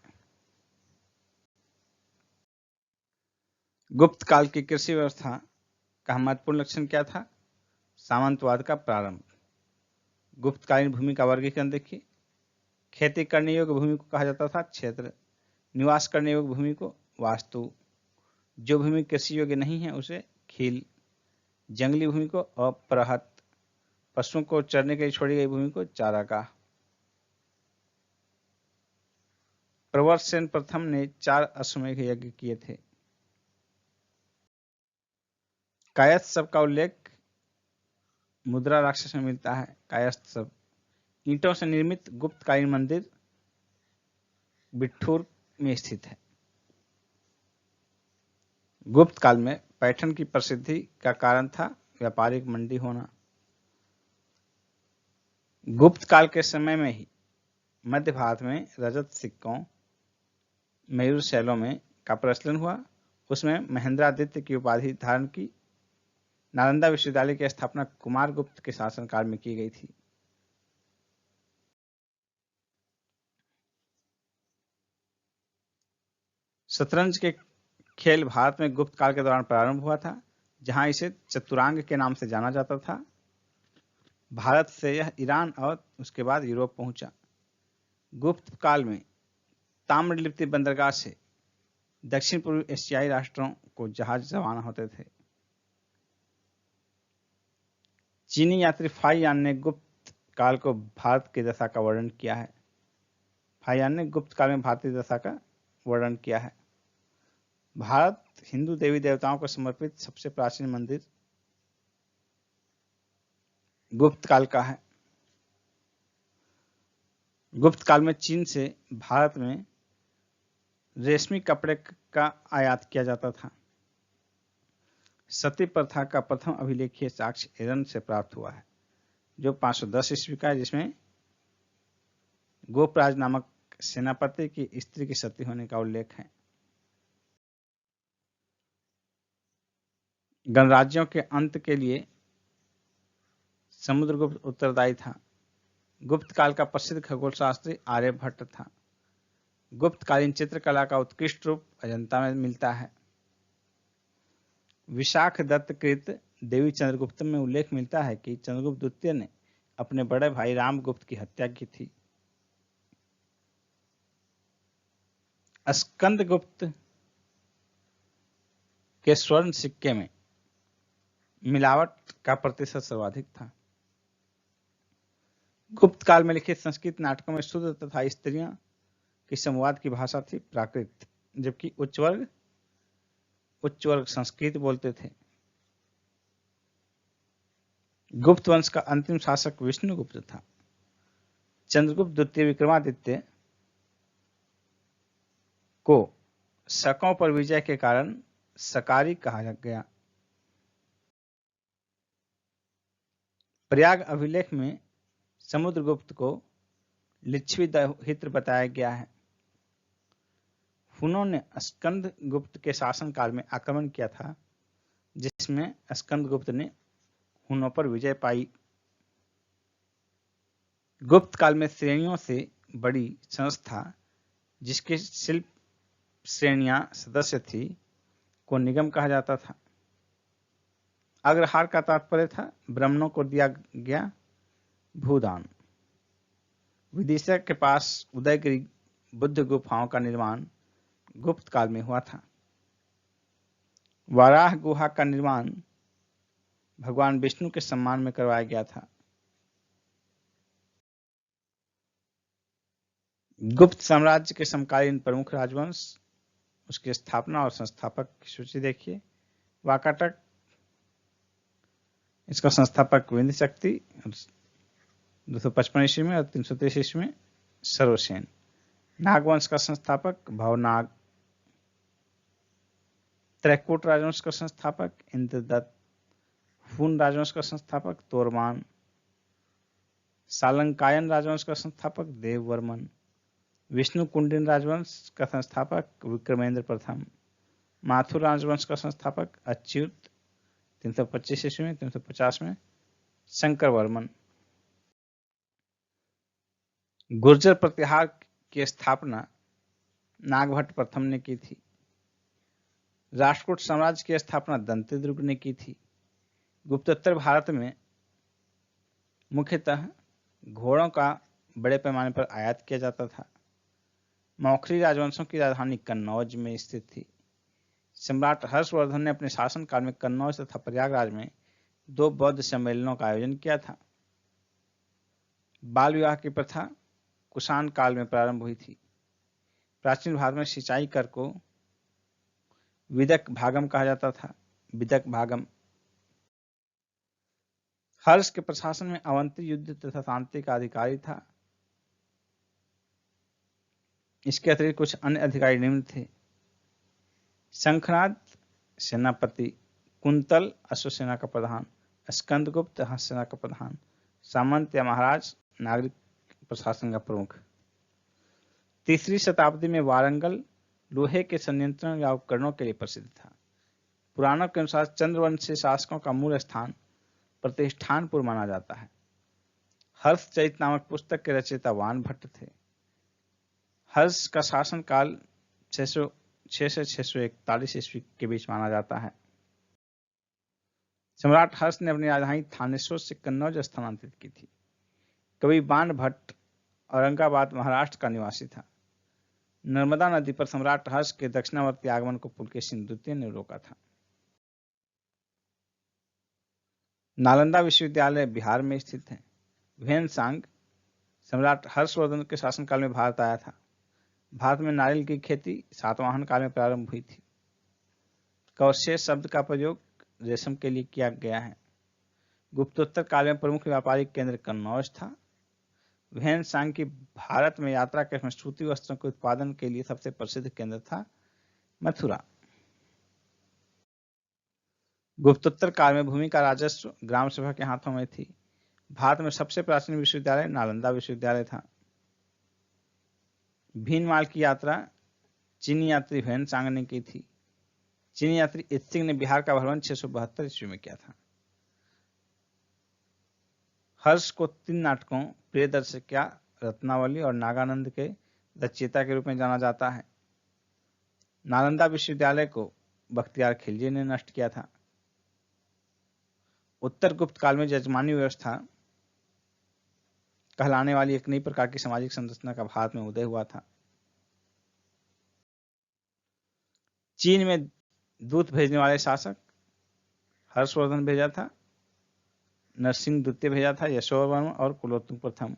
गुप्त काल की कृषि व्यवस्था का महत्वपूर्ण लक्षण क्या था? सामंतवाद का प्रारंभ। गुप्तकालीन भूमि का वर्गीकरण देखिए। खेती करने योग्य भूमि को कहा जाता था क्षेत्र, निवास करने योग्य भूमि को वास्तु, जो भूमि कृषि योग्य नहीं है उसे खील, जंगली भूमि को अपरहत, पशुओं को चरने के लिए छोड़ी गई भूमि को चारागाह। प्रवरसेन प्रथम ने 4 अश्वमेध यज्ञ किए थे। कायस्थव का उल्लेख मुद्रा राक्षस में मिलता है। कायस्थव ईंटों से निर्मित गुप्तकालीन मंदिर बिठूर में स्थित है। गुप्त काल में पैठन की प्रसिद्धि का कारण था व्यापारिक मंडी होना। गुप्त काल के समय में ही मध्य भारत में रजत सिक्कों, मयूर शैलों में का प्रचलन हुआ। उसमें महेंद्रादित्य की उपाधि धारण की। नालंदा विश्वविद्यालय की स्थापना कुमार गुप्त के शासनकाल में की गई थी। शतरंज के खेल भारत में गुप्त काल के दौरान प्रारंभ हुआ था, जहां इसे चतुरांग के नाम से जाना जाता था। भारत से यह ईरान और उसके बाद यूरोप पहुंचा। गुप्त काल में ताम्रलिप्ति बंदरगाह से दक्षिण पूर्वी एशियाई राष्ट्रों को जहाज रवाना होते थे। चीनी यात्री फाइयान ने गुप्त काल को भारत की दशा का वर्णन किया है। फाइयान ने गुप्त काल में भारतीय दशा का वर्णन किया है। भारत हिंदू देवी देवताओं को समर्पित सबसे प्राचीन मंदिर गुप्त काल का है। गुप्त काल में चीन से भारत में रेशमी कपड़े का आयात किया जाता था। सती प्रथा का प्रथम अभिलेखीय साक्ष्य ईरान से प्राप्त हुआ है, जो 510 ईस्वी का है, जिसमें गोपराज नामक सेनापति की स्त्री की सती होने का उल्लेख है। गणराज्यों के अंत के लिए समुद्रगुप्त उत्तरदायी था। गुप्त काल का प्रसिद्ध खगोल शास्त्री आर्यभट्ट था। गुप्तकालीन चित्रकला का उत्कृष्ट रूप अजंता में मिलता है। विशाख दत्त कृत देवी चंद्रगुप्त में उल्लेख मिलता है कि चंद्रगुप्त द्वितीय ने अपने बड़े भाई रामगुप्त की हत्या की थी। स्कंदगुप्त के स्वर्ण सिक्के में मिलावट का प्रतिशत सर्वाधिक था। गुप्त काल में लिखित संस्कृत नाटकों में शुद्ध तथा स्त्रियों की संवाद की भाषा थी प्राकृत, जबकि उच्च वर्ग संस्कृत बोलते थे। गुप्त वंश का अंतिम शासक विष्णुगुप्त था। चंद्रगुप्त द्वितीय विक्रमादित्य को शकों पर विजय के कारण सकारी कहा गया। प्रयाग अभिलेख में समुद्रगुप्त को लिच्छवी दहित्र बताया गया है। हुनों ने स्कंदगुप्त के शासनकाल में आक्रमण किया था, जिसमें स्कंदगुप्त ने हुनों पर विजय पाई। गुप्त काल में श्रेणियों से बड़ी संस्था, जिसके शिल्प श्रेणियां सदस्य थी, को निगम कहा जाता था। अग्रहार का तात्पर्य था ब्राह्मणों को दिया गया भूदान। विदिशा के पास उदयगिरी बुद्ध गुफाओं का निर्माण गुप्त काल में हुआ था। वाराह गुहा का निर्माण भगवान विष्णु के सम्मान में करवाया गया था। गुप्त साम्राज्य के समकालीन प्रमुख राजवंश, उसकी स्थापना और संस्थापक की सूची देखिए। वाकाटक, इसका संस्थापक विंध्य शक्ति 255 ईस्वी में और 330 ईस्वी में सर्वसेन। नागवंश का संस्थापक भवनाग। त्रैकूट राजवंश का संस्थापक इंद्रदत्त। हुन राजवंश का संस्थापक तोरमान। सालंकायन राजवंश का संस्थापक देववर्मन। विष्णु कुंडिन राजवंश का संस्थापक विक्रमेंद्र प्रथम। माथुर राजवंश का संस्थापक अच्युत 325 ईस्वी में, 350 में। शंकर वर्मन। गुर्जर प्रतिहार की स्थापना नागभट्ट प्रथम ने की थी। राष्ट्रकूट साम्राज्य की स्थापना दंतेद्रुग ने की थी। गुप्तोत्तर भारत में मुख्यतः घोड़ों का बड़े पैमाने पर आयात किया जाता था। मौखरी राजवंशों की राजधानी कन्नौज में स्थित थी। सम्राट हर्षवर्धन ने अपने शासनकाल में कन्नौज तथा प्रयागराज में 2 बौद्ध सम्मेलनों का आयोजन किया था। बाल विवाह की प्रथा कुषाण काल में प्रारंभ हुई थी। प्राचीन भारत में सिंचाई कर को विदक भागम कहा जाता था। विदक भागम। हर्ष के प्रशासन में अवंती युद्ध तथा शांति का अधिकारी था। इसके अतिरिक्त कुछ अन्य अधिकारी निम्न थे: शंखनाद सेनापति, कुंतल अश्वसेना का प्रधान, स्कंदगुप्त हस्तसेना का प्रधान, सामंत या महाराज नागरिक प्रशासन का प्रमुख। 3री शताब्दी में वारंगल लोहे के संयंत्रण या उपकरणों के लिए प्रसिद्ध था। पुराणों के अनुसार चंद्रवंशी शासकों का मूल स्थान प्रतिष्ठानपुर माना जाता है। हर्षचरित नामक पुस्तक के रचयिता वान भट्ट थे। हर्ष का शासनकाल 600 से 641 ईस्वी के बीच माना जाता है। सम्राट हर्ष ने अपनी राजधानी थानेश्वर से कन्नौज स्थानांतरित की थी। कवि बाण भट्ट औरंगाबाद महाराष्ट्र का निवासी था। नर्मदा नदी पर सम्राट हर्ष के दक्षिणावर्ती आगमन को पुलकेशिन द्वितीय ने रोका था। नालंदा विश्वविद्यालय बिहार में स्थित है। व्हेनसांग सम्राट हर्षवर्धन के शासनकाल में भारत आया था। भारत में नारियल की खेती सातवाहन काल में प्रारंभ हुई थी। कौशेय शब्द का प्रयोग रेशम के लिए किया गया है। गुप्तोत्तर काल में प्रमुख व्यापारिक केंद्र कन्नौज था। व्हेनसांग की भारत में यात्रा के समय सूती वस्त्रों के उत्पादन के लिए सबसे प्रसिद्ध केंद्र था मथुरा। गुप्तोत्तर काल में भूमि का राजस्व ग्राम सभा के हाथों में थी। भारत में सबसे प्राचीन विश्वविद्यालय नालंदा विश्वविद्यालय था। भीनमाल की यात्रा चीनी यात्री व्हेनसांग ने की थी। चीनी यात्री इत्सिंग ने बिहार का भ्रमण 672 ईस्वी में किया था। हर्ष को 3 नाटकों प्रियदर्शिका, रत्नावली और नागानंद के रचयिता के रूप में जाना जाता है। नालंदा विश्वविद्यालय को बख्तियार खिलजी ने नष्ट किया था। उत्तर गुप्त काल में जजमानी व्यवस्था कहलाने वाली एक नई प्रकार की सामाजिक संरचना का भारत में उदय हुआ था। चीन में दूत भेजने वाले शासक हर्षवर्धन भेजा था, नरसिंह द्वितीय भेजा था, यशोवर्मन और कुलोत्तुंग प्रथम।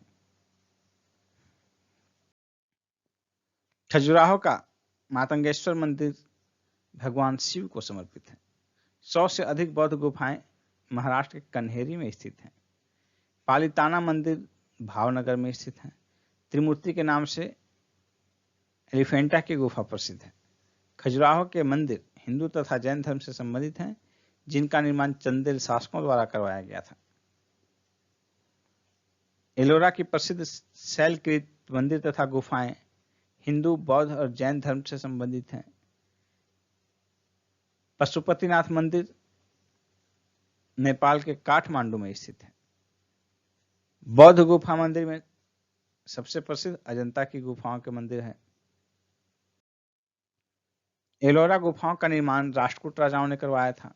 खजुराहो का मातंगेश्वर मंदिर भगवान शिव को समर्पित है। 100 से अधिक बौद्ध गुफाएं महाराष्ट्र के कन्हेरी में स्थित हैं। पालिताना मंदिर भावनगर में स्थित है। त्रिमूर्ति के नाम से एलिफेंटा की गुफा प्रसिद्ध है। खजुराहो के मंदिर हिंदू तथा जैन धर्म से संबंधित हैं, जिनका निर्माण चंदेल शासकों द्वारा करवाया गया था। एलोरा की प्रसिद्ध शैलकृत मंदिर तथा गुफाएं हिंदू, बौद्ध और जैन धर्म से संबंधित हैं। पशुपतिनाथ मंदिर नेपाल के काठमांडू में स्थित है। बौद्ध गुफा मंदिर में सबसे प्रसिद्ध अजंता की गुफाओं के मंदिर है। एलोरा गुफाओं का निर्माण राष्ट्रकूट राजाओं ने करवाया था।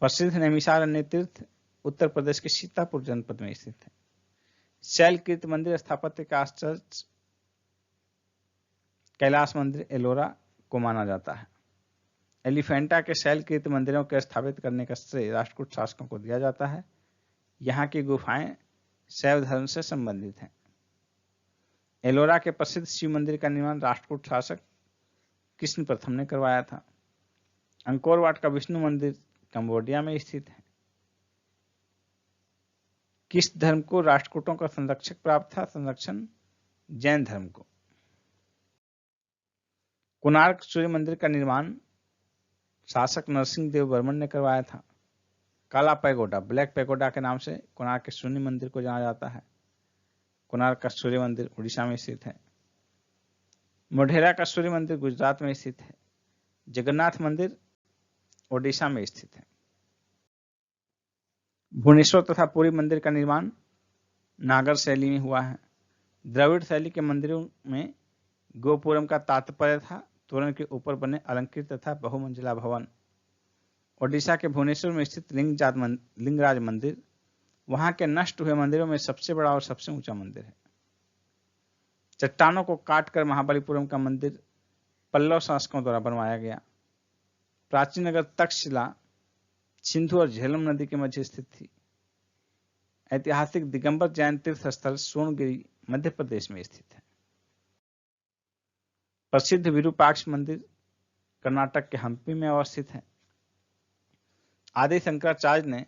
प्रसिद्ध नैमिषारण्य तीर्थ उत्तर प्रदेश के सीतापुर जनपद में स्थित है। शैलकृत मंदिर स्थापत्य का आश्चर्य कैलाश मंदिर एलोरा को माना जाता है। एलिफेंटा के शैलकृत मंदिरों के स्थापित करने का श्रेय राष्ट्रकूट शासकों को दिया जाता है। यहाँ की गुफाएं शैव धर्म से संबंधित हैं। एलोरा के प्रसिद्ध शिव मंदिर का निर्माण राष्ट्रकूट शासक कृष्ण प्रथम ने करवाया था। अंकोर वाट का विष्णु मंदिर कंबोडिया में स्थित है। किस धर्म को राष्ट्रकूटों का संरक्षक प्राप्त था? संरक्षण जैन धर्म को। कोणार्क सूर्य मंदिर का निर्माण शासक नरसिंह देव वर्मन ने करवाया था। काला पैगोडा, ब्लैक पैगोडा के नाम से कोणार्क के सूर्य मंदिर को जाना जाता है। कोणार्क का सूर्य मंदिर उड़ीसा में स्थित है। मोढेरा का सूर्य मंदिर गुजरात में स्थित है। जगन्नाथ मंदिर ओडिशा में स्थित है। भुवनेश्वर तथा पुरी मंदिर का निर्माण नागर शैली में हुआ है। द्रविड़ शैली के मंदिरों में गोपुरम का तात्पर्य था तोरण के ऊपर बने अलंकृत तथा बहुमंजिला भवन। ओडिशा के भुवनेश्वर में स्थित लिंगराज मंदिर वहां के नष्ट हुए मंदिरों में सबसे बड़ा और सबसे ऊंचा मंदिर है। चट्टानों को काटकर महाबलीपुरम का मंदिर पल्लव शासकों द्वारा बनवाया गया। प्राचीन नगर तक्षशिला सिंधु और झेलम नदी के मध्य स्थित थी। ऐतिहासिक दिगंबर जैन तीर्थ स्थल सोनगिरी मध्य प्रदेश में स्थित है। प्रसिद्ध विरूपाक्ष मंदिर कर्नाटक के हम्पी में अवस्थित है। आदि शंकराचार्य ने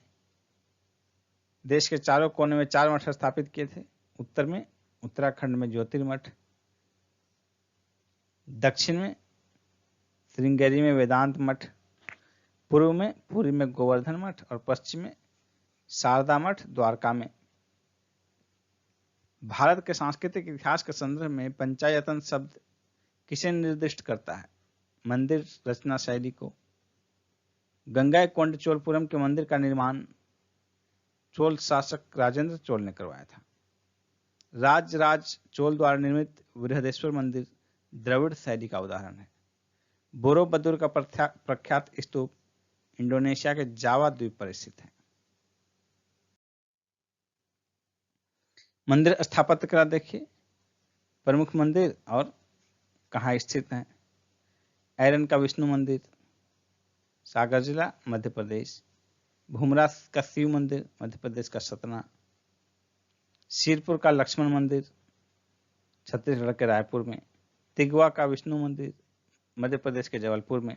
देश के चारों कोने में 4 मठ स्थापित किए थे। उत्तर में उत्तराखंड में ज्योतिर्मठ, दक्षिण में श्रृंगेरी में वेदांत मठ, पूर्व में पुरी में गोवर्धन मठ और पश्चिम में शारदा मठ द्वारका में। भारत के सांस्कृतिक इतिहास के संदर्भ में पंचायतन शब्द किसे निर्दिष्ट करता है? मंदिर रचना शैली को। गंगाईकोंड चोलपुरम के मंदिर का निर्माण चोल शासक राजेंद्र चोल ने करवाया था। राज चोल द्वारा निर्मित बृहदेश्वर मंदिर द्रविड़ शैली का उदाहरण है। बोरोबदुर का प्रख्यात स्तूप इंडोनेशिया के जावा द्वीप पर स्थित है। मंदिर स्थापत्य कला देखिए। प्रमुख मंदिर और कहाँ स्थित है। ऐरन का विष्णु मंदिर सागर जिला मध्य प्रदेश। भूमरा का शिव मंदिर मध्य प्रदेश का सतना। सिरपुर का लक्ष्मण मंदिर छत्तीसगढ़ के रायपुर में। तिगवा का विष्णु मंदिर मध्य प्रदेश के जबलपुर में।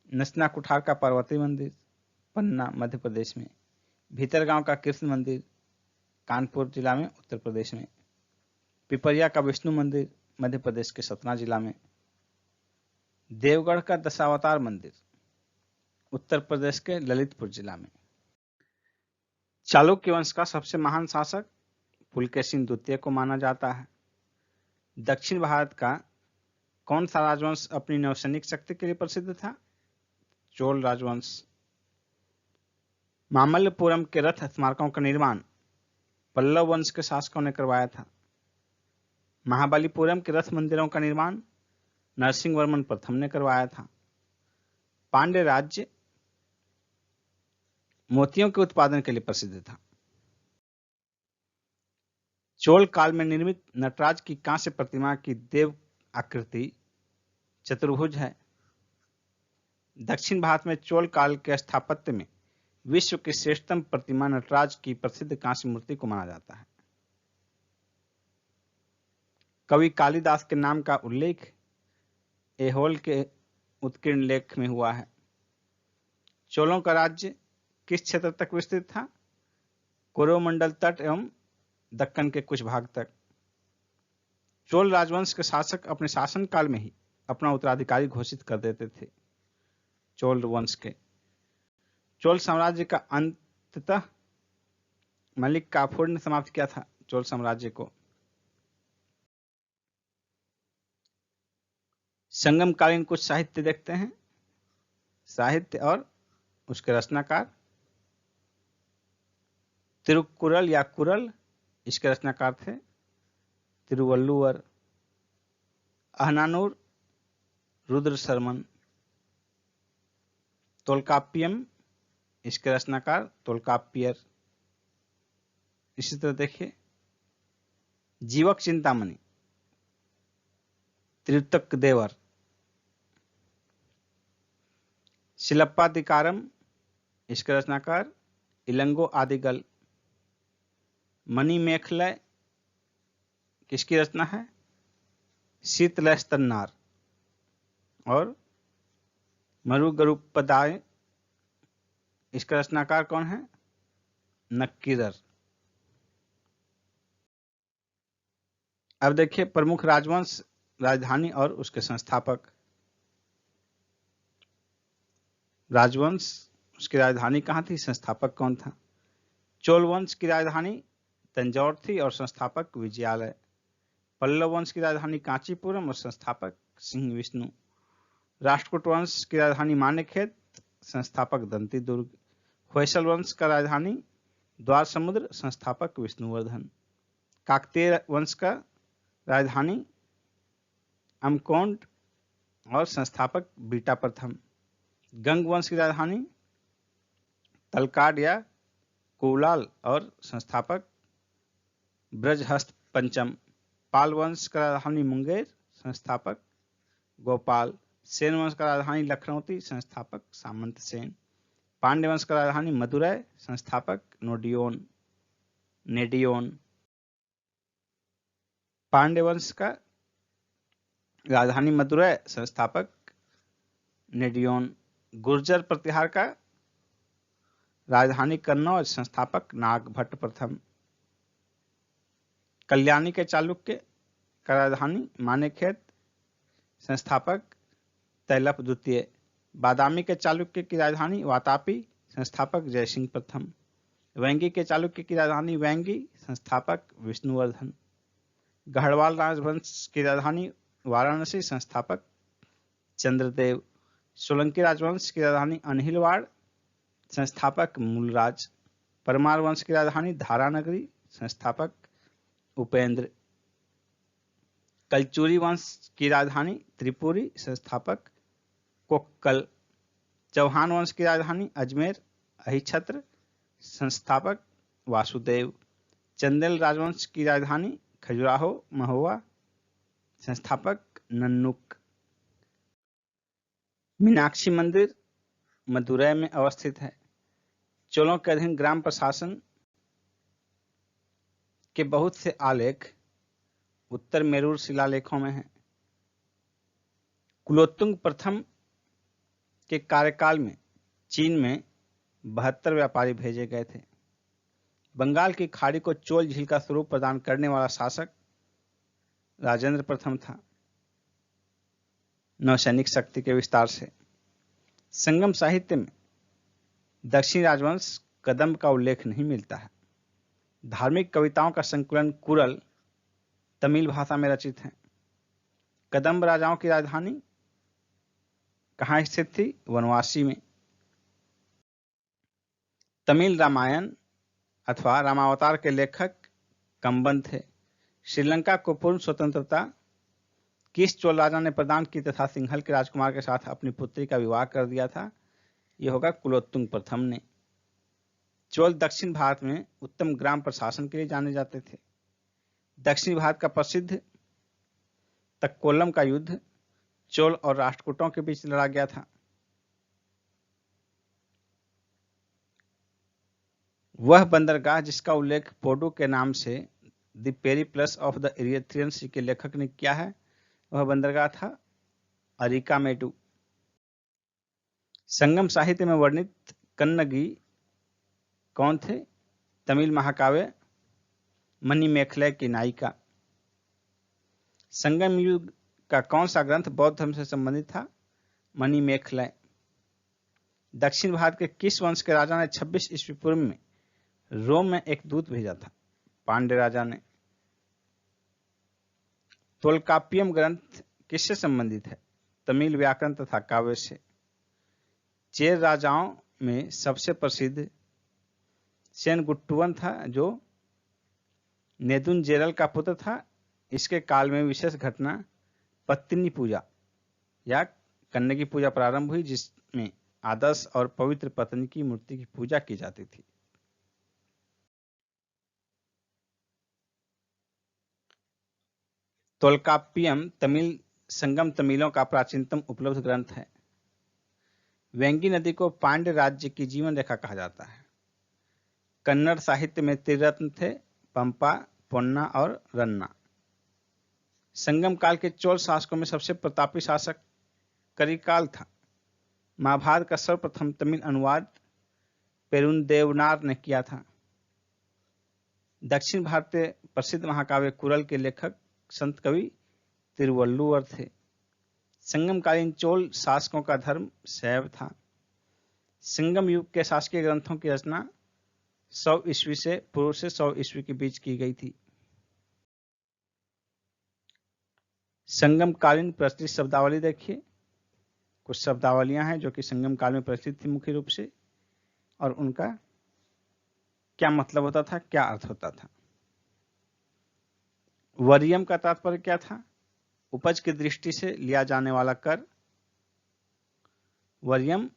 नसना कुठार का पार्वती मंदिर पन्ना मध्य प्रदेश में। भीतरगांव का कृष्ण मंदिर कानपुर जिला में उत्तर प्रदेश में। पिपरिया का विष्णु मंदिर मध्य प्रदेश के सतना जिला में। देवगढ़ का दशावतार मंदिर उत्तर प्रदेश के ललितपुर जिला में। चालुक्य वंश का सबसे महान शासक पुलकेशिन द्वितीय को माना जाता है। दक्षिण भारत का कौन सा राजवंश अपनी नौसैनिक शक्ति के लिए प्रसिद्ध था? चोल राजवंश। मामल्लपुरम के रथ स्मारकों का निर्माण पल्लव वंश के शासकों ने करवाया था। महाबलीपुरम के रथ मंदिरों का निर्माण नरसिंह वर्मन प्रथम ने करवाया था। पांड्य राज्य मोतियों के उत्पादन के लिए प्रसिद्ध था। चोल काल में निर्मित नटराज की कांस्य प्रतिमा की देव आकृति चतुर्भुज है। दक्षिण भारत में चोल काल के स्थापत्य में विश्व की श्रेष्ठतम प्रतिमा नटराज की प्रसिद्ध कांस्य मूर्ति को माना जाता है। कवि कालिदास के नाम का उल्लेख ऐहोल के उत्कीर्ण लेख में हुआ है। चोलों का राज्य किस क्षेत्र तक विस्तृत था? कोरोमंडल तट एवं दक्कन के कुछ भाग तक। चोल राजवंश के शासक अपने शासन काल में ही अपना उत्तराधिकारी घोषित कर देते थे। चोल वंश के चोल साम्राज्य का अंततः मलिक काफूर ने समाप्त किया था चोल साम्राज्य को। संगमकालीन कुछ साहित्य देखते हैं। साहित्य और उसके रचनाकार। तिरुकुरल या कुरल इसके रचनाकार थे तिरुवल्लुवर। अहनानूर रुद्र शर्मन। तोलकाप्पियम इसके रचनाकार तोलकाप्पियर। इसी तरह देखिए जीवक चिंतामणि त्रितक देवर। शिलप्पाधिकारम इसके रचनाकार इलंगो आदिगल। मणिमेखलय किसकी रचना है? शीतलस्तन्नार। और मरुगरुपदाय इसका रचनाकार कौन है? नक्कीरर। अब देखिए प्रमुख राजवंश, राजधानी और उसके संस्थापक। राजवंश उसकी राजधानी कहाँ थी? संस्थापक कौन था? चोल वंश की राजधानी तंजौर थी और संस्थापक विजयालय। पल्लव वंश की राजधानी कांचीपुरम और संस्थापक सिंह विष्णु। राष्ट्रकूट वंश की राजधानी मानेखेत, संस्थापक दंती दुर्ग। होयसल वंश का राजधानी द्वार समुद्र, संस्थापक विष्णुवर्धन। काकतीय वंश का राजधानी अमकोंड और संस्थापक बीटा प्रथम। गंग वंश की राजधानी तलकाड या कोलाल और संस्थापक ब्रजहस्त पंचम। पाल वंश का राजधानी मुंगेर, संस्थापक गोपाल। सेन वंश का राजधानी लखनौती, संस्थापक सामंत सेन। पांड्य वंश का राजधानी मदुरै, संस्थापक नेडियोन। पांड्य वंश का राजधानी मदुरै, संस्थापक नेडियोन। गुर्जर प्रतिहार का राजधानी कन्नौज, संस्थापक नागभट्ट प्रथम। कल्याणी के चालुक्य का राजधानी मानेखेत, संस्थापक तैलप द्वितीय। बादामी के चालुक्य की राजधानी वातापी, संस्थापक जयसिंह प्रथम। वेंगी के चालुक्य की राजधानी वेंगी, संस्थापक विष्णुवर्धन। गढ़वाल राजवंश की राजधानी वाराणसी, संस्थापक चंद्रदेव। सोलंकी राजवंश की राजधानी अनहिलवाड़, संस्थापक मूलराज। परमार वंश की राजधानी धारानगरी, संस्थापक उपेंद्र। कलचुरी वंश की राजधानी त्रिपुरी, संस्थापक कोक्कल। चौहान वंश की राजधानी अजमेर, अहिछत्र, संस्थापक वासुदेव। चंदेल राजवंश की राजधानी खजुराहो, महुआ, संस्थापक नन्नुक। मीनाक्षी मंदिर मदुरै में अवस्थित है। चोलों के अधीन ग्राम प्रशासन के बहुत से आलेख उत्तर मेरूर शिलालेखों में हैं। कुलोत्तुंग प्रथम के कार्यकाल में चीन में 72 व्यापारी भेजे गए थे। बंगाल की खाड़ी को चोल झील का स्वरूप प्रदान करने वाला शासक राजेंद्र प्रथम था, नौसैनिक शक्ति के विस्तार से। संगम साहित्य में दक्षिण राजवंश कदम्ब का उल्लेख नहीं मिलता है। धार्मिक कविताओं का संकलन कुरल तमिल भाषा में रचित है। कदम्ब राजाओं की राजधानी कहाँ स्थित थी? वनवासी में। तमिल रामायण अथवा रामावतार के लेखक कंबन थे। श्रीलंका को पूर्ण स्वतंत्रता किस चोल राजा ने प्रदान की तथा सिंहल के राजकुमार के साथ अपनी पुत्री का विवाह कर दिया था? यह होगा कुलोत्तुंग प्रथम ने। चोल दक्षिण भारत में उत्तम ग्राम प्रशासन के लिए जाने जाते थे। दक्षिण भारत का प्रसिद्ध तक्कोलम का युद्ध चोल और राष्ट्रकूटों के बीच लड़ा गया था। वह बंदरगाह जिसका उल्लेख पोडू के नाम से the Periplus of the Erythraean sea के लेखक ने किया है, वह बंदरगाह था अरिकामेडू। संगम साहित्य में वर्णित कन्नगी कौन थे? तमिल महाकाव्य मणिमेखलय की नायिका। संगम युग का कौन सा ग्रंथ बौद्ध धर्म से संबंधित था? मणिमेखलय। दक्षिण भारत के किस वंश के राजा ने 26 ईस्वी पूर्व में रोम में एक दूत भेजा था? पांड्य राजा ने। तोलकाप्पियम ग्रंथ किससे संबंधित है? तमिल व्याकरण तथा काव्य से। चेर राजाओं में सबसे प्रसिद्ध सेनगुट्टुवन था, जो नेदुनजेरल का पुत्र था। इसके काल में विशेष घटना पत्नी पूजा या कन्या की पूजा प्रारंभ हुई, जिसमें आदर्श और पवित्र पत्नी की मूर्ति की पूजा की जाती थी। तोलकाप्पियम तमिल संगम तमिलों का प्राचीनतम उपलब्ध ग्रंथ है। वेंगी नदी को पांड्य राज्य की जीवन रेखा कहा जाता है। कन्नड़ साहित्य में त्रिरत्न थे, पंपा, पोन्ना और रन्ना। संगम काल के चोल शासकों में सबसे प्रतापी शासक करिकाल था। महाभारत का सर्वप्रथम तमिल अनुवाद पेरुंदेवनार ने किया था। दक्षिण भारतीय प्रसिद्ध महाकाव्य कुरल के लेखक संत कवि तिरुवल्लुवर थे। संगमकालीन चोल शासकों का धर्म शैव था। संगम युग के शासकीय ग्रंथों की रचना 100 ईस्वी से पूर्व से 100 ईस्वी के बीच की गई थी। संगम कालीन प्रचलित शब्दावली देखिए, कुछ शब्दावलियां हैं जो कि संगम काल में प्रचलित थी मुख्य रूप से, और उनका क्या मतलब होता था, क्या अर्थ होता था। वरियम का तात्पर्य क्या था? उपज की दृष्टि से लिया जाने वाला कर। वरियम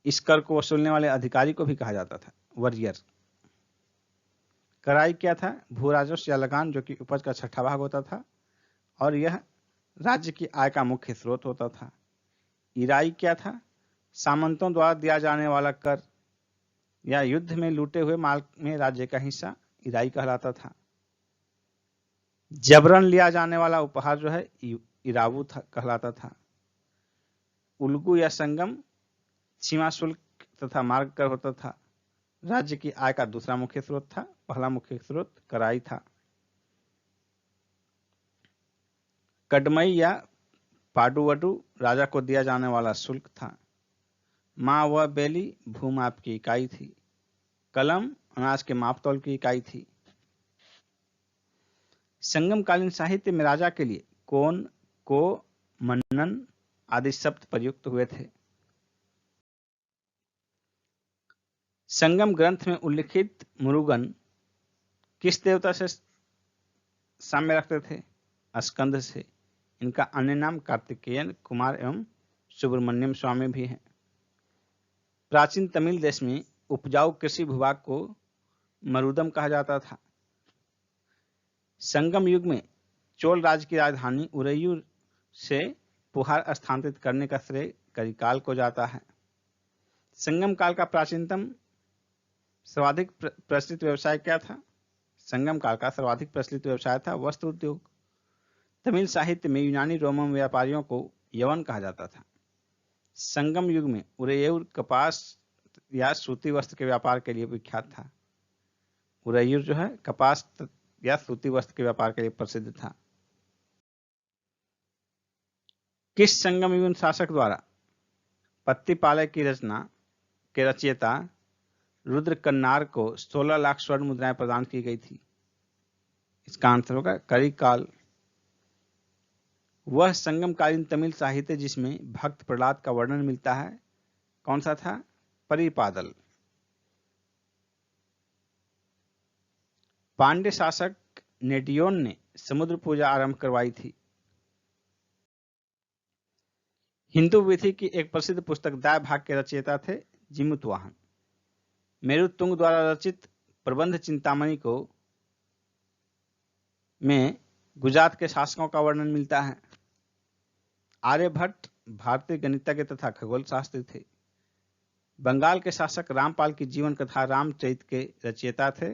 इस कर को वसूलने वाले अधिकारी को भी कहा जाता था, वरियर। कराई क्या था? भू राजस्व या लगान, जो कि उपज का छठा भाग होता था और यह राज्य की आय का मुख्य स्रोत होता था। इराई क्या था? सामंतों द्वारा दिया जाने वाला कर या युद्ध में लूटे हुए माल में राज्य का हिस्सा इराई कहलाता था। जबरन लिया जाने वाला उपहार जो है इरावू कहलाता था। उल्गू या संगम सीमा शुल्क तथा मार्ग कर होता था। राज्य की आय का दूसरा मुख्य स्रोत था, पहला मुख्य स्रोत कराई था। कदमई या पाडुवडु राजा को दिया जाने वाला शुल्क था। माँ व बेली भूमाप की इकाई थी। कलम अनाज के मापतौल की इकाई थी। संगमकालीन साहित्य में राजा के लिए कोन, को, मन्नन आदि शब्द प्रयुक्त हुए थे। संगम ग्रंथ में उल्लिखित मुरुगन किस देवता से साम्य रखते थे? स्कंद से। इनका अन्य नाम कार्तिकेयन, कुमार एवं सुब्रमण्यम स्वामी भी हैं। प्राचीन तमिल देश में उपजाऊ कृषि भूभाग को मरुदम कहा जाता था। संगम युग में चोल राज्य की राजधानी उरैयूर से पुहार स्थानांतरित करने का श्रेय करिकाल को जाता है। संगम काल का प्राचीनतम सर्वाधिक प्रचलित व्यवसाय क्या था? संगम काल का सर्वाधिक प्रचलित व्यवसाय था वस्त्र उद्योग। तमिल साहित्य में यूनानी रोमन व्यापारियों को यवन कहा जाता था। संगम युग में उरैयूर कपास या सूती वस्त्र के व्यापार के लिए विख्यात था। उरैयूर जो है कपास या सूती वस्त्र के व्यापार के लिए प्रसिद्ध था। किस संगम युग शासक द्वारा पत्तीपाले की रचना के रचयिता रुद्र कन्नार को 16 लाख स्वर्ण मुद्राएं प्रदान की गई थी? इसका आंसर होगा करिकाल। वह संगमकालीन तमिल साहित्य जिसमें भक्त प्रहलाद का वर्णन मिलता है कौन सा था? परिपादल। पांड्य शासक नेडियोन ने समुद्र पूजा आरंभ करवाई थी। हिंदू विधि की एक प्रसिद्ध पुस्तक दाय भाग के रचयिता थे जिमुतवाहन। मेरुतुंग द्वारा रचित प्रबंध चिंतामणि को में गुजरात के शासकों का वर्णन मिलता है। आर्यभट्ट भारतीय गणितज्ञ तथा खगोल शास्त्री थे। बंगाल के शासक रामपाल की जीवन कथा रामचरित के रचयिता थे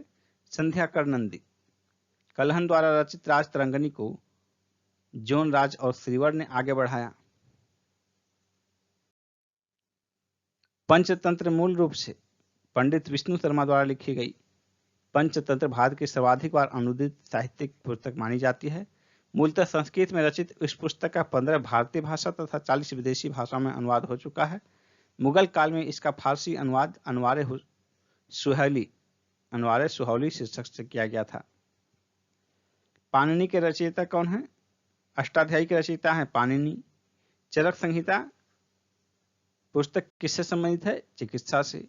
संध्याकर नंदी। कलहन द्वारा रचित राज तरंगनी को जोन राज और श्रीवर ने आगे बढ़ाया। पंचतंत्र मूल रूप से पंडित विष्णु शर्मा द्वारा लिखी गई पंचतंत्र भारत की सर्वाधिक बार अनुदित साहित्यिक पुस्तक मानी जाती है। मूलतः संस्कृत में रचित इस पुस्तक का 15 भारतीय भाषा तथा 40 विदेशी भाषाओं में अनुवाद हो चुका है। मुगल काल में इसका फारसी अनुवाद अनवारे सुहौली शीर्षक से किया गया था। पाणिनि के रचयिता कौन है? अष्टाध्यायी के रचयिता हैं पाणिनि। चरक संहिता पुस्तक किससे संबंधित है? चिकित्सा से।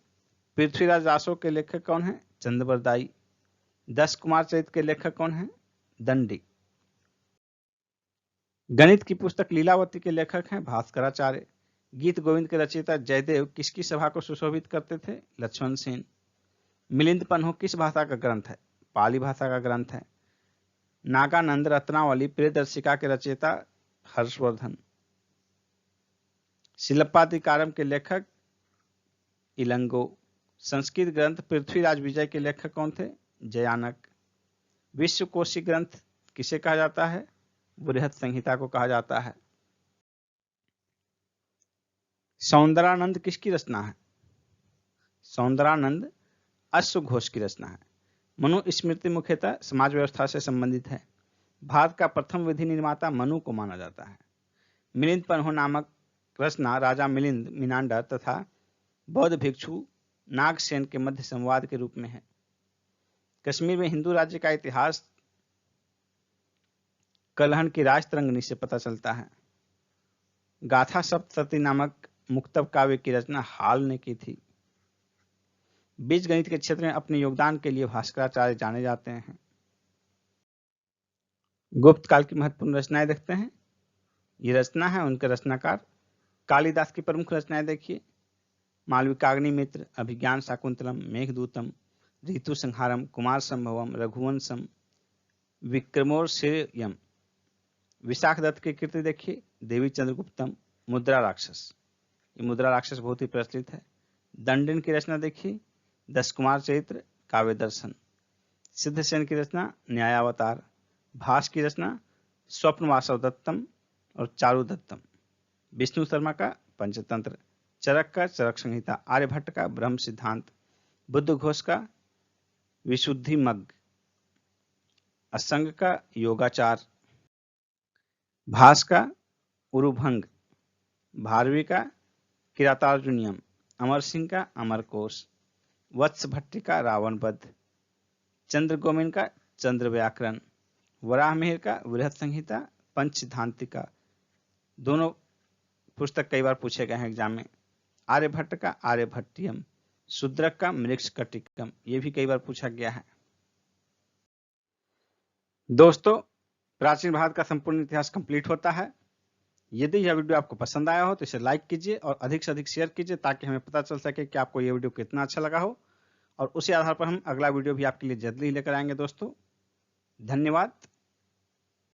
पृथ्वीराज रासो के लेखक कौन है? चंद्रबरदाई। 10 कुमार चरित के लेखक कौन है? दंडी। गणित की पुस्तक लीलावती के लेखक हैं भास्कराचार्य। गीत गोविंद के रचयिता जयदेव किसकी सभा को सुशोभित करते थे? लक्ष्मण सेन। मिलिंद पन्हो किस भाषा का ग्रंथ है? पाली भाषा का ग्रंथ है। नागानंद रत्नावली प्रियदर्शिका के रचयिता हर्षवर्धन। शिल्पाधिकारम के लेखक इलंगो। संस्कृत ग्रंथ पृथ्वीराज विजय के लेखक कौन थे? जयानक। विश्वकोशी ग्रंथ किसे कहा जाता है? बृहद संहिता को कहा जाता है। सौंदरानंद किसकी रचना है? सौंदरानंद अश्वघोष की रचना है। मनुस्मृति मुख्यतः समाज व्यवस्था से संबंधित है। भारत का प्रथम विधि निर्माता मनु को माना जाता है। मिलिंद पन्हो नामक रचना राजा मिलिंद मिनांडर तथा बौद्ध भिक्षु नागसेन के मध्य संवाद के रूप में है। कश्मीर में हिंदू राज्य का इतिहास कलहन की राजतरंगिणी से पता चलता है। गाथा सप्तशती नामक मुक्तब काव्य की रचना हाल ने की थी। बीज गणित के क्षेत्र में अपने योगदान के लिए भास्कराचार्य जाने जाते हैं। गुप्त काल की महत्वपूर्ण रचनाएं देखते हैं। ये रचना है उनके रचनाकार कालिदास की प्रमुख रचनाएं देखिए। मालविकाग्निमित्र, अभिज्ञान शाकुंतलम, मेघदूतम, ऋतु संहारम, कुमार संभवम, रघुवंशम, विक्रमोर्वशीयम। विशाख दत्त की कृति देखिए, देवी चंद्रगुप्तम, मुद्रा राक्षस। ये मुद्रा राक्षस बहुत ही प्रचलित है। दंडिन की रचना देखिए, 10 कुमार चरित्र, काव्य दर्शन। सिद्धसेन की रचना न्यायावतार। भास की रचना स्वप्न वासव दत्तम और चारु दत्तम। विष्णु शर्मा का पंचतंत्र। चरक का चरक संहिता। आर्यभट्ट का ब्रह्म सिद्धांत। बुद्ध घोष का विशुद्धि मग्ग। असंग का योगाचार। भास का उरुभंग। भारवी का किरातार्जुनियम। अमर सिंह का अमरकोश। वत्स भट्टी का रावण वध। चंद्र गोविंद का चंद्र व्याकरण। वराह मिहिर का वृहत संहिता, पंच सिद्धांतिका। दोनों पुस्तक कई बार पूछे गए हैं एग्जाम में। आर्यभट्ट का आर्यभट्टियम। शूद्रक का मृक्ष कटिकम, ये भी कई बार पूछा गया है। दोस्तों, प्राचीन भारत का संपूर्ण इतिहास कंप्लीट होता है। यदि यह वीडियो आपको पसंद आया हो तो इसे लाइक कीजिए और अधिक से अधिक शेयर कीजिए ताकि हमें पता चल सके कि आपको यह वीडियो कितना अच्छा लगा हो, और उसी आधार पर हम अगला वीडियो भी आपके लिए जल्दी ही लेकर आएंगे। दोस्तों, धन्यवाद।